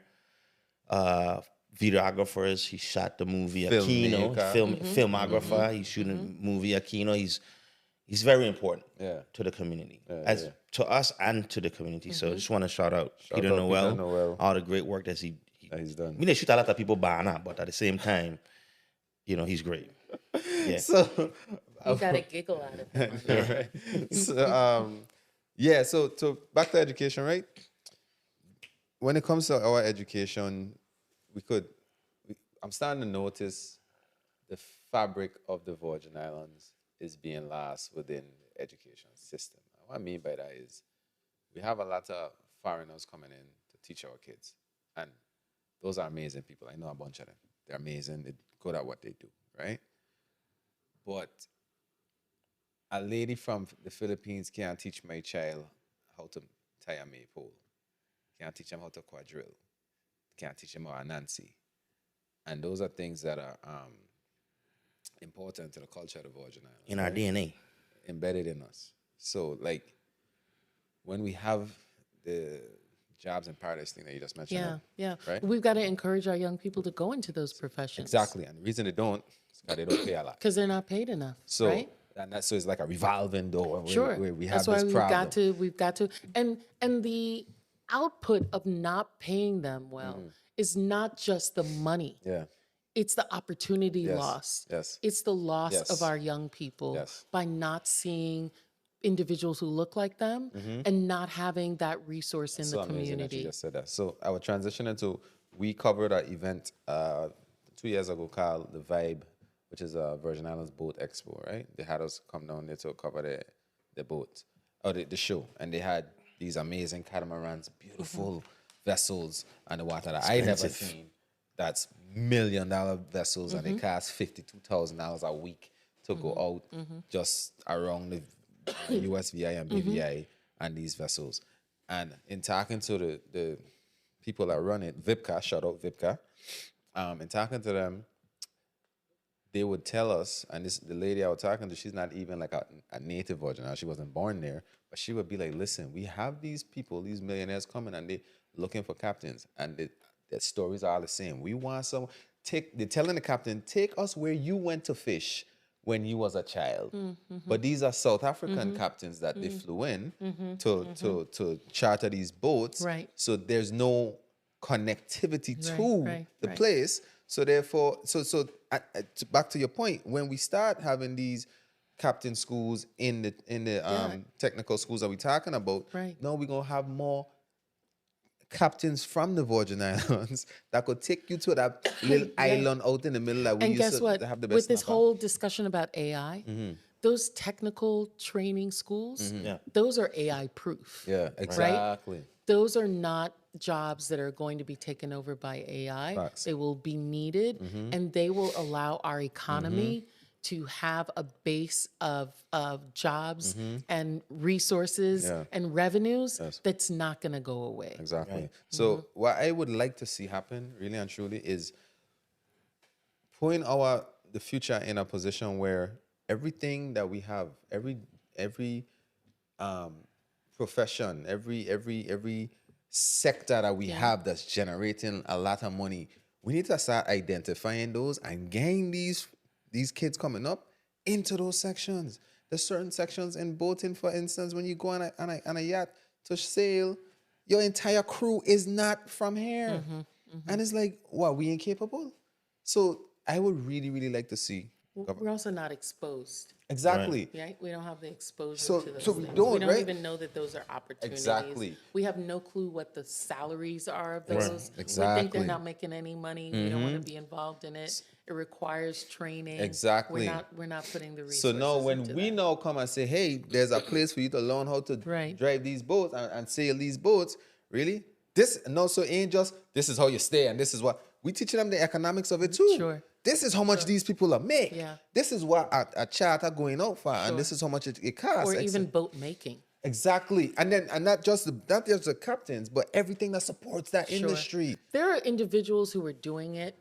videographers. He shot the movie Aquino, Filmmaker. filmographer. He's shooting movie Aquino. He's very important Yeah. to the community, yeah. to us and to the community. So I just want to shout out Peter out Noel, Peter Noel. all the great work that He's done. We didn't shoot a lot of people banner, but at the same time, you know, he's great. Yeah. So You got a giggle out of it. right. So back to education, right? When it comes to our education, I'm starting to notice the fabric of the Virgin Islands is being lost within the education system. What I mean by that is we have a lot of foreigners coming in to teach our kids. And those are amazing people. I know a bunch of them. They're amazing. They're good at what they do, right? But a lady from the Philippines can't teach my child how to tie a maypole. Can't teach him how to quadrille. Can't teach him how to Nancy. And those are things that are important to the culture of the Virgin Islands. In our DNA. Embedded in us. So, like, when we have the jobs and paradise thing that you just mentioned. Yeah. Right? We've got to encourage our young people to go into those professions. Exactly. And the reason they don't is because they don't pay a lot. Because they're not paid enough. So, right? so it's like a revolving door Sure. where we have That's why this problem. we've got to, and the output of not paying them well is not just the money. Yeah. It's the opportunity Yes, loss. yes. It's the loss Yes. of our young people Yes. by not seeing individuals who look like them and not having that resource in So the amazing that you community. just said that. So I would transition into, we covered an event 2 years ago called The Vibe, which is a Virgin Islands Boat Expo, right? They had us come down there to cover the boat, or the show. And they had these amazing catamarans, beautiful vessels on the water that I never seen. That's $1 million vessels and they cost $52,000 a week to go out just around the USVI and BVI and these vessels. And in talking to the people that run it, Vipka, shout out Vipka, in talking to them, they would tell us, and the lady I was talking to, she's not even like a native Virgin Island. She wasn't born there, but she would be like, listen, we have these people, these millionaires coming and they looking for captains, and the stories are all the same. We want someone, they're telling the captain, take us where you went to fish when you was a child. But these are South African captains that they flew in to charter these boats. Right. So there's no connectivity to right, the right. place. So therefore, back to your point, when we start having these captain schools in the technical schools that we're talking about, Right. now we're gonna have more captains from the Virgin Islands that could take you to that little island out in the middle that we And used guess what? to have the best. With this snapper. whole discussion about AI, those technical training schools, Yeah. those are AI proof. Yeah, exactly. Those are not jobs that are going to be taken over by AI. Facts. They will be needed and they will allow our economy to have a base of jobs and resources Yeah. and revenues Yes. that's not going to go away. Exactly. So what I would like to see happen, really and truly, is putting the future in a position where everything that we have, every profession, every sector that we have that's generating a lot of money, we need to start identifying those and getting these kids coming up into those sections. There's certain sections in boating, for instance, when you go on a yacht to sail, your entire crew is not from here. And it's like, what, we incapable? So I would really, really like to see We're also not exposed. Exactly. Right? We don't have the exposure So- to those so we things. don't, we don't right? even know that those are opportunities. Exactly. We have no clue what the salaries are of those. We think Exactly. they're not making any money. We don't want to be involved in it. It requires training. Exactly. We're not putting the So resources now when into we that. now come and say, hey, there's a place for you to learn how to Right. drive these boats and sail these boats, really? This and also ain't just this is how you stay and this is what we teaching them the economics of it too. Sure. This is how much these people are make. Yeah. This is what a charter going out for, and this Sure. is how much it costs. Or even boat making. Exactly. And not just the captains, but everything that supports that Sure. industry. There are individuals who are doing it,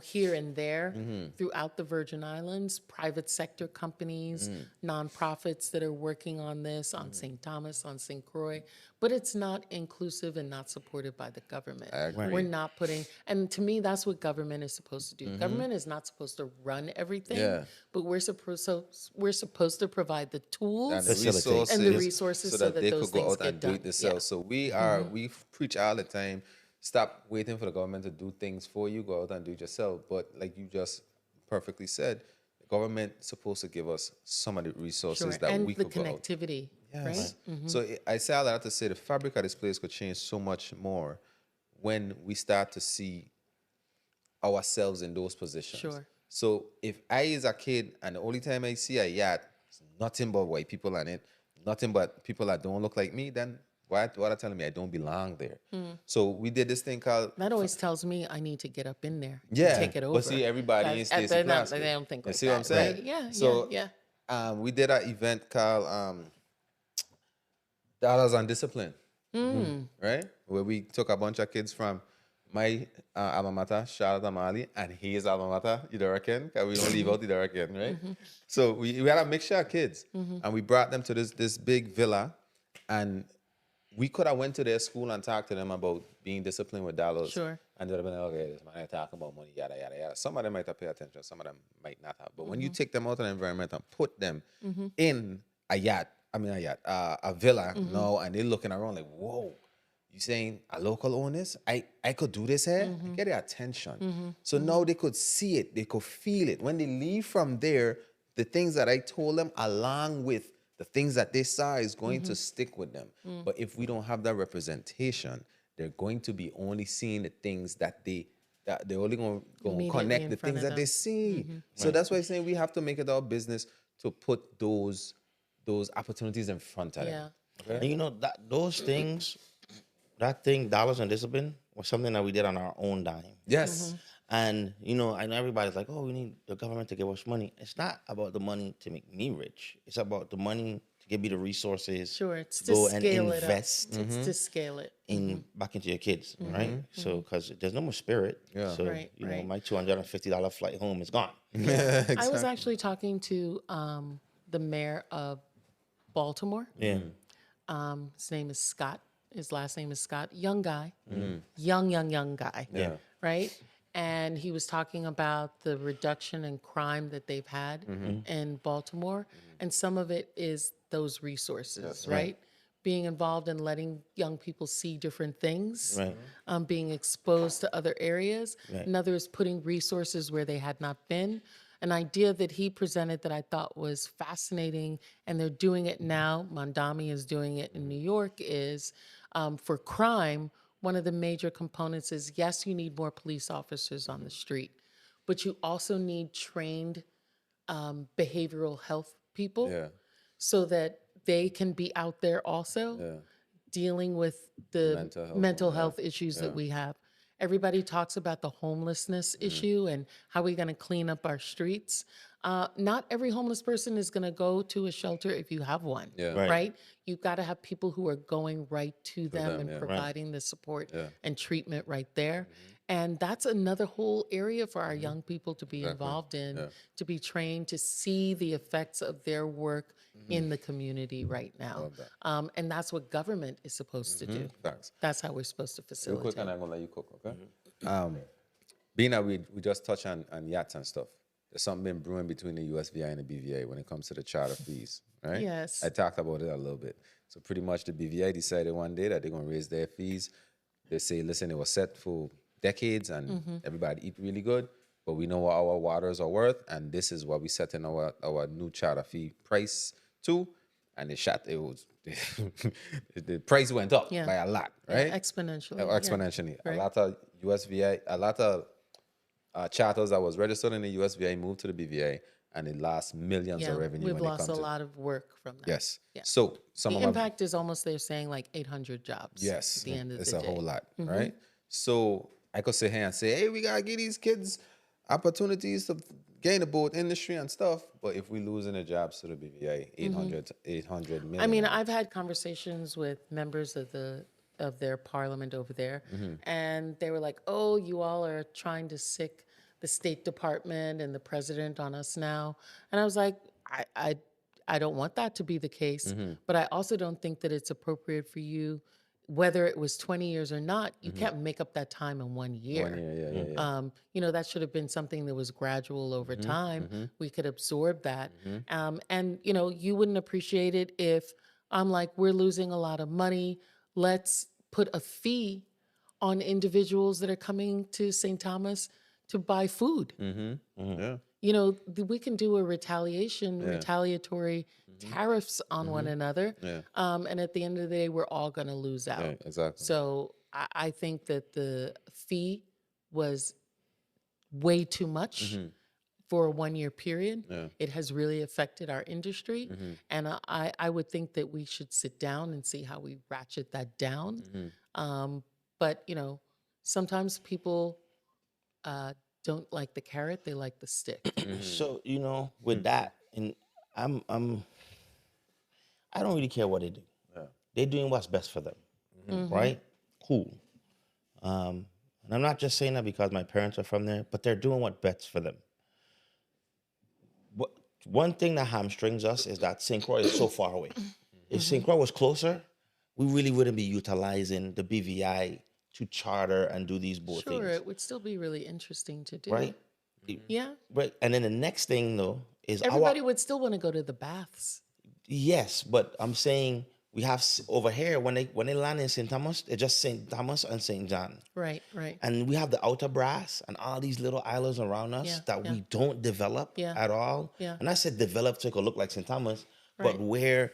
here and there throughout the Virgin Islands, private sector companies, nonprofits that are working on this on St. Thomas, on St. Croix, but it's not inclusive and not supported by the government. We're not putting, and to me, that's what government is supposed to do. Government is not supposed to run everything, Yeah. but we're supposed to provide the tools And the Facilitate. and the resources so that they those could go things out get and do done. it themselves. So we preach all the time. Stop waiting for the government to do things for you. Go out and do it yourself. But like you just perfectly said, the government's supposed to give us some of the resources Sure. that And we the could go out. connectivity, right? So I say all that to say the fabric of this place could change so much more when we start to see ourselves in those positions. Sure. So if I is a kid and the only time I see a yacht, it's nothing but white people on it, nothing but people that don't look like me, then what are telling me I don't belong there? So we did this thing called That always tells me I need to get up in there and yeah, take it over. But see, everybody ain't Stacey they're not- Plaskett. They don't think You like see what I'm that, saying? right? Yeah, So yeah. we did an event called Dollars on Discipline, right? Where we took a bunch of kids from my alma mater, Charlotte Amali, and his alma mater, you don't reckon? Because we don't leave out, you don't reckon, right? So we had a mixture of kids, and we brought them to this big villa, and we could have went to their school and talked to them about being disciplined with dollars. Sure. And they'd have been like, okay, this man talking about money, yada, yada, yada. Some of them might have paid attention, some of them might not have. But when you take them out of the environment and put them in a villa now, and they're looking around like, whoa, you saying a local own this? I could do this here? Get their attention. So now they could see it, they could feel it. When they leave from there, the things that I told them along with the things that they saw is going to stick with them. But if we don't have that representation, they're going to be only seeing the things that they're only going to Immediately connect in the front things of that they them. see. So that's why I'm saying we have to make it our business to put those opportunities in front of them. Yeah. And you know that those things, that thing, dollars and discipline, was something that we did on our own dime. Yes. And you know, I know everybody's like, "Oh, we need the government to give us money." It's not about the money to make me rich. It's about the money to give me the resources. Sure, it's to to go and scale it up. invest It's to scale it. in back into your kids, right? So because there's no more spirit. Yeah. So Right, you know, right. my $250 flight home is gone. I was actually talking to the mayor of Baltimore. Yeah. His name is Scott. His last name is Scott. Young guy. Young guy. Yeah. Right? And he was talking about the reduction in crime that they've had in Baltimore. And some of it is those resources, right? Being involved in letting young people see different things, Right. being exposed to other areas. Right. Another is putting resources where they had not been. An idea that he presented that I thought was fascinating, and they're doing it now, Mondami is doing it in New York, is for crime, one of the major components is, yes, you need more police officers on the street, but you also need trained behavioral health people Yeah. so that they can be out there also dealing with the mental health issues that we have. Everybody talks about the homelessness issue and how we're going to clean up our streets. Not every homeless person is going to go to a shelter if you have one, Yeah. Right. right? You've got to have people who are going right to them them, and yeah. Right. providing the support Yeah. and treatment right there. And that's another whole area for our young people to be involved in, to be trained to see the effects of their work in the community right now. And that's what government is supposed to do. Thanks. That's how we're supposed to Real quick, facilitate. and I'm gonna let you cook, okay? Being that we just touched on yachts and stuff, there's something been brewing between the USVI and the BVA when it comes to the charter fees, right? Yes. I talked about it a little bit. So pretty much the BVI decided one day that they're gonna raise their fees. They say, listen, it was set for decades and everybody eat really good, but we know what our waters are worth, and this is what we set in our new charter fee price to, and the price went up Yeah. by a lot, Yeah, right? exponentially. Exponentially. Right. A lot of USVI, a lot of charters that was registered in the USVI moved to the BVI, and it lost millions Yeah, of revenue we've when it lost comes a to lot of work from that. Yes. Yeah. So some The of my impact is almost, they're saying, like 800 jobs. yes, At the end of it's the a day. Mm-hmm. whole lot, right? So I could sit here and say, hey, we gotta give these kids opportunities to gain the boat industry and stuff. But if we losing the jobs to the BVI, 800 million. I mean, I've had conversations with members of their parliament over there, and they were like, "Oh, you all are trying to sick the State Department and the president on us now," and I was like, I don't want that to be the case, but I also don't think that it's appropriate for you, whether it was 20 years or not. You can't make up that time in 1 year. 1 year, yeah. You know, that should have been something that was gradual over time. We could absorb that. And, you know, you wouldn't appreciate it if I'm like, we're losing a lot of money. Let's put a fee on individuals that are coming to St. Thomas to buy food. Yeah. You know, we can do a retaliatory tariffs on one another. Yeah. And at the end of the day, we're all going to lose out. Yeah, exactly. So I think that the fee was way too much for a 1 year period. Yeah. It has really affected our industry. And I would think that we should sit down and see how we ratchet that down. But, you know, sometimes people don't like the carrot, they like the stick. So, you know, with that, and I don't really care what they do. They're doing what's best for them, right? Cool. And I'm not just saying that because my parents are from there, but they're doing what's best for them. One thing that hamstrings us is that St. Croix is so far away. If St. Croix was closer, we really wouldn't be utilizing the BVI to charter and do these boat Sure, things, it would still be really interesting to do. right? Yeah. Right. And then the next thing, though, is Everybody would still want to go to the baths. Yes, but I'm saying we have over here when they land in St. Thomas, it's just St. Thomas and St. John. Right, right. And we have the outer brass and all these little islands around us Yeah, that yeah. we don't develop Yeah, at all. yeah. And I said develop to make it look like St. Thomas, but Right. where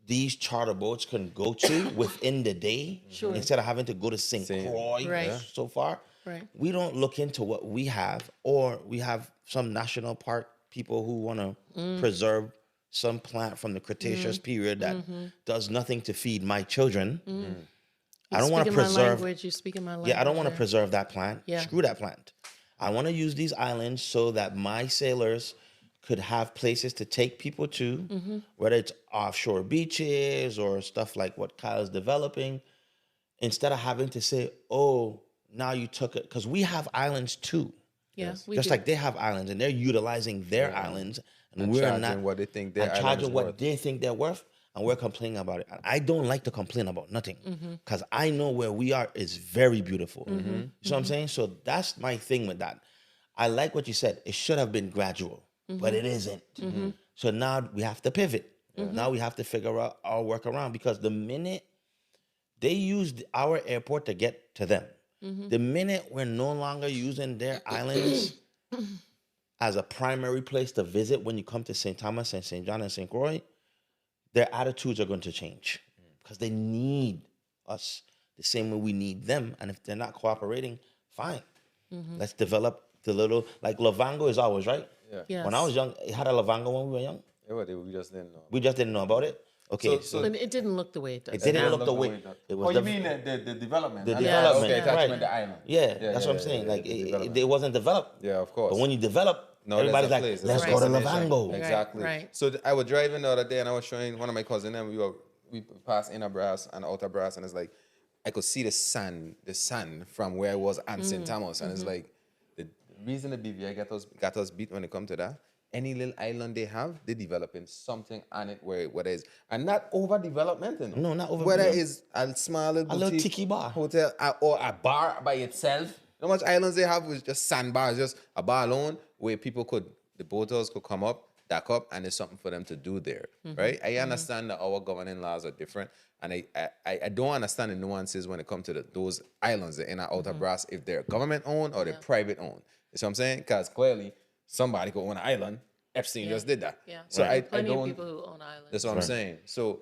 these charter boats can go to within the day Sure. instead of having to go to St. Croix Right. so far. Right. We don't look into what we have, or we have some national park people who want to preserve some plant from the Cretaceous period that does nothing to feed my children. I don't want to my preserve. language. You speak in my language. Yeah, I don't want to there. preserve that plant. Yeah. Screw that plant. I want to use these islands so that my sailors could have places to take people to, whether it's offshore beaches or stuff like what Kyle's developing, instead of having to say, oh, now you took it. Because we have islands too. Yeah, we Just do. like they have islands and they're utilizing their islands. And we're charging not what they think their and island charging is what worth. they think they're worth, and we're complaining about it. And I don't like to complain about nothing because I know where we are is very beautiful. You know what I'm saying? So that's my thing with that. I like what you said. It should have been gradual, but it isn't. So now we have to pivot. Now we have to figure out our work around, because the minute they used our airport to get to them, the minute we're no longer using their islands as a primary place to visit when you come to St. Thomas and St. John and St. Croix, their attitudes are going to change because they need us the same way we need them. And if they're not cooperating, fine. Let's develop the little, like Lavango is ours, right? Yes. When I was young, it had a Lavango when we were young. Yeah, but we just didn't know. We just didn't know about it. Okay, So- But it didn't look the way it does. it didn't now. look the way it was. Oh, you mean the development? the And development, okay, yeah. attachment right. the island. Yeah, that's what I'm saying. Like the it development. wasn't developed. Yeah, of course. But when you develop, No, there's everybody's a like, place, let's there's go a to destination. Lavango. Exactly. right. So I was driving the other day and I was showing one of my cousins, and we passed inner brass and outer brass, and it's like I could see the sun from where I was at St. Thomas, and it's like the reason the BVI got us beat when it come to that. Any little island they have, they're developing something on it where it is, and not overdevelopment. You know? No, not Whether overdevelopment. it's a small little little boutique tiki bar. hotel or a bar by itself. You know how much islands they have with just sandbars, just a bar alone where the boaters could come up, dock up, and there's something for them to do there, right? I understand that our governing laws are different, and I don't understand the nuances when it comes to those islands, the inner outer brass, if they're government owned or they're private owned. You see what I'm saying? Because clearly somebody could own an island. Epstein just did that. Yeah. So There are I plenty of don't. people who own islands. That's what I'm saying. So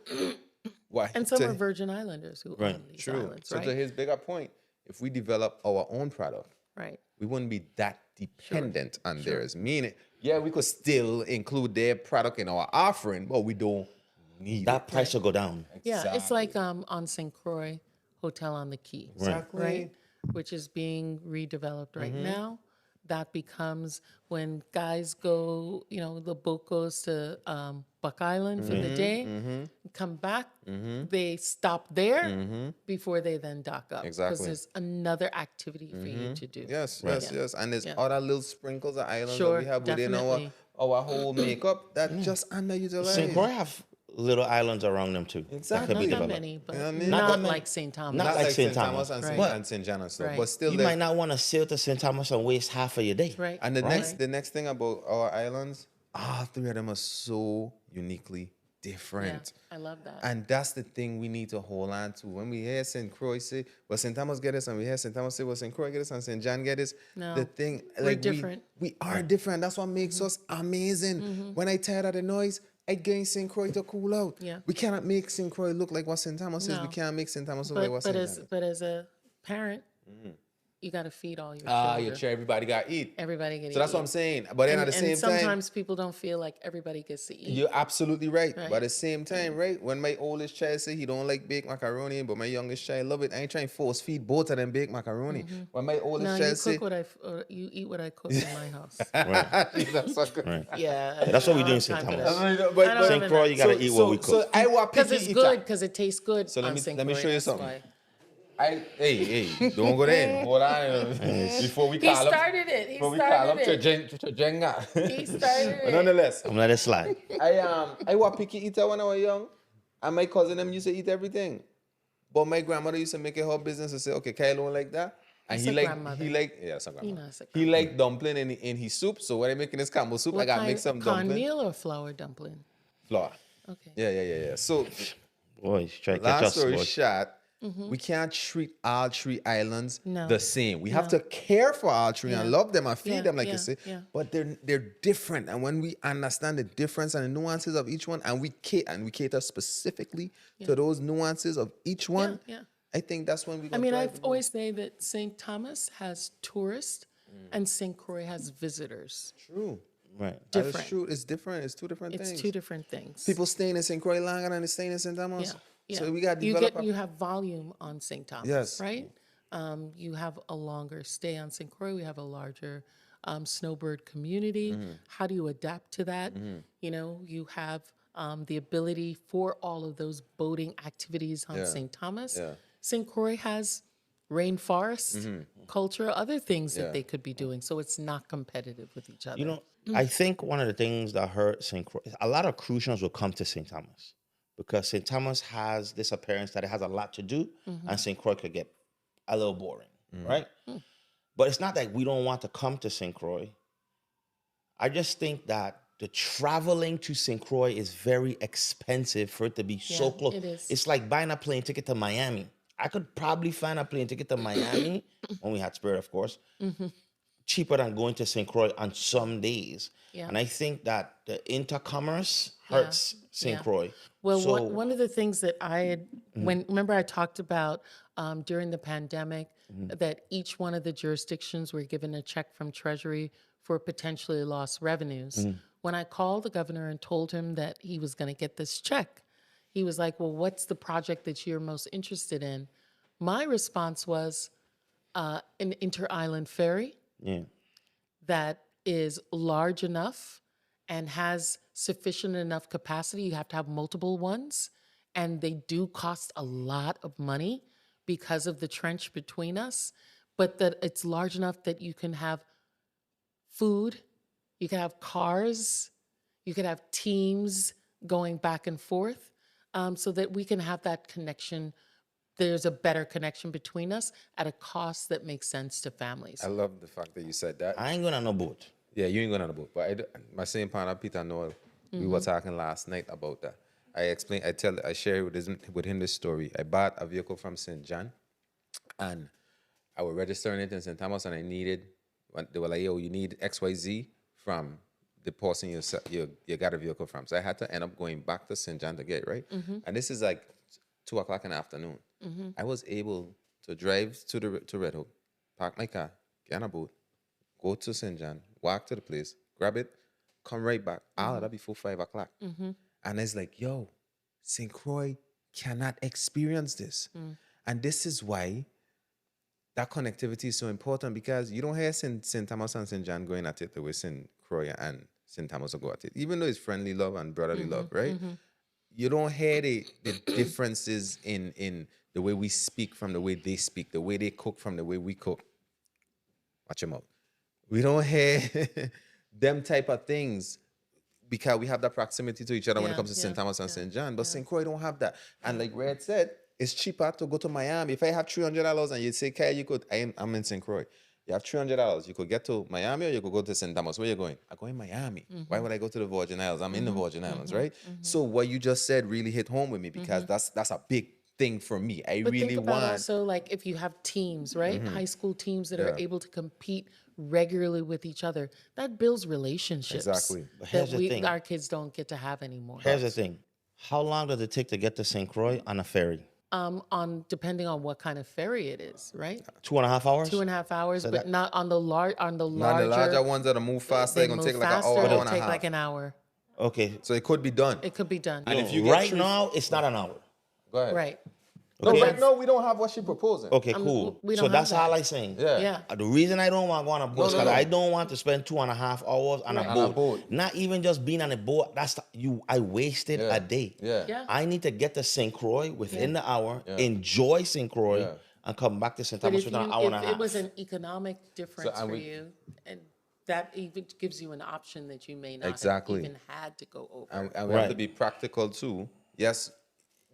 why? And some are Virgin Islanders who own these True. islands, So right? to his bigger point, if we develop our own product, Right. we wouldn't be that dependent on theirs. Meaning, yeah, we could still include their product in our offering, but we don't need That it. price will go down. Yeah, it's like on St. Croix Hotel on the Key, Exactly. right? Which is being redeveloped right now. That becomes when guys go, the boat goes to Buck Island for the day, come back, they stop there before they then dock up. Because Exactly. there's another activity for you to do. Yes. And there's Yeah. other little sprinkles of islands Sure, that we have within definitely. our whole makeup that just underutilized. St. Croix have little islands around them too. Exactly. That could be Not that developed. many, but You know what I mean? not, Not that many. like St. Thomas. Not like St. Thomas Thomas. and Right. St. John and stuff. Right. But still, You there's- might not want to sail to St. Thomas and waste half of your day. Right. And the right. next thing about our islands, all three of them are so uniquely Yeah, different. I love that. And that's the thing we need to hold on to. When we hear St. Croix say, well, St. Thomas get this, and we hear St. Thomas say, well, St. Croix get this, and St. John get this. No, The thing, we're like, different. We are different. That's what makes us amazing. When I tired of the noise, I get St. Croix to cool out. Yeah. We cannot make St. Croix look like what St. Thomas is. No. We can't make St. Thomas look like what but St. as John is. but as a parent, you got to feed all your Ah, children. you're sure everybody got to eat. Everybody gets So that's what I'm saying. But then at the same and time, sometimes people don't feel like everybody gets to eat. you're absolutely right. Right. But at the same time, right, when my oldest child say he don't like baked macaroni, but my youngest child love it, I ain't trying to force feed both of them baked macaroni. When my oldest No, you child say, cook or you eat what I cook in my house. that's what Right. Yeah, That's what we do in in St. Thomas. I don't St. have Croix, enough. you gotta eat what we cook. So I want because picky it's eater. good, because it tastes good. So let on me- St. let me Croix, show you that's something. why. Hey, don't go there. Hold on. Before we He call up, started it. He before we call up started to it. Jenga. He started But it. nonetheless, I'm gonna let it slide. I was picky eater when I was young, and my cousin them used to eat everything. But my grandmother used to make it her business to say, okay, Kyle don't like that. And That's a grandmother. yeah, some grandmother. that's a He liked dumpling in his soup. So when I making his Campbell soup, I got to make some dumpling. cornmeal or flour dumpling? Flour. Okay. Yeah. So Boy, he's trying to catch long us, story boy. short, we can't treat all three islands No. the same. We have to care for all three and love them and feed Yeah, them, like yeah, you say. yeah. But they're different. And when we understand the difference and the nuances of each one, and we cater specifically to those nuances of each one, yeah. I think that's when we. I mean, I've always say that St. Thomas has tourists and St. Croix has visitors. true. Right. That is Different. true. It's different. It's two different It's things. two different things. People staying in St. Croix longer than they staying in St. Thomas. Yeah. So we got to you develop. you have volume on St. Thomas, Yes. right? You have a longer stay on St. Croix. We have a larger snowbird community. How do you adapt to that? You have the ability for all of those boating activities on St. Thomas. Yeah. St. Croix has rainforest, culture, other things that they could be doing. So it's not competitive with each other. You know, I think one of the things that hurt St. Croix, a lot of crucians will come to St. Thomas because St. Thomas has this appearance that it has a lot to do, and St. Croix could get a little boring, right? But it's not that we don't want to come to St. Croix. I just think that the traveling to St. Croix is very expensive for it to be so close. it is. It's like buying a plane ticket to Miami. I could probably find a plane ticket to Miami, when we had Spirit, of course, cheaper than going to St. Croix on some days. Yeah. And I think that the intercommerce hurts St. Yeah. Croix. Well, So- one of the things that I had, remember I talked about during the pandemic that each one of the jurisdictions were given a check from Treasury for potentially lost revenues. When I called the governor and told him that he was going to get this check, he was like, well, what's the project that you're most interested in? My response was an inter-island ferry Yeah. that is large enough and has sufficient enough capacity. You have to have multiple ones, and they do cost a lot of money because of the trench between us, but that it's large enough that you can have food, you can have cars, you can have teams going back and forth, so that we can have that connection. There's a better connection between us at a cost that makes sense to families. I love the fact that you said that. I ain't going on no boat. Yeah, you ain't going on the boat. But my same partner, Peter Noel, we were talking last night about that. I share with him this story. I bought a vehicle from St. John, and I was registering it in St. Thomas, and I needed when they were like, yo, you need XYZ from the person you got a vehicle from. So I had to end up going back to St. John to get it, right? And this is like 2 o'clock in the afternoon. I was able to drive to Red Hook, park my car, get on a boat, go to St. John, walk to the place, grab it, come right back. All of that before 5 o'clock. And it's like, yo, St. Croix cannot experience this. And this is why that connectivity is so important, because you don't hear St. Thomas and St. John going at it the way St. Croix and St. Thomas will go at it. Even though it's friendly love and brotherly love, right? You don't hear the differences in the way we speak from the way they speak, the way they cook from the way we cook. Watch them out. We don't hear them type of things because we have that proximity to each other when it comes to St. Thomas and St. John. But St. Croix don't have that. And like Red said, it's cheaper to go to Miami. If I have $300 and you say, Kyle, you could, I'm in St. Croix. You have $300. You could get to Miami or you could go to St. Thomas. Where are you going? I'm going to Miami. Why would I go to the Virgin Islands? I'm in the Virgin Islands, right? So what you just said really hit home with me, because that's a big thing for me. I But really think about want. also, like, if you have teams, right? High school teams that are able to compete regularly with each other, that builds relationships. Exactly. But here's that the thing. our kids don't get to have anymore. Here's the thing. How long does it take to get to St. Croix on a ferry? On depending on what kind of ferry it is, right? 2.5 hours? 2.5 hours, So but that- not on the Now, the larger. larger ones that move faster, they're going to take like an hour, it'll hour and a take half. like an hour. Okay. So it could be done. It could be done. And if you No, get right now, it's not an hour. Go ahead. Right. No, Okay. right now we don't have what she's proposing. Okay, cool. we So don't have that's that. all I'm saying. Yeah. The reason I don't want to go on a boat is No, because no. I don't want to spend 2.5 hours on On a a boat. boat. Not even just being on a boat. I wasted Yeah. a day. Yeah. Yeah. I need to get to St. Croix within the hour, enjoy St. Croix, Yeah. and come back to St. But Thomas if, within an hour and a if half. it was an economic difference and for we- you, and that even gives you an option that you may not Exactly. have even had to go over. And we have to Right. be practical too. Yes,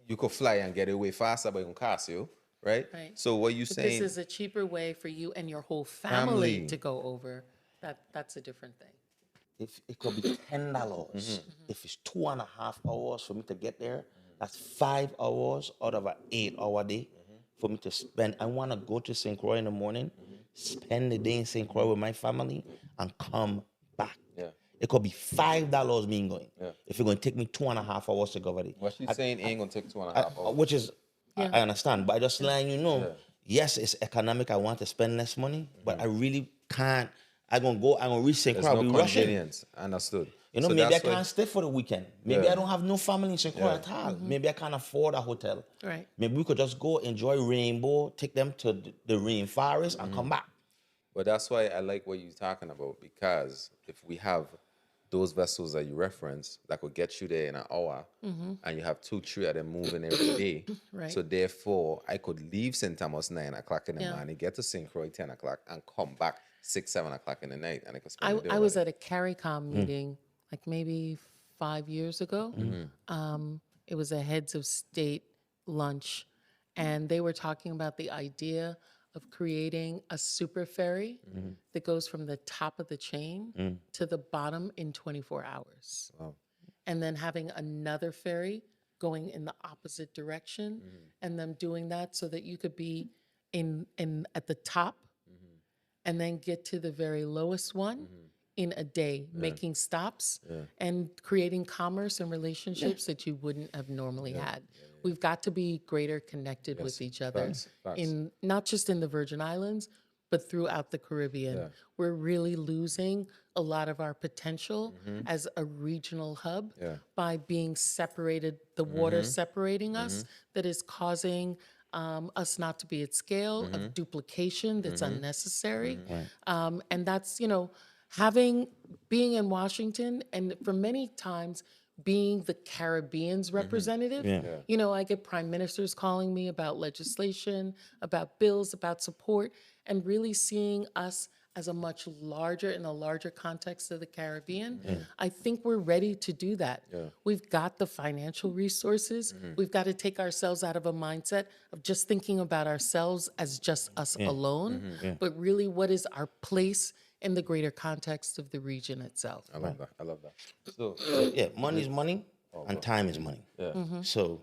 you could fly and get away faster, but it can cost you, right? Right. So what you But saying? this is a cheaper way for you and your whole Family. family to go over. That's a different thing. If it could be $10. If it's 2.5 hours for me to get there, that's 5 hours out of an 8-hour day for me to spend. I want to go to St. Croix in the morning, spend the day in St. Croix with my family, and come back. Yeah. It could be $5 me going. Yeah. If it's going to take me 2.5 hours to cover it. What she's saying ain't gonna take 2.5 hours. Which is, Yeah. I understand, but I just letting you know, yes, it's economic. I want to spend less money, but I really can't. I'm going to reach St. There's Croix, no be rushing. convenience. Understood. You know, So maybe I that's why- can't stay for the weekend. Maybe Yeah. I don't have no family in St. Croix at all. Maybe I can't afford a hotel. Right. Maybe we could just go enjoy Rainbow, take them to the rainforest and come back. But that's why I like what you're talking about, because if we have those vessels that you reference that could get you there in an hour, and you have 2-3 of them moving every day, Right. so therefore I could leave St. Thomas 9 o'clock in the Yeah. morning, get to St. Croix 10 o'clock, and come back 6-7 o'clock in the night, and I could spend the day I was with at a CARICOM meeting like maybe 5 years ago. It was a heads of state lunch, and they were talking about the idea of creating a super ferry that goes from the top of the chain to the bottom in 24 hours. Wow. And then having another ferry going in the opposite direction, and them doing that so that you could be in at the top and then get to the very lowest one in a day, making stops and creating commerce and relationships that you wouldn't have normally had. We've got to be greater connected with each other facts. in not just in the Virgin Islands, but throughout the Caribbean. We're really losing a lot of our potential as a regional hub by being separated, the water separating us, that is causing us not to be at scale, of duplication that's unnecessary. And that's, being in Washington, and for many times being the Caribbean's representative. I get prime ministers calling me about legislation, about bills, about support, and really seeing us as a much larger, in a larger context of the Caribbean. I think we're ready to do that. We've got the financial resources. We've got to take ourselves out of a mindset of just thinking about ourselves as just us alone, but really what is our place in the greater context of the region itself. I love that. I love that. So Yeah, money is money and time is money. So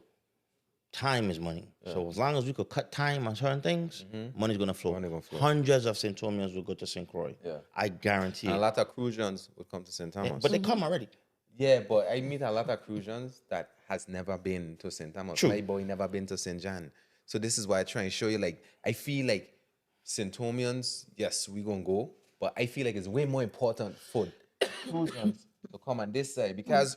time is money. So as long as we could cut time on certain things, money's gonna flow. Money gonna flow. Hundreds of St. Thomians will go to St. Croix. Yeah. I guarantee And a it. lot of Crucians would come to St. Thomas. But they come already. Yeah, but I meet a lot of Crucians that has never been to St. Thomas. True. My boy never been to St. John. So this is why I try and show you, like, I feel like St. Thomians, yes, we gonna go, but I feel like it's way more important for Crucians to come on this side because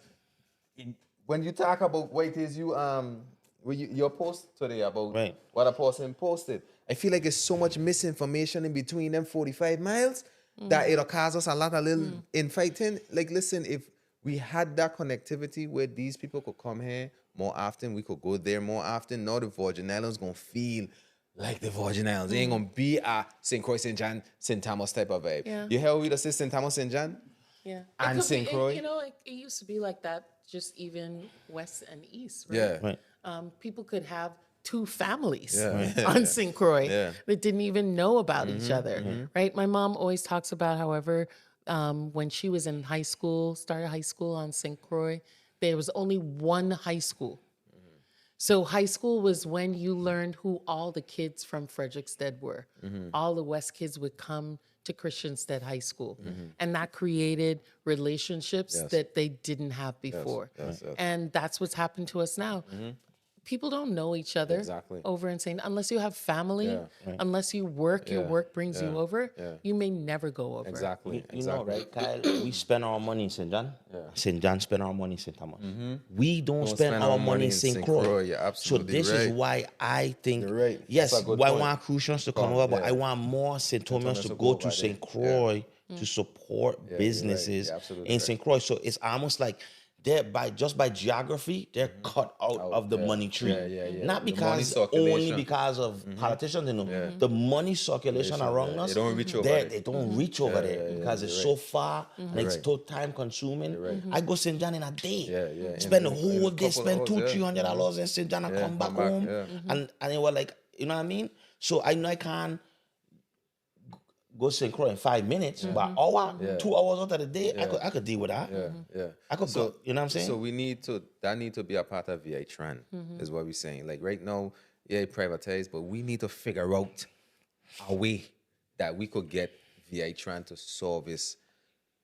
when you talk about what it is your post today about Right. what a person posted, I feel like there's so much misinformation in between them 45 miles that it'll cause us a lot of little infighting. Like, listen, if we had that connectivity where these people could come here more often, we could go there more often. Now the Virgin Islands gonna feel like the Virgin Islands. It ain't gonna be a St. Croix, St. John, St. Thomas type of vibe. Yeah. You hear how we just say St. Thomas, St. John? Yeah. And It could St. be- Croix? You know, it used to be like that, just even west and east, right? Yeah. Right. People could have two families Yeah. on St. Croix Yeah. that didn't even know about each other, right? My mom always talks about, however, when she was in high school, started high school on St. Croix, there was only one high school. So high school was when you learned who all the kids from Frederickstead were. All the West kids would come to Christianstead High School. And that created relationships Yes. that they didn't have before. yes, yes. And that's what's happened to us now. People don't know each other Exactly. over in St. Unless you have family, Yeah. unless you work, your Yeah. work brings you Yeah. over, Yeah. you may never go over. Exactly. You know, right, Kyle? We spend our money in St. John. St. John spend our money in St. Thomas. We don't spend our money in St. Croix. You're So absolutely this right. is why I think, You're right. yes, That's a good I point. want Crucians to come over, but yeah. I want more St. Thomas to to go go to over St. there. Croix to support you're right. businesses You're absolutely in right. St. Croix. So it's almost like they're just by geography, they're cut out of the money tree. yeah. Not The money because only circulation. because of politicians, you know. The money circulation around us, They don't reach over they there. don't reach over there because it's so far and it's right. so time consuming. I go St. John in a day. Yeah. Spend In the a whole day, couple spend hours, $200-300 in St. John and come back home. And it was like, you know what I mean? So I know I can't go St. Croix in 5 minutes, but hour, 2 hours out of the day, I could deal with that. Yeah. I could go, you know what I'm saying? So that need to be a part of VI Tran, is what we're saying. Like right now, yeah, privatized, but we need to figure out a way that we could get VI Tran to service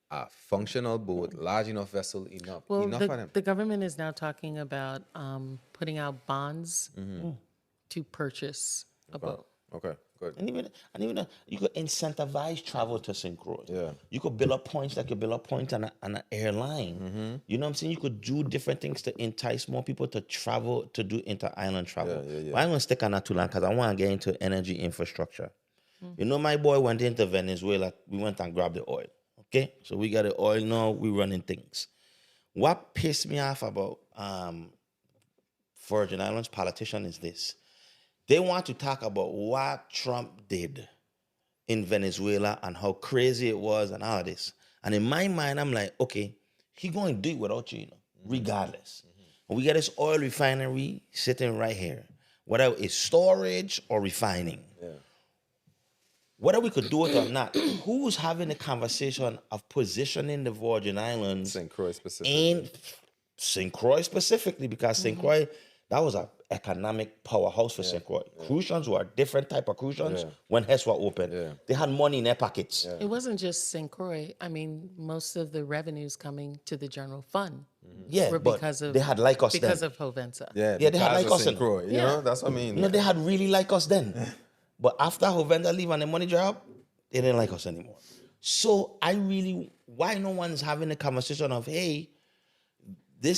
a functional boat, large enough vessel, enough Well, of them. the government is now talking about putting out bonds to purchase a boat. Okay, good. And even you could incentivize travel to St. Croix. Yeah. You could build up points like you build up points on an airline. You know what I'm saying? You could do different things to entice more people to travel, to do inter-island travel. Yeah. But I'm going to stick on that too long because I want to get into energy infrastructure. You know, my boy went into Venezuela. We went and grabbed the oil. Okay? So we got the oil now. We running things. What pissed me off about Virgin Islands politician is this. They want to talk about what Trump did in Venezuela and how crazy it was and all of this. And in my mind, I'm like, okay, he going to do it without you, regardless. And we got this oil refinery sitting right here, whether it's storage or refining. Whether we could do it or not, who's having the conversation of positioning the Virgin Islands St. Croix specifically. in St. Croix specifically, because St. Croix, that was an economic powerhouse for St. Croix. Crucians were a different type of crucians when Hess were open. They had money in their pockets. It wasn't just St. Croix. I mean, most of the revenues coming to the general fund Yeah, were but because of they had like us because then. of Hovensa. Yeah, Yeah, they had because like of us St. in- Croix. You know, that's what I mean. You know, they had really like us then. But after Hovenda leave and the money drop, they didn't like us anymore. So why no one's having a conversation of, hey, the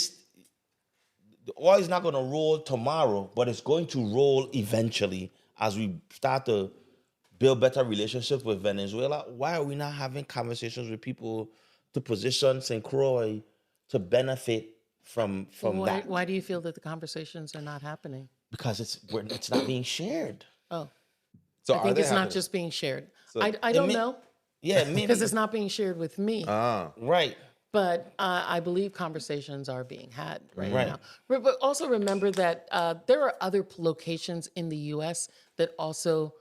oil is not going to roll tomorrow, but it's going to roll eventually as we start to build better relationships with Venezuela. Why are we not having conversations with people to position St. Croix to benefit from that? Why do you feel that the conversations are not happening? Because it's not being shared. Oh, So I are think they it's not happening? just being shared. I don't know Yeah, maybe. because it's not being shared with me. Right. But I believe conversations are being had right Right. now. But also remember that there are other locations in the U.S. that also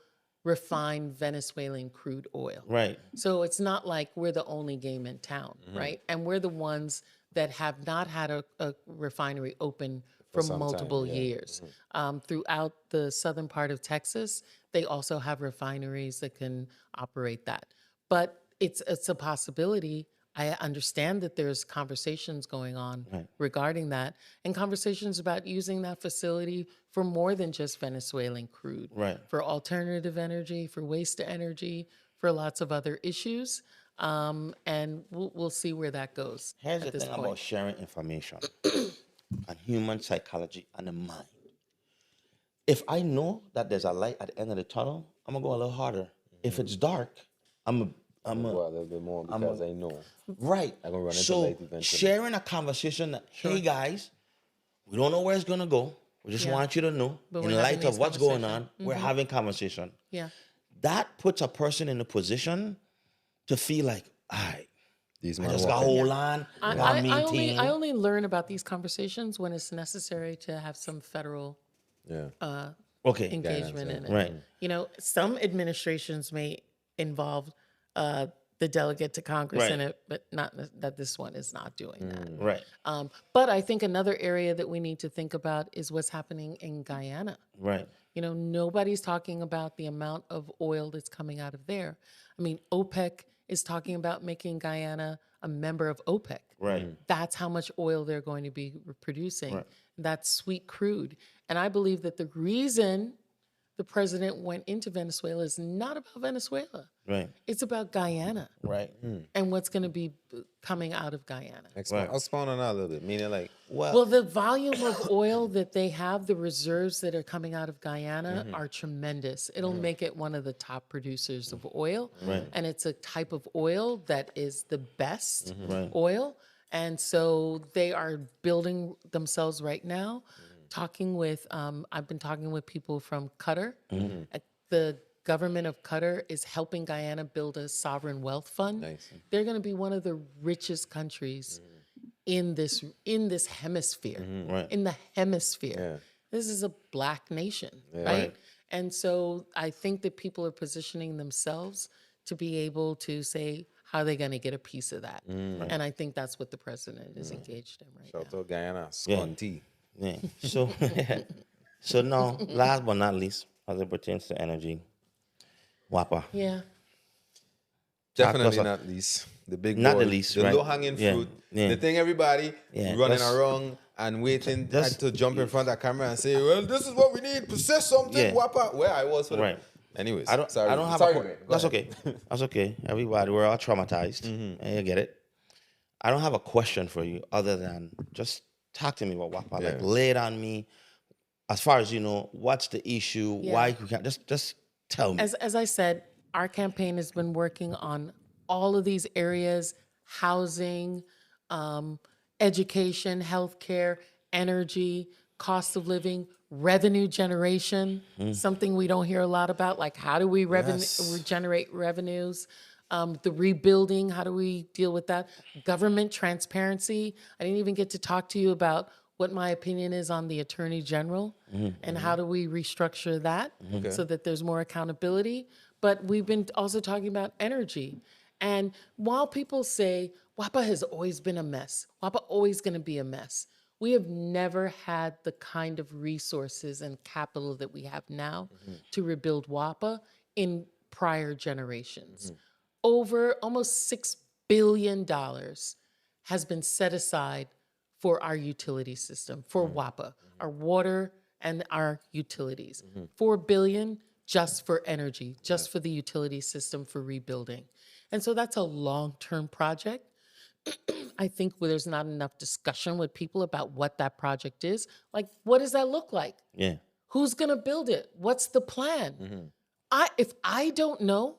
refine Venezuelan crude oil. Right. So it's not like we're the only game in town, right? And we're the ones that have not had a refinery open for some time, multiple yeah. years. Throughout the southern part of Texas, they also have refineries that can operate that. But it's a possibility. I understand that there's conversations going on regarding that, and conversations about using that facility for more than just Venezuelan crude, for alternative energy, for waste to energy, for lots of other issues. And we'll see where that goes. Here's the at this thing point. about sharing information and human psychology and the mind. If I know that there's a light at the end of the tunnel, I'm gonna go a little harder. If it's dark, I'm Go a little bit more because I know. right. I'm gonna run into So light eventually. sharing a conversation that, hey guys, we don't know where it's gonna go. We just Yeah. want you to know, But in we're having light of these what's going on, conversations. we're having conversation. Yeah. That puts a person in a position to feel like, all right, These I man just got walking. hold on, I got maintain. only learn about these conversations when it's necessary to have some federal Yeah. Okay. engagement in it. Right. You know, some administrations may involve the delegate to Congress in Right. it, but not that this one is not doing that. Right. But I think another area that we need to think about is what's happening in Guyana. Right. You know, nobody's talking about the amount of oil that's coming out of there. I mean, OPEC is talking about making Guyana a member of OPEC. Right. That's how much oil they're going to be producing. Right. That's sweet crude. And I believe that the reason the president went into Venezuela is not about Venezuela. Right. It's about Guyana Right. and what's going to be coming out of Guyana. Expound on that a little bit. Meaning like, Well, the volume of oil that they have, the reserves that are coming out of Guyana are tremendous. It'll make it one of the top producers of oil. Right. And it's a type of oil that is the best Right. oil. And so they are building themselves right now, talking with, I've been talking with people from Qatar. The government of Qatar is helping Guyana build a sovereign wealth fund. Nice. They're going to be one of the richest countries in this hemisphere. Right. In the hemisphere. Yeah. This is a black nation, right? And so I think that people are positioning themselves to be able to say how they're going to get a piece of that. And I think that's what the president is engaged in right now. shout out Guyana, Sconti. Yeah. So, so now, last but not least, as it pertains to energy, WAPA. Yeah. Definitely Talk to us. not least. The big Not the boy, least, the right? low-hanging Yeah, fruit. yeah. The thing everybody Yeah, running that's- around and waiting That's- to jump in front of the camera and say, well, this is what we need. Possess something, Yeah. WAPA. Where I was for the... Right. Anyways, I don't sorry. have sorry, a mate. Go that's ahead. okay. That's okay. Everybody, we're all traumatized. I get it. I don't have a question for you other than just talk to me about WAPA. Like Yeah. lay it on me. As far as you know, what's the issue? Yeah. Why you can't just tell me. As I said, our campaign has been working on all of these areas: housing, education, healthcare, energy, cost of living, revenue generation, something we don't hear a lot about, like how do we generate revenues, the rebuilding, how do we deal with that, government transparency. I didn't even get to talk to you about what my opinion is on the Attorney General and how do we restructure that so that there's more accountability. But we've been also talking about energy. And while people say WAPA has always been a mess, WAPA always going to be a mess, we have never had the kind of resources and capital that we have now to rebuild WAPA in prior generations. Over almost $6 billion has been set aside for our utility system, for WAPA, our water and our utilities. $4 billion just for energy, just for the utility system for rebuilding. And so that's a long-term project. I think where there's not enough discussion with people about what that project is. Like, what does that look like? Yeah. Who's gonna build it? What's the plan? If I don't know,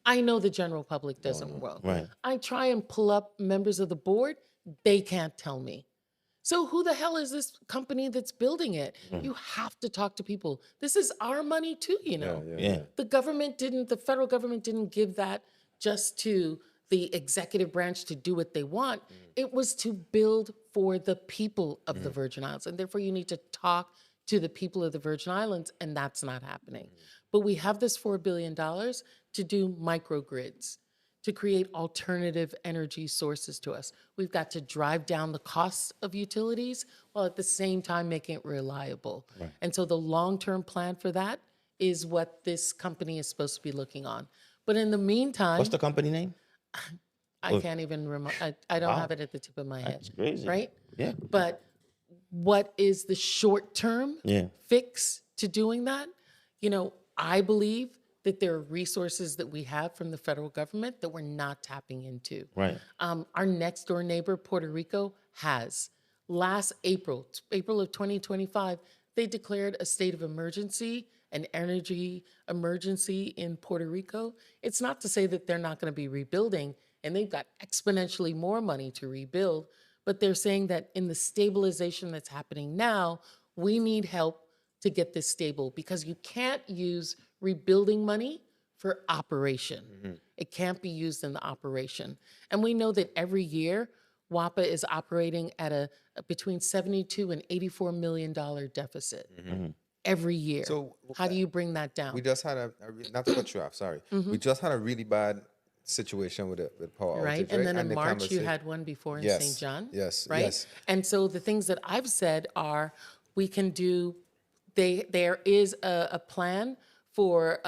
I know the general public doesn't know. Right. I try and pull up members of the board, they can't tell me. So who the hell is this company that's building it? You have to talk to people. This is our money too, you know. Yeah. The federal government didn't give that just to the executive branch to do what they want. It was to build for the people of the Virgin Islands. And therefore you need to talk to the people of the Virgin Islands, and that's not happening. But we have this $4 billion to do microgrids, to create alternative energy sources to us. We've got to drive down the costs of utilities while at the same time making it reliable. And so the long-term plan for that is what this company is supposed to be looking on. But in the meantime, What's the company name? I can't even remember, I don't Wow. have it at the tip of my head. That's crazy. Right? Yeah. But what is the short-term Yeah. fix to doing that? You know, I believe that there are resources that we have from the federal government that we're not tapping into. Right. Our next door neighbor, Puerto Rico, has. Last April, April of 2025, they declared a state of emergency, an energy emergency in Puerto Rico. It's not to say that they're not going to be rebuilding, and they've got exponentially more money to rebuild, but they're saying that in the stabilization that's happening now, we need help to get this stable because you can't use rebuilding money for operation. It can't be used in the operation. And we know that every year, WAPA is operating at a between $72 and $84 million deficit every year. So, how do you bring that down? We just had not to cut you off, sorry. We just had a really bad situation with power Right, outage, and then in the March you conversa- had one before in Yes, St. John. yes, right. yes. And so the things that I've said are, we can do. There is a plan for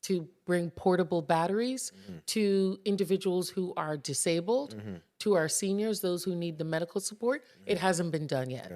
to bring portable batteries to individuals who are disabled, to our seniors, those who need the medical support. It hasn't been done yet.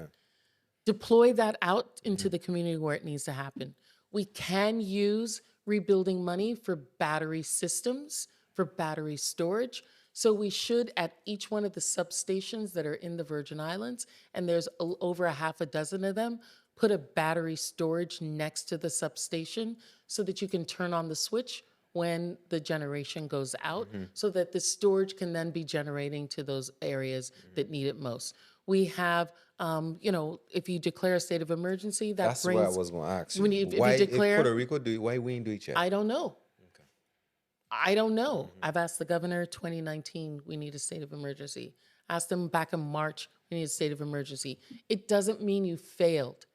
Deploy that out into the community where it needs to happen. We can use rebuilding money for battery systems, for battery storage. So we should, at each one of the substations that are in the Virgin Islands, and there's over a half a dozen of them, put a battery storage next to the substation so that you can turn on the switch when the generation goes out, so that the storage can then be generating to those areas that need it most. We have, if you declare a state of emergency, that That's brings. what I was going to ask you. When you- if you Why declare- Puerto Rico do it? Why we ain't do it yet? I don't know. I don't know. I've asked the governor 2019, we need a state of emergency. Asked him back in March, we need a state of emergency. It doesn't mean you failed.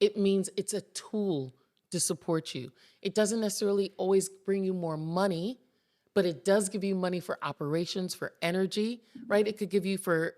It means it's a tool to support you. It doesn't necessarily always bring you more money, but it does give you money for operations, for energy, right? It could give you for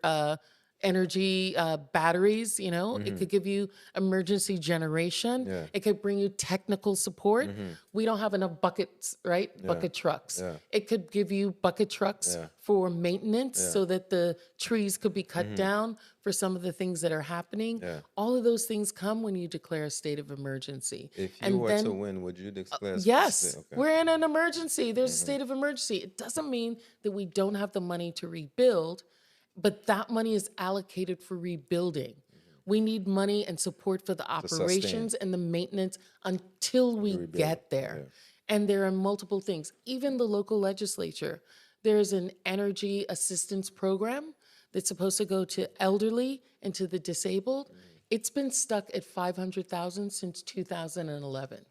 energy batteries, it could give you emergency generation. It could bring you technical support. We don't have enough buckets, right? Bucket trucks. It could give you bucket trucks for maintenance so that the trees could be cut down for some of the things that are happening. All of those things come when you declare a state of emergency. If you were to win, would you declare? Yes, Okay. we're in an emergency. There's a state of emergency. It doesn't mean that we don't have the money to rebuild, but that money is allocated for rebuilding. We need money and support for the operations and the maintenance until we get there. And there are multiple things. Even the local legislature, there's an energy assistance program that's supposed to go to elderly and to the disabled. It's been stuck at $500,000 since 2011.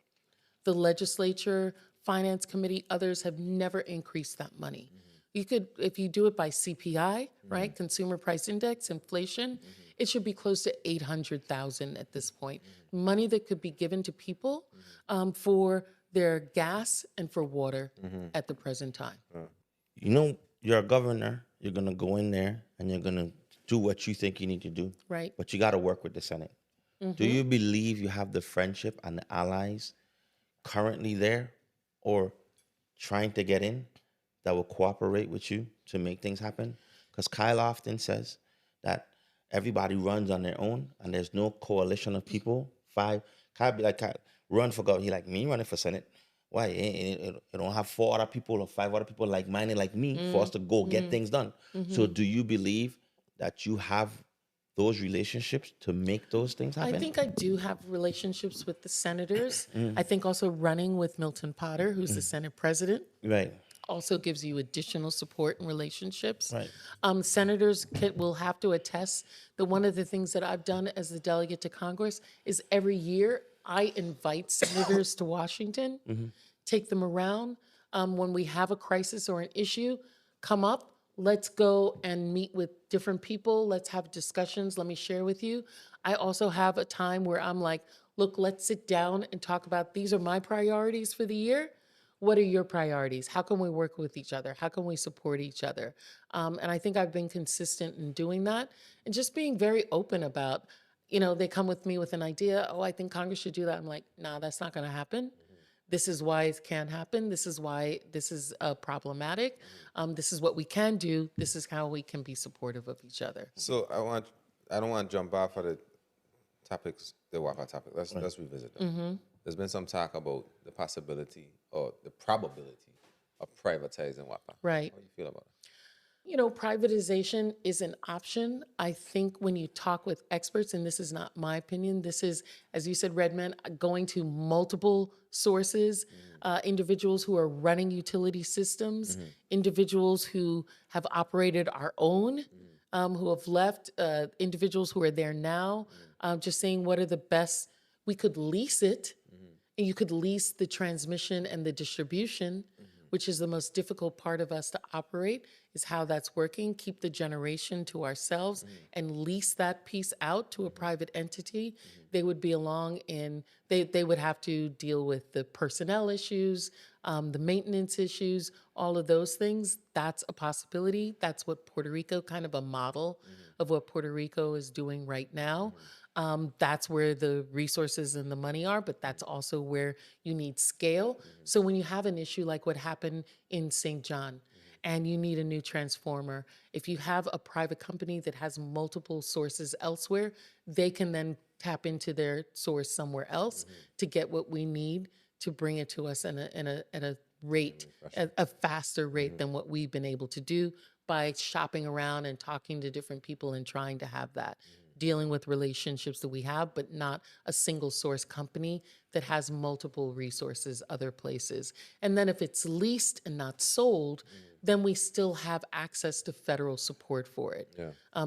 The legislature, finance committee, others have never increased that money. You could, if you do it by CPI, right, Consumer Price Index, inflation, it should be close to 800,000 at this point. Money that could be given to people for their gas and for water at the present time. You're a governor. You're gonna go in there and you're gonna do what you think you need to do. Right. But you got to work with the Senate. Do you believe you have the friendship and the allies currently there, or trying to get in, that will cooperate with you to make things happen? Because Kyle often says that everybody runs on their own and there's no coalition of people. Kyle be like, Kyle, run for governor. He like, me running for Senate? Why? It don't have 4 other people or 5 other people like-minded like me for us to go get things done. So do you believe that you have those relationships to make those things happen? I think I do have relationships with the senators. I think also running with Milton Potter, who's the Senate president, Right. also gives you additional support and relationships. Right. Senators will have to attest that one of the things that I've done as the delegate to Congress is every year I invite senators to Washington, take them around. When we have a crisis or an issue come up, let's go and meet with different people. Let's have discussions. Let me share with you. I also have a time where I'm like, look, let's sit down and talk about, these are my priorities for the year. what are your priorities? How can we work with each other? How can we support each other? And I think I've been consistent in doing that and just being very open about, they come with me with an idea. Oh, I think Congress should do that. I'm like, nah, that's not going to happen. This is why it can't happen. This is why this is problematic. This is what we can do. This is how we can be supportive of each other. So I don't want to jump off of the topics, the WAPA topic. Let's revisit them. There's been some talk about the possibility or the probability of privatizing WAPA. Right. How do you feel about it? Privatization is an option. I think when you talk with experts, and this is not my opinion, this is, as you said, Redmond, going to multiple sources, individuals who are running utility systems, individuals who have operated our own, who have left, individuals who are there now, just saying what are the best, we could lease it, and you could lease the transmission and the distribution, which is the most difficult part of us to operate, is how that's working. Keep the generation to ourselves and lease that piece out to a private entity. They would be along in, they would have to deal with the personnel issues, the maintenance issues, all of those things. That's a possibility. That's what Puerto Rico, kind of a model of what Puerto Rico is doing right now. That's where the resources and the money are, but that's also where you need scale. So when you have an issue like what happened in St. John, and you need a new transformer, if you have a private company that has multiple sources elsewhere, they can then tap into their source somewhere else to get what we need to bring it to us at a rate, a faster rate than what we've been able to do by shopping around and talking to different people and trying to have that. Dealing with relationships that we have, but not a single source company that has multiple resources other places. And then if it's leased and not sold, then we still have access to federal support for it.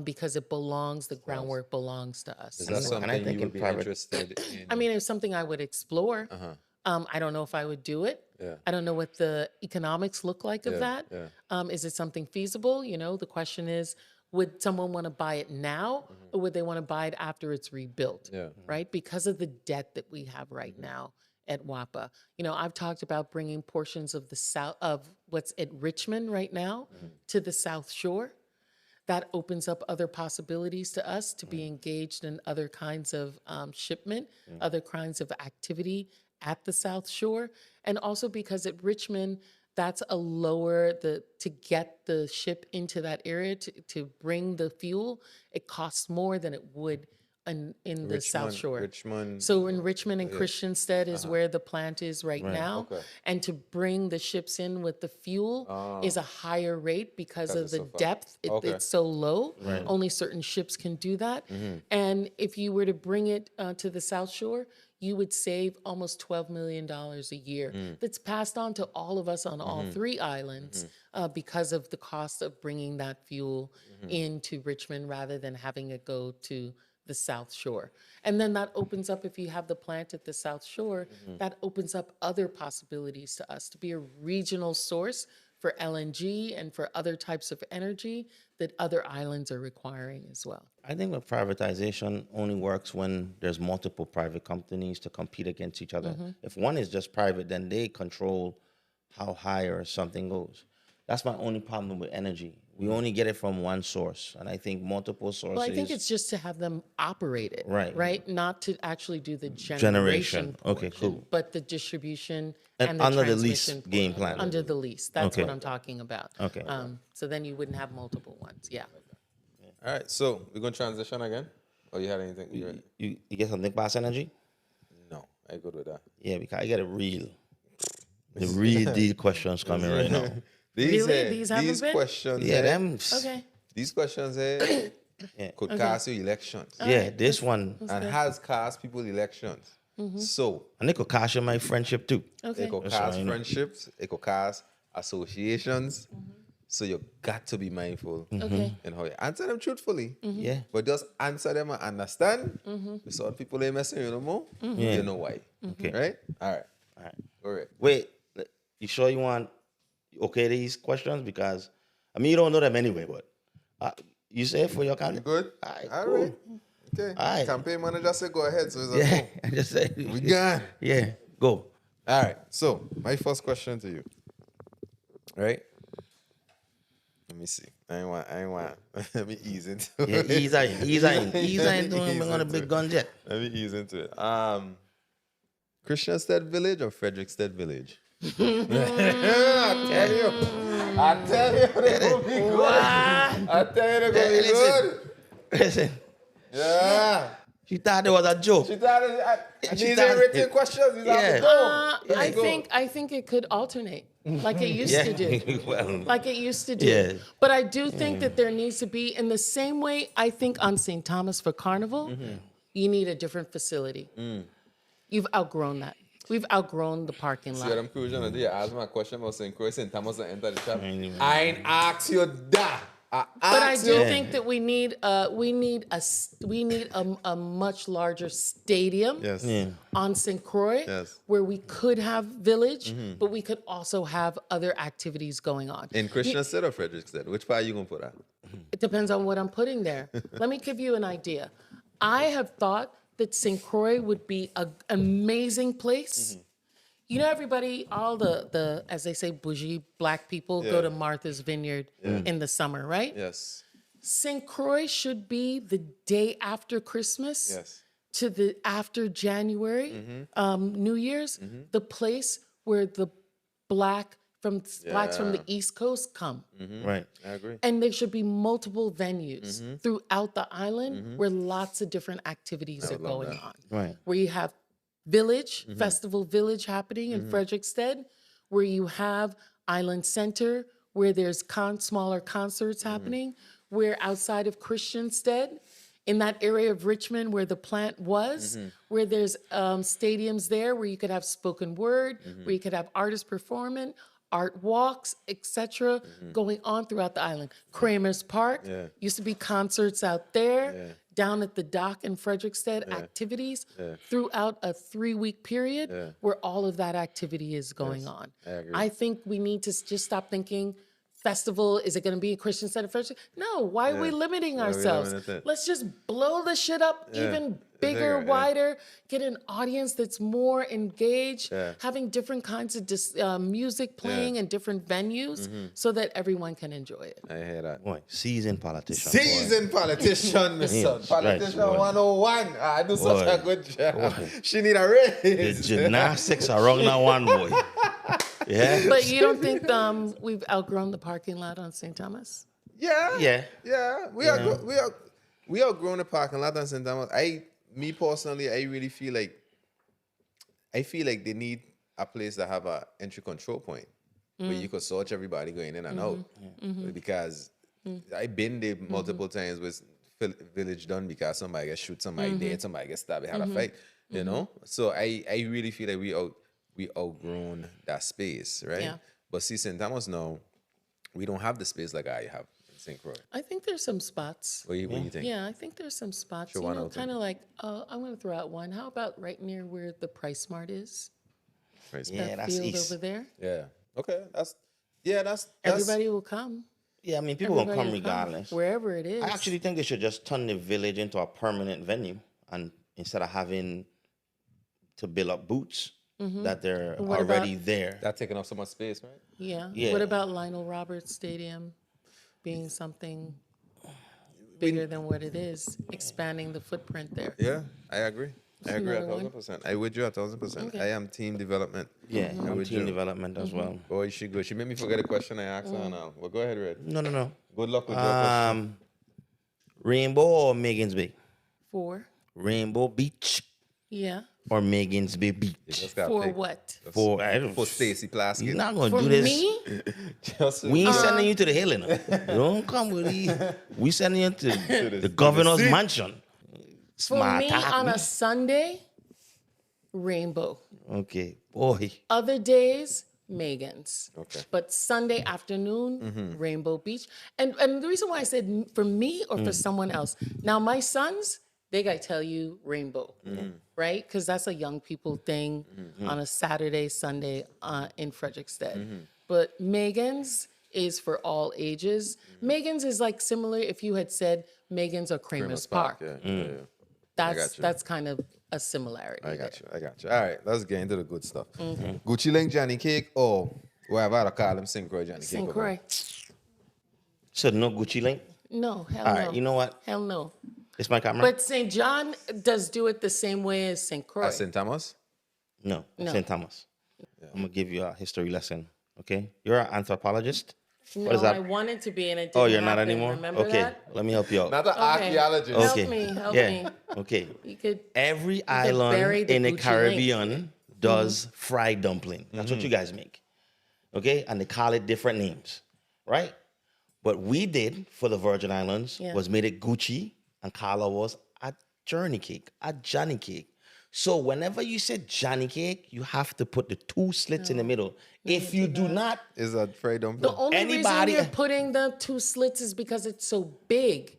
Because it belongs, the groundwork belongs to us. Is that something think you in would be private- interested in? I mean, it's something I would explore. I don't know if I would do it. I don't know what the economics look like of that. Is it something feasible? The question is, would someone want to buy it now, or would they want to buy it after it's rebuilt? Right? Because of the debt that we have right now at WAPA. I've talked about bringing portions of the south, of what's at Richmond right now, to the South Shore. That opens up other possibilities to us to be engaged in other kinds of shipment, other kinds of activity at the South Shore. And also because at Richmond, that's a lower, to get the ship into that area, to bring the fuel, it costs more than it would in the South Shore. Richmond. So in Richmond and Christiansted is where the plant is right now. Okay. And to bring the ships in with the fuel is a higher rate because of it's the so far. depth. Okay. It's so low. Only certain ships can do that. And if you were to bring it to the South Shore, you would save almost $12 million a year. That's passed on to all of us on all three islands because of the cost of bringing that fuel into Richmond rather than having it go to the South Shore. And then that opens up, if you have the plant at the South Shore, that opens up other possibilities to us to be a regional source for LNG and for other types of energy that other islands are requiring as well. I think that privatization only works when there's multiple private companies to compete against each other. If one is just private, then they control how high or something goes. That's my only problem with energy. We only get it from one source, and I think multiple sources. Well, I think it's just to have them operate it, Right. Not to actually do the Generation. generation Okay, portion, cool. but the distribution And and the under the lease transmission game portion. plan. Under the lease, that's what Okay. I'm talking about. Okay. So then you wouldn't have multiple ones, yeah. All right, so we're going to transition again? Or you had anything? You get something past energy? No, I good with that. Yeah, because I get the real deep questions coming right now. Really? These haven't these been? questions, Yeah, them. Okay. These questions could cost you elections Yeah, this one. and has cost people elections. So And they could cash in my friendship too. Okay. it could That's cost what I know. friendships, it could cost associations. So you got to be mindful Okay. in how you answer them truthfully. Yeah. But just answer them and understand. The sort of people ain't messing you no more. Yeah. You know why. Okay. Right? All right. All right. All right. Wait, you sure you want okay these questions? Because I mean you don't know them anyway, but you say it for your You candidate. good? All right, All cool. right. Okay. All right. Campaign manager said go ahead. So it's Yeah, okay. I just say We gone. Yeah, go. All right. So my first question to you. Right? Let me see. I ain't want. Let me ease into Yeah, it. ease in doing on a into big it. gun jet. Let me ease into it. Christianstead Village or Frederickstead Village? I tell you, they're gonna be good. I tell you, they're gonna be good. Listen, Yeah. she thought it was a joke. She thought She these thought ain't written it- questions. These Yeah. are the I think it could alternate like it used to do. Well, Like it used to do. Yeah. But I do think that there needs to be, in the same way I think on St. Thomas for Carnival, you need a different facility. You've outgrown that. We've outgrown the parking See lot. what I'm curious on? You asked my question about St. Croix, St. Thomas, and enter the chat. I ain't asked you that. But I asked do you. think that we need a much larger stadium Yes. yeah. on St. Croix Yes. where we could have village, but we could also have other activities going on. In Christianstead or Frederickstead? Which part are you going to put at? It depends on what I'm putting there. Let me give you an idea. I have thought that St. Croix would be an amazing place. You know, everybody, all the as they say, bougie black people go Yeah. to Martha's Vineyard in the summer, right? Yes. St. Croix should be the day after Christmas Yes. to the after January, New Year's, the place where the blacks from the East Coast come. Right. I agree. And there should be multiple venues throughout the island where lots of different activities are going on. Right. Where you have Village, Festival Village happening in Frederickstead, where you have Island Center, where there's smaller concerts happening, where outside of Christianstead, in that area of Richmond where the plant was, where there's stadiums there where you could have spoken word, where you could have artists performing, art walks, etc., going on throughout the island. Kramer's Park, used to be concerts out there, down at the dock in Frederickstead, activities throughout a 3-week period where all of that activity is going on. I think we need to just stop thinking, festival, is it going to be a Christian Center Festival? No, why are we limiting ourselves? Let's just blow the shit up even bigger, wider, get an audience that's more engaged, having different kinds of music playing in different venues so that everyone can enjoy it. I hear that. Boy, seasoned politician. Seasoned politician, my son. Politician boy. 101. I do such a Boy. good job. Boy. She need a The raise. gymnastics are wrong now, one boy. Yeah. But you don't think we've outgrown the parking lot on St. Thomas? Yeah. Yeah. Yeah. We are growing the parking lot on St. Thomas. Me personally, I really feel like they need a place that have a entry control point where you could search everybody going in and out. Because I've been there multiple times with village done because somebody gets shoot, somebody dead, somebody gets stabbed, they had a fight, you know? So I really feel like we outgrown that space, right? Yeah. But see, St. Thomas now, we don't have the space like I have in St. Croix. I think there's some spots. What do you think? Yeah, I think there's some spots. Sure, You why know, not? kind of like, I'm going to throw out one. How about right near where the Price Mart is? Right. Yeah, That that's field east. over there? Yeah. Okay. That's Everybody will come. Yeah, I mean, people will Everybody come will regardless. wherever it is. I actually think they should just turn the village into a permanent venue, and instead of having to build up booths, that they're What already about- there. That's taking up so much space, right? Yeah. Yeah. What about Lionel Roberts Stadium being something bigger than what it is, expanding the footprint there? Yeah, I agree. I agree another one. 1,000%. I with you 1,000%. Okay. I am team development. Yeah, I and would team do. development as well. Boy, she good. She made me forget a question I asked her now. Well, go ahead, Red. No. Good luck with your question. Rainbow or Megan's Bay? 4. Rainbow Beach Yeah. or Megan's Bay You Beach? just gotta For pick. what? For Stacey Plaskett. You're not gonna For do this. me? Just We ain't sending you to the hill, you know. Don't come with it. We sending you to the governor's mansion. For Smart me, on ass. a Sunday, Rainbow. Okay, boy. Other days, Megan's. Okay. But Sunday afternoon, Rainbow Beach. And the reason why I said for me or for someone else. Now, my sons, they got to tell you Rainbow, right? Because that's a young people thing on a Saturday, Sunday in Frederickstead. But Megan's is for all ages. Megan's is like similar if you had said Megan's or Kramer's Park. Yeah. That's kind of a similarity. I got you. All right, let's get into the good stuff. Gucci Link Johnny Cake or whatever I call him, St. Croix Johnny Cake. St. Croix. So no Gucci link. No, hell All no. right, you know what? Hell no. It's my camera. But St. John does do it the same way as St. Croix. St. Thomas? No, No. St. Thomas. I'm gonna give you a history lesson. Okay, you're an anthropologist. No, What is that? I wanted to be, and it didn't Oh, you're not happen. anymore. Remember Okay, that? let me help you out. Not an archaeologist. Help Okay. me, help yeah. me. Okay. You could. Every bury island the in the Gucci Caribbean does fried dumpling. That's what you guys make. Okay? And they call it different names, right? What we did for the Virgin Islands Yeah. was made it Gucci and call ours a journey cake, a Johnny cake. So whenever you say Johnny cake, you have to put the 2 slits in the middle. If you do not, Is that fried dumpling? The only Anybody- reason you're putting the 2 slits is because it's so big.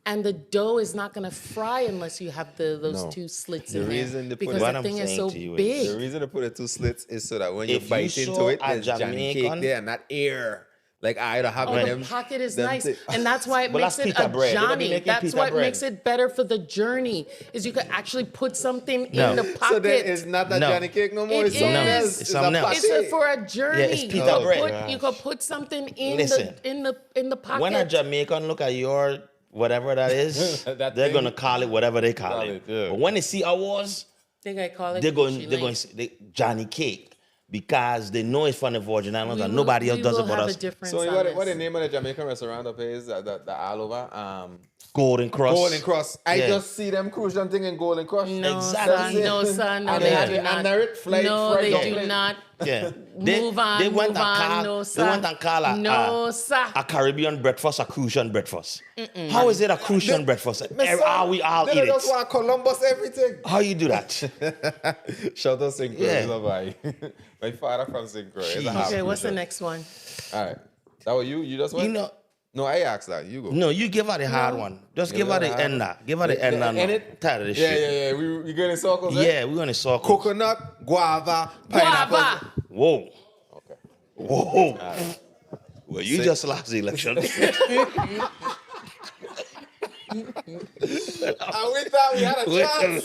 And the dough is not going to fry unless you have those No. 2 slits The in there. reason they put Because What the I'm thing is saying so to you is big. The reason to put the 2 slits is so that when you If you bite into saw it, a there's Johnny Cake Jamaican- there, not air. Like I don't have Oh, them. the pocket is them nice, thi- and that's why it Well, makes that's it pita a bread. They're gonna be Johnny. making That's pita what bread. makes it better for the journey. Is you could actually put something No. in the So pocket. there is not a No. Johnny Cake no more. It It's something is. else. It's something a else. It's pate. for a journey. Yeah, it's pita you could bread. you could put something in Listen. in the pocket. when a Jamaican look at your whatever that is, That they're thing. gonna call it whatever they call it. yeah. But when they see ours, They gotta call it. they're Gucci going Link. to say Johnny Cake because they know it's from the Virgin Islands and We will- nobody else we does it will but have us. a difference So on what the this. name of the Jamaican restaurant up here is the all over Golden Cross. Golden Cross. I Yeah. just see them crucian thing in Golden Cross. No, Exactly. son, no, son, no, And they they do have not. under it, fried they do dumpling. not. Yeah. Move on, They went move and on, call, no, they sir. went and call No, sir. a Caribbean breakfast a Crucian breakfast. How is it a Crucian breakfast? How we all eat They just it? want Columbus everything. How you do that? Shout out St. Croix. Yeah. Bye. My father from St. Croix. He's a Jeez. half Okay, what's the Crucian. next one? All right. That was you? You just went? You know, No, I asked that. You go. no, you give her the hard one. Just give her the hard end one. that. Give her the end end now. it? Tired of this Yeah, shit. yeah, yeah. We going in circles, eh? Yeah, we're gonna circle. Coconut, guava, pineapple. Guava. Whoa. Okay. Whoa. Well, you just lost the election. And we thought we had a chance.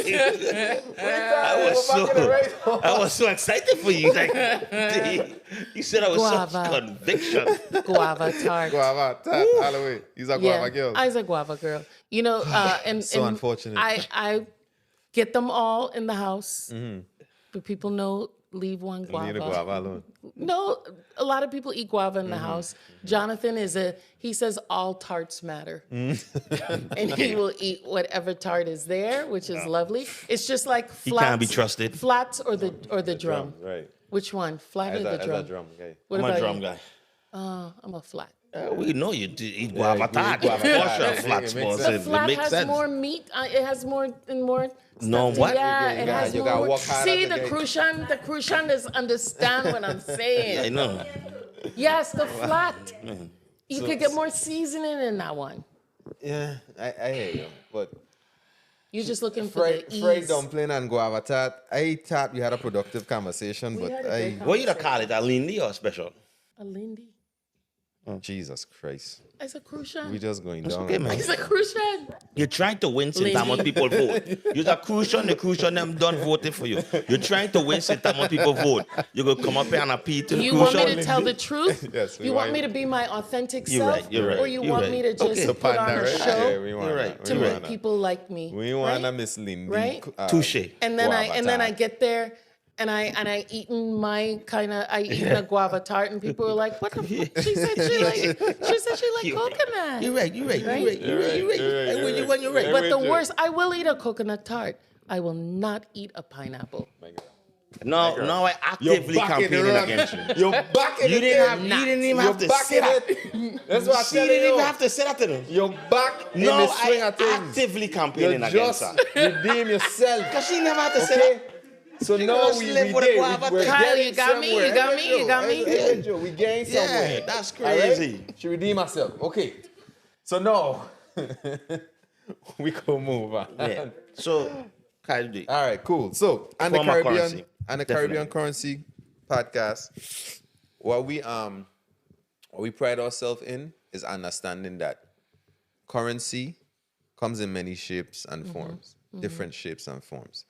I was so excited for you. Like, you said I was such Guava. conviction. Guava tart. Guava, tap, all the way. He's a guava girl. I was a guava girl. You know, and So and unfortunate. I get them all in the house, but people know leave one Leave guava. the guava alone. No, a lot of people eat guava in the house. Jonathan he says all tarts matter. And he will eat whatever tart is there, which is lovely. It's just like He flats. can't be trusted. Flats or the drum. Right. Which one? Flat or the As drum? a drum, okay. What I'm about a drum you? guy. I'm a flat. We know you eat guava you tart. eat guava For tart. sure, It flat makes sports. sense. It Flat makes has sense. more meat. It has more and more. No, stuff to- what? Yeah, You it gotta- has you more. gotta work hard See at the the game. crucian. The crucian does understand what I'm saying. I know. Yes, the flat. You could get more seasoning in that one. Yeah, I hear you. But You're just looking for the fried ease. dumpling and guava tart. I thought we had a productive conversation, We but had a great What you call it? A Lindy or special? A Lindy. Jesus Christ. It's a crucian. We just going down. okay, man. It's a crucian. You're trying to win St. Lindy. Thomas people vote. You're the Crucian them done voting for you. You're trying to win St. Thomas people vote. You're going to come up here and appeal to the You want me Crucian. to tell the truth? Yes, we You want want me you. to be my authentic You're self? right, you're right, Or you you're want right. me to just Okay. put on Panda, a right? show Yeah, we want You're that. right. We to You're want make that. people like me? We want right? a Miss Lindy. Right? Touche. And then guava I tart. get there and I eaten my I eaten a guava tart and people were like, what the fuck? She said she liked coconut. You're right. You're right. You're right. You're right. You're right. You're right, You're right. You're right. But the with you. worst, I will eat a coconut tart. I will not eat a pineapple. No, I actively campaigning against you. You're back in You it. didn't even have to say that. That's what I'm She telling didn't even you. have to say that to them. You're back in No, the swing I of things. actively You campaigning against just her. redeem yourself. Because she never had to say Okay? that. So She now gonna we live with a did. guava We're Kyle, getting you got me, you somewhere. got me, you got me. Hey, Joe, we getting somewhere. Yeah, that's All right? crazy. She redeemed herself. Okay. So now we can move on. Yeah. So, Kyle D. All right, cool. So, and the Former Caribbean currency. and the Definitely. Caribbean currency podcast, what we pride ourselves in is understanding that currency comes in many shapes and forms, different shapes and forms.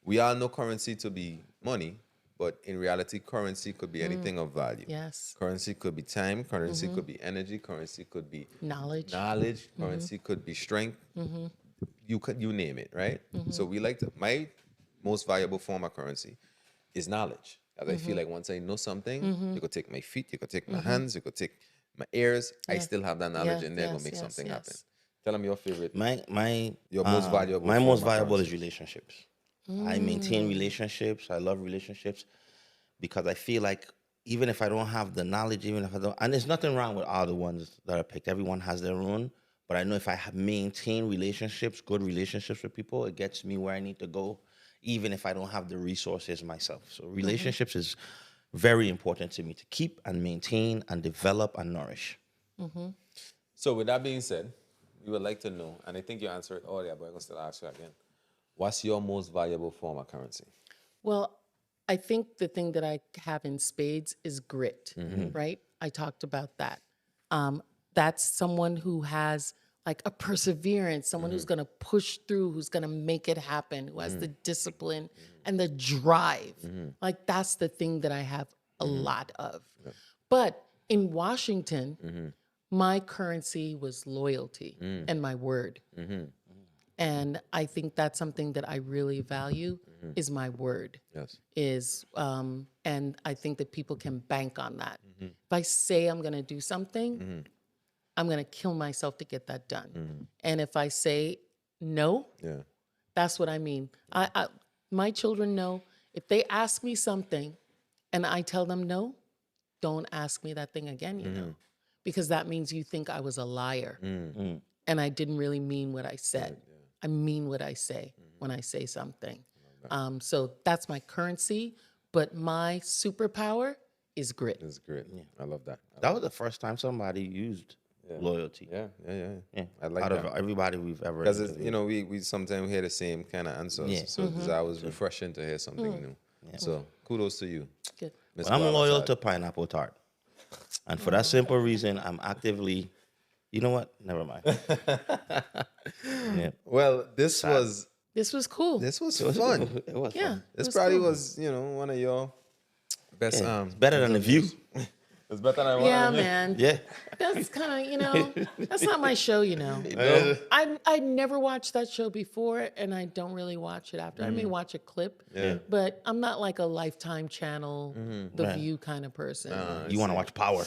we all know currency to be money, but in reality, currency could be anything of value. Yes. Currency could be time, currency could be energy, currency could be Knowledge. currency could be strength. You name it, right? So we like to, my most valuable form of currency is knowledge. As I feel like once I know something, you could take my feet, you could take my hands, you could take my ears. I still have that knowledge in there to make something happen. Tell them your favorite. Your most valuable. My most form of valuable currency. is relationships. I maintain relationships. I love relationships because I feel like even if I don't have the knowledge, even if I don't, and there's nothing wrong with all the ones that are picked. Everyone has their own. But I know if I have maintained relationships, good relationships with people, it gets me where I need to go, even if I don't have the resources myself. So relationships is very important to me to keep and maintain and develop and nourish. So with that being said, we would like to know, and I think you answered it earlier, but I'm going to still ask you again. What's your most valuable form of currency? Well, I think the thing that I have in spades is grit, right? I talked about that. That's someone who has like a perseverance, someone who's going to push through, who's going to make it happen, who has the discipline and the drive. Like that's the thing that I have a lot of. But in Washington, my currency was loyalty and my word. And I think that's something that I really value is my word. Yes. And I think that people can bank on that. If I say I'm going to do something, I'm going to kill myself to get that done. And if I say no, that's what I mean. My children know if they ask me something and I tell them no, don't ask me that thing again, you know, because that means you think I was a liar and I didn't really mean what I said. I mean what I say when I say something. So that's my currency, but my superpower is grit. It's great. I love that. That was the first time somebody used loyalty. Yeah. I like Out that. of everybody we've ever Because, interviewed. we sometimes hear the same kind of answers. Yeah. So it's always refreshing to hear something new. So kudos to you. Good. Ms. But I'm loyal Guavatad. to pineapple tart. And for that simple reason, I'm actively, you know what? Never mind. Well, this was cool. fun. It was Yeah. fun. This was probably cool. was, one of your best. It's better than The View. It's better than Yeah, man. Yeah. That's kind of, that's not my show, I never watched that show before, and I don't really watch it after. I may watch a clip, but I'm not like a Lifetime channel, The View kind of person. You want to watch Power.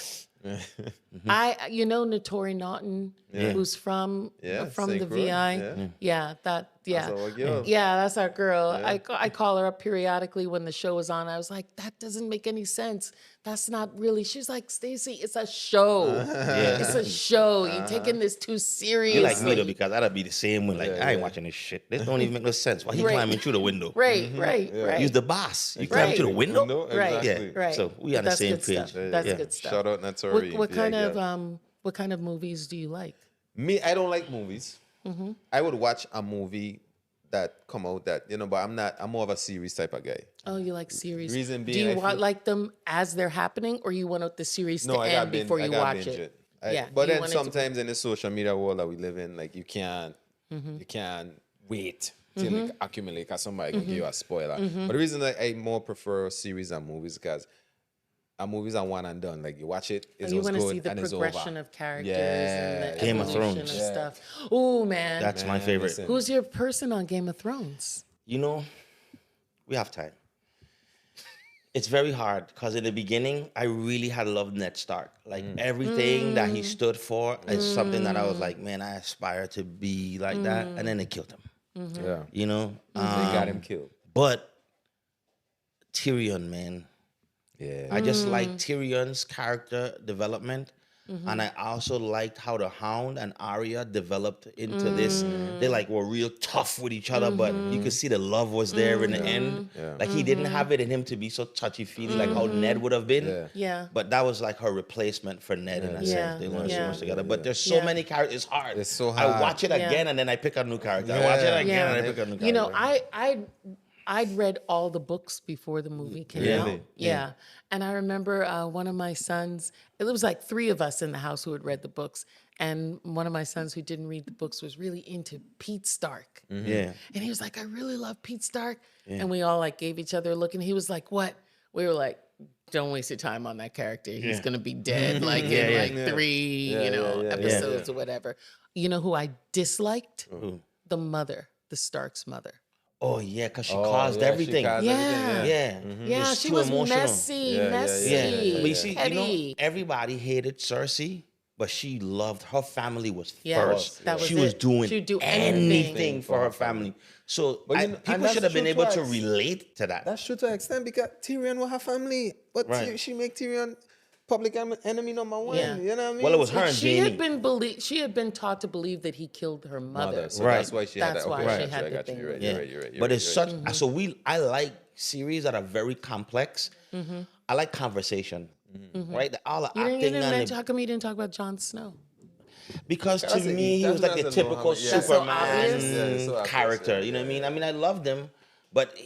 Notori Naughton, who's from St. the Croix, VI. That's our girl. Yeah, that's our girl. I call her up periodically when the show is on. I was like, that doesn't make any sense. That's not really. She's like, Stacey, it's a show. It's a show. You're taking this too seriously. You like me though, because I'd be the same way. Like, I ain't watching this shit. This don't even make no sense. Why he climbing through the window? Right. He's the boss. You climb through the window? No, Right. exactly. Right. So we on the That's same good page. stuff. That's good stuff. Shout out Natori. What kind of movies do you like? Me, I don't like movies. I would watch a movie that come out that, but I'm more of a series type of guy. Oh, you like series. Reason do being, you I feel- like them as they're happening, or you want the series to end before you watch it? But you then want it to- sometimes in the social media world that we live in, like you can't wait till it accumulate because somebody can give you a spoiler. But the reason that I more prefer series and movies because movies are one and done. Like you watch it, it's you was want to good see the and it's progression over. of characters Yeah. and the Game of evolution Thrones. of Yeah. stuff. Oh man, That's my favorite. listen. who's your person on Game of Thrones? We have time. It's very hard because in the beginning, I really had loved Ned Stark. Like everything that he stood for is something that I was like, man, I aspire to be like that. And then they killed him. Yeah. They Got him killed. But Tyrion, man. Yeah. I just like Tyrion's character development. And I also liked how the Hound and Arya developed into this. They were real tough with each other, but you could see the love was there in the end. Yeah. Like he didn't have it in him to be so touchy-feely like how Ned would have been. Yeah. Yeah. But that was like her replacement for Ned in a sense. They learned so much together. But there's so many characters. It's hard. It's so I hard. watch it again and then I pick a new character. I watch it again and I pick a new character. I'd read all the books before the movie came Really? out. Yeah. And I remember one of my sons, it was like 3 of us in the house who had read the books. And one of my sons who didn't read the books was really into Pete Stark. Yeah. And he was like, I really love Pete Stark. And we all like gave each other a look. And he was like, what? We were like, don't waste your time on that character. He's going to be dead like in like 3, episodes or whatever. You know who I disliked? The mother, the Stark's mother. Oh yeah, because she caused everything. Yeah. Yeah, Just she too was emotional. messy. But you see, you know, petty. everybody hated Cersei, but she loved her family was Yeah, first. that was she was it. doing She would do anything anything. for her family. So But you know, and people that's should have been true able to facts. relate to that. That's true to an extent because Tyrion was her family, but Right. she make Tyrion public enemy number 1. Yeah. You know what I mean? Well, it was her and She Jamie. had been taught to believe that he killed her mother. So Right. that's why she had That's that. why Okay, she had I the got you. thing. You're right. Yeah. You're right. But it's such Mm-hmm. so I like series that are very complex. I like conversation. Right? All the Mm-hmm. You acting didn't and mention, how come you didn't talk about Jon Snow? because to That's a- me he was like a that's a typical Muhammad- yeah. That's so obvious. Superman Yeah, it's so obvious, character. yeah, You know what I yeah, mean? I mean, I loved him, but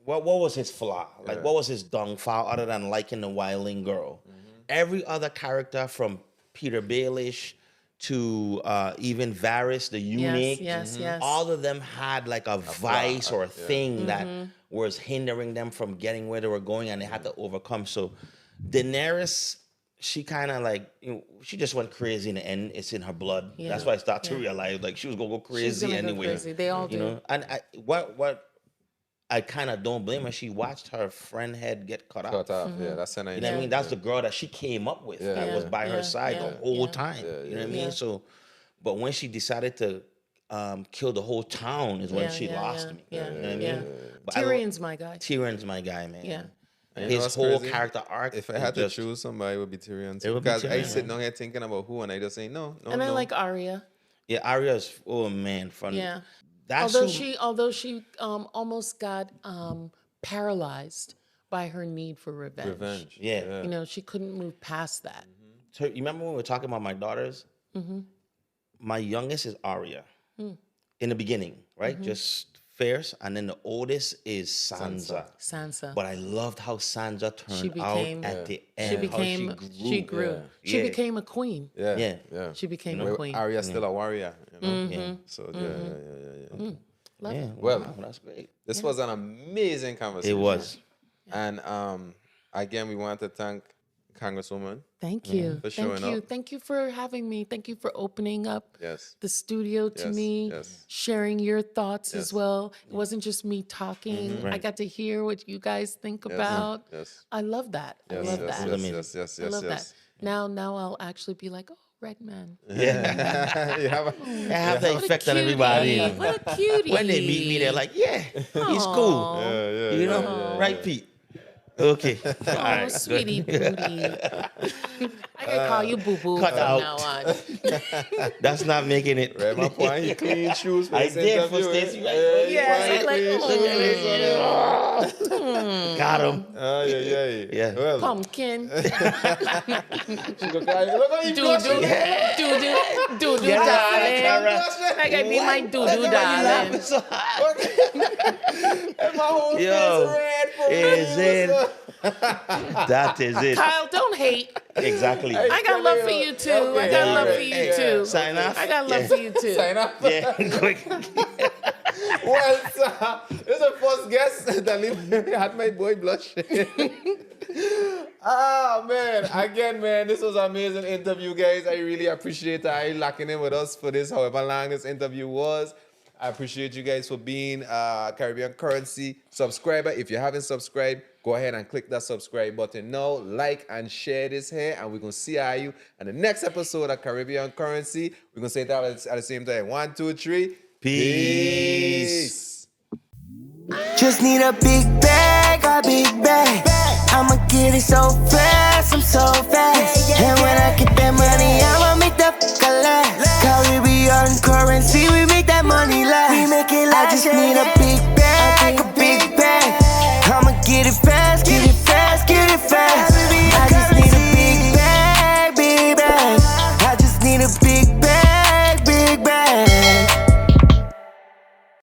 what was his flaw? Like, what was his downfall other than liking the wildling girl? Every other character from Peter Baelish to even Varys, the eunuch, yes, yes. all of them had like a vice or a thing that Mm-hmm. was hindering them from getting where they were going, and they had to overcome. So Daenerys, she kind of like, she just went crazy in the end. It's in her blood. Yeah. That's why I started to realize like she was gonna go crazy gonna go anyway. crazy. They all you do. know. And what I kind of don't blame her. She watched her friend head get cut off. Cut off. Yeah, that's an You know what I mean? That's the girl that she came up with that Yeah. was by her Yeah. side Yeah. the whole Yeah. time. You know what I mean? Yeah. So, but when she decided to kill the whole town is when she lost me. Yeah, You know what I mean? yeah. But Tyrion's my guy. Tyrion's my guy, man. Yeah. And you know His what's whole crazy? character arc. If I is had to just- choose somebody, it would be Tyrion. It would be Because I Tyrion. sit down here thinking about who, and I just say no. And I like Arya. Yeah, Arya's fun. Yeah. That's Although she almost got paralyzed by her need for revenge. revenge. Yeah. You know, she couldn't move past that. So you remember when we were talking about my daughters? My youngest is Arya in the beginning, right? Just fierce, and then the oldest is Sansa. Sansa. But I loved how Sansa turned became- out at the she end. became how she grew. She Yeah. became a queen. Yeah. Yeah. Yeah. She became Well, a queen. Arya's still a warrior. You know? Yeah. So yeah. Love Yeah. it. Well, wow, that's great. This was an amazing conversation. It was. And again, we want to thank Congresswoman. Thank you. For Thank showing you. up. Thank you for having me. Thank you for opening up Yes. the studio to Yes, me, yes. sharing your thoughts Yes. as well. It wasn't just me talking. I Right. got to hear what you guys think about. Yes. I love that. I Yes. love Yes. that. Yes. amazing. Yes. Yes. I Yes. love Yes. that. Now I'll actually be like, oh, Red Man. Yeah. You have a- It have the What a effect on cutie. everybody. What a cutie. When they meet me, they're like, yeah, he's cool. You know? Right, Pete? Okay. All Oh, right, good. sweetie booty. I can call you boo boo from cut out. now on. That's not making it. Right, my point. You clean shoes for I this did for interview, Stacey, right? Yeah, Yeah, you like, clean oh, shoes. Got him. Yeah. Yeah. Well, Pumpkin. she go cry. Look how you Doo blushing. doo. Doo doo, Yeah, darling. Cara. I gotta be my doo Why doo, you darling. laughing so hard? And my whole Yo, face red for is real. it? That is it. Kyle, don't hate. Exactly. I got love for you too. I got love for you Hey, too. sign off. I got love for you too. Sign up. Yeah, quick. Well, sir, this is the first guest that had my boy blushing. Man. Again, man, this was an amazing interview, guys. I really appreciate I locking in with us for this, however long this interview was. I appreciate you guys for being Caribbean Currency subscriber. If you haven't subscribed, go ahead and click that subscribe button now. Like and share this here, and we're going to see you on the next episode of Caribbean Currency. We're going to say that at the same time. 1, 2, 3. Peace. Just need a big bag, I'ma get it so fast, I'm so fast. And when I get that money, I'ma make that last. Caribbean Currency, we make that money last. I just need a big